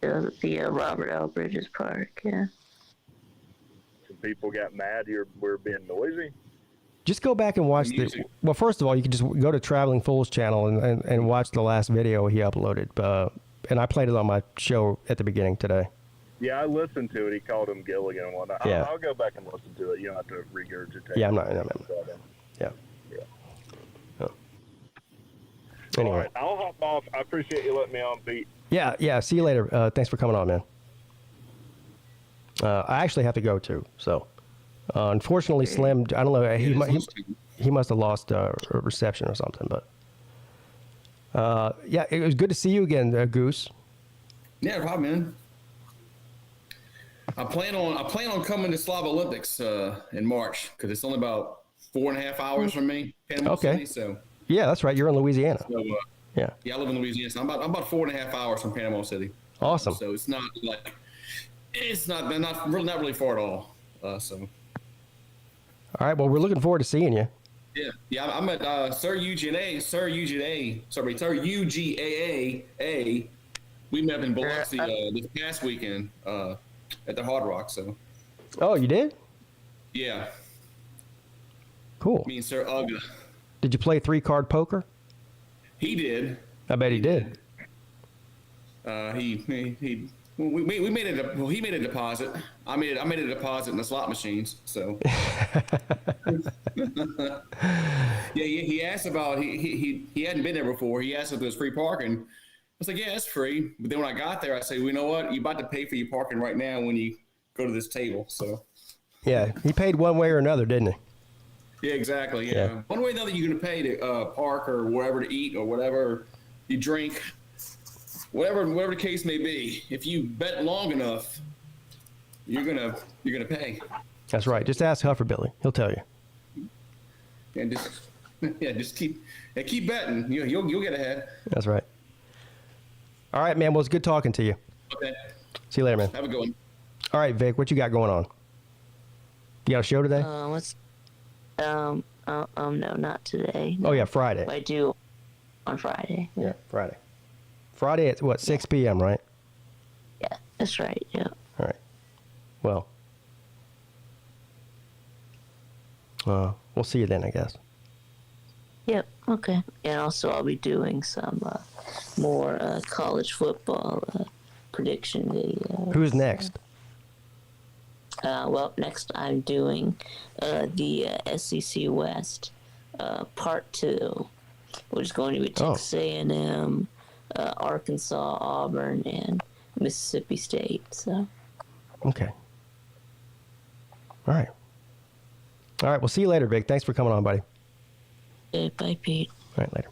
The Robert L. Bridges Park, yeah. Some people got mad we're being noisy. Just go back and watch well, first of all, you can just go to Traveling Fool's channel and watch the last video he uploaded. And I played it on my show at the beginning today. Yeah, I listened to it. He called him Gilligan and whatnot. Yeah. I'll go back and listen to it. You don't have to regurgitate. Yeah, I'm it. not. Yeah. Oh. Anyway. All right, I'll hop off. I appreciate you letting me on, Pete. Yeah. See you later. Thanks for coming on, man. I actually have to go too. So, unfortunately, Slim, I don't know. He must have lost a reception or something. But yeah, it was good to see you again, Goose. Yeah, no problem, man. I plan on coming to Slava Olympics in March because it's only about 4.5 hours from me, Panama City. So yeah, that's right. You're in Louisiana. So Yeah. Yeah, I live in Louisiana. So I'm about 4.5 hours from Panama City. Awesome. So it's not like not really far at all. So. All right. Well, we're looking forward to seeing you. Yeah. I'm at Sir UGA. We met in Biloxi this past weekend at the Hard Rock. So. Oh, you did? Yeah. Cool. Me and Sir Ugga. Did you play 3-card poker? He did. I bet he did. We made he made a deposit. I made a deposit in the slot machines. So. Yeah. He asked about he hadn't been there before. He asked if there was free parking. I was like, yeah, it's free. But then when I got there, I said, well, you know what? You're about to pay for your parking right now when you go to this table. So. Yeah, he paid one way or another, didn't he? Yeah, exactly. Yeah. One way or another, you're going to pay to park or wherever to eat or whatever you drink, whatever the case may be. If you bet long enough, you're gonna pay. That's right. Just ask Hufferbilly; he'll tell you. And just keep betting. You'll get ahead. That's right. All right, man. Well, it's good talking to you. Okay. See you later, man. Have a good one. All right, Vic. What you got going on? You got a show today? No, not today. Oh yeah, Friday. I do on Friday. Yeah, Friday. Friday at what, 6 p.m., right? Yeah, that's right. Yeah. All right. Well, we'll see you then, I guess. Yep. Okay. And also, I'll be doing some more college football prediction videos. Who's next? Well, next I'm doing the SEC West Part 2, which is going to be Texas A&M, Arkansas, Auburn, and Mississippi State. So. Okay. All right. All right. We'll see you later, Vic. Thanks for coming on, buddy. Okay, bye, Pete. All right, later.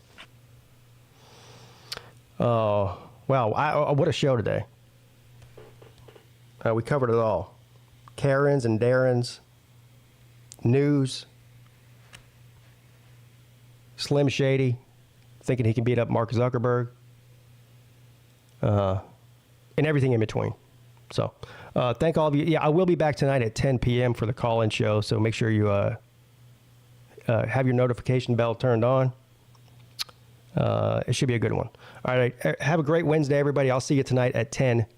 Oh, wow. What a show today. We covered it all. Karens and Darrens, news, Slim Shady, thinking he can beat up Mark Zuckerberg, and everything in between. So, thank all of you. Yeah, I will be back tonight at 10 p.m. for the call-in show, so make sure you have your notification bell turned on. It should be a good one. All right, have a great Wednesday, everybody. I'll see you tonight at 10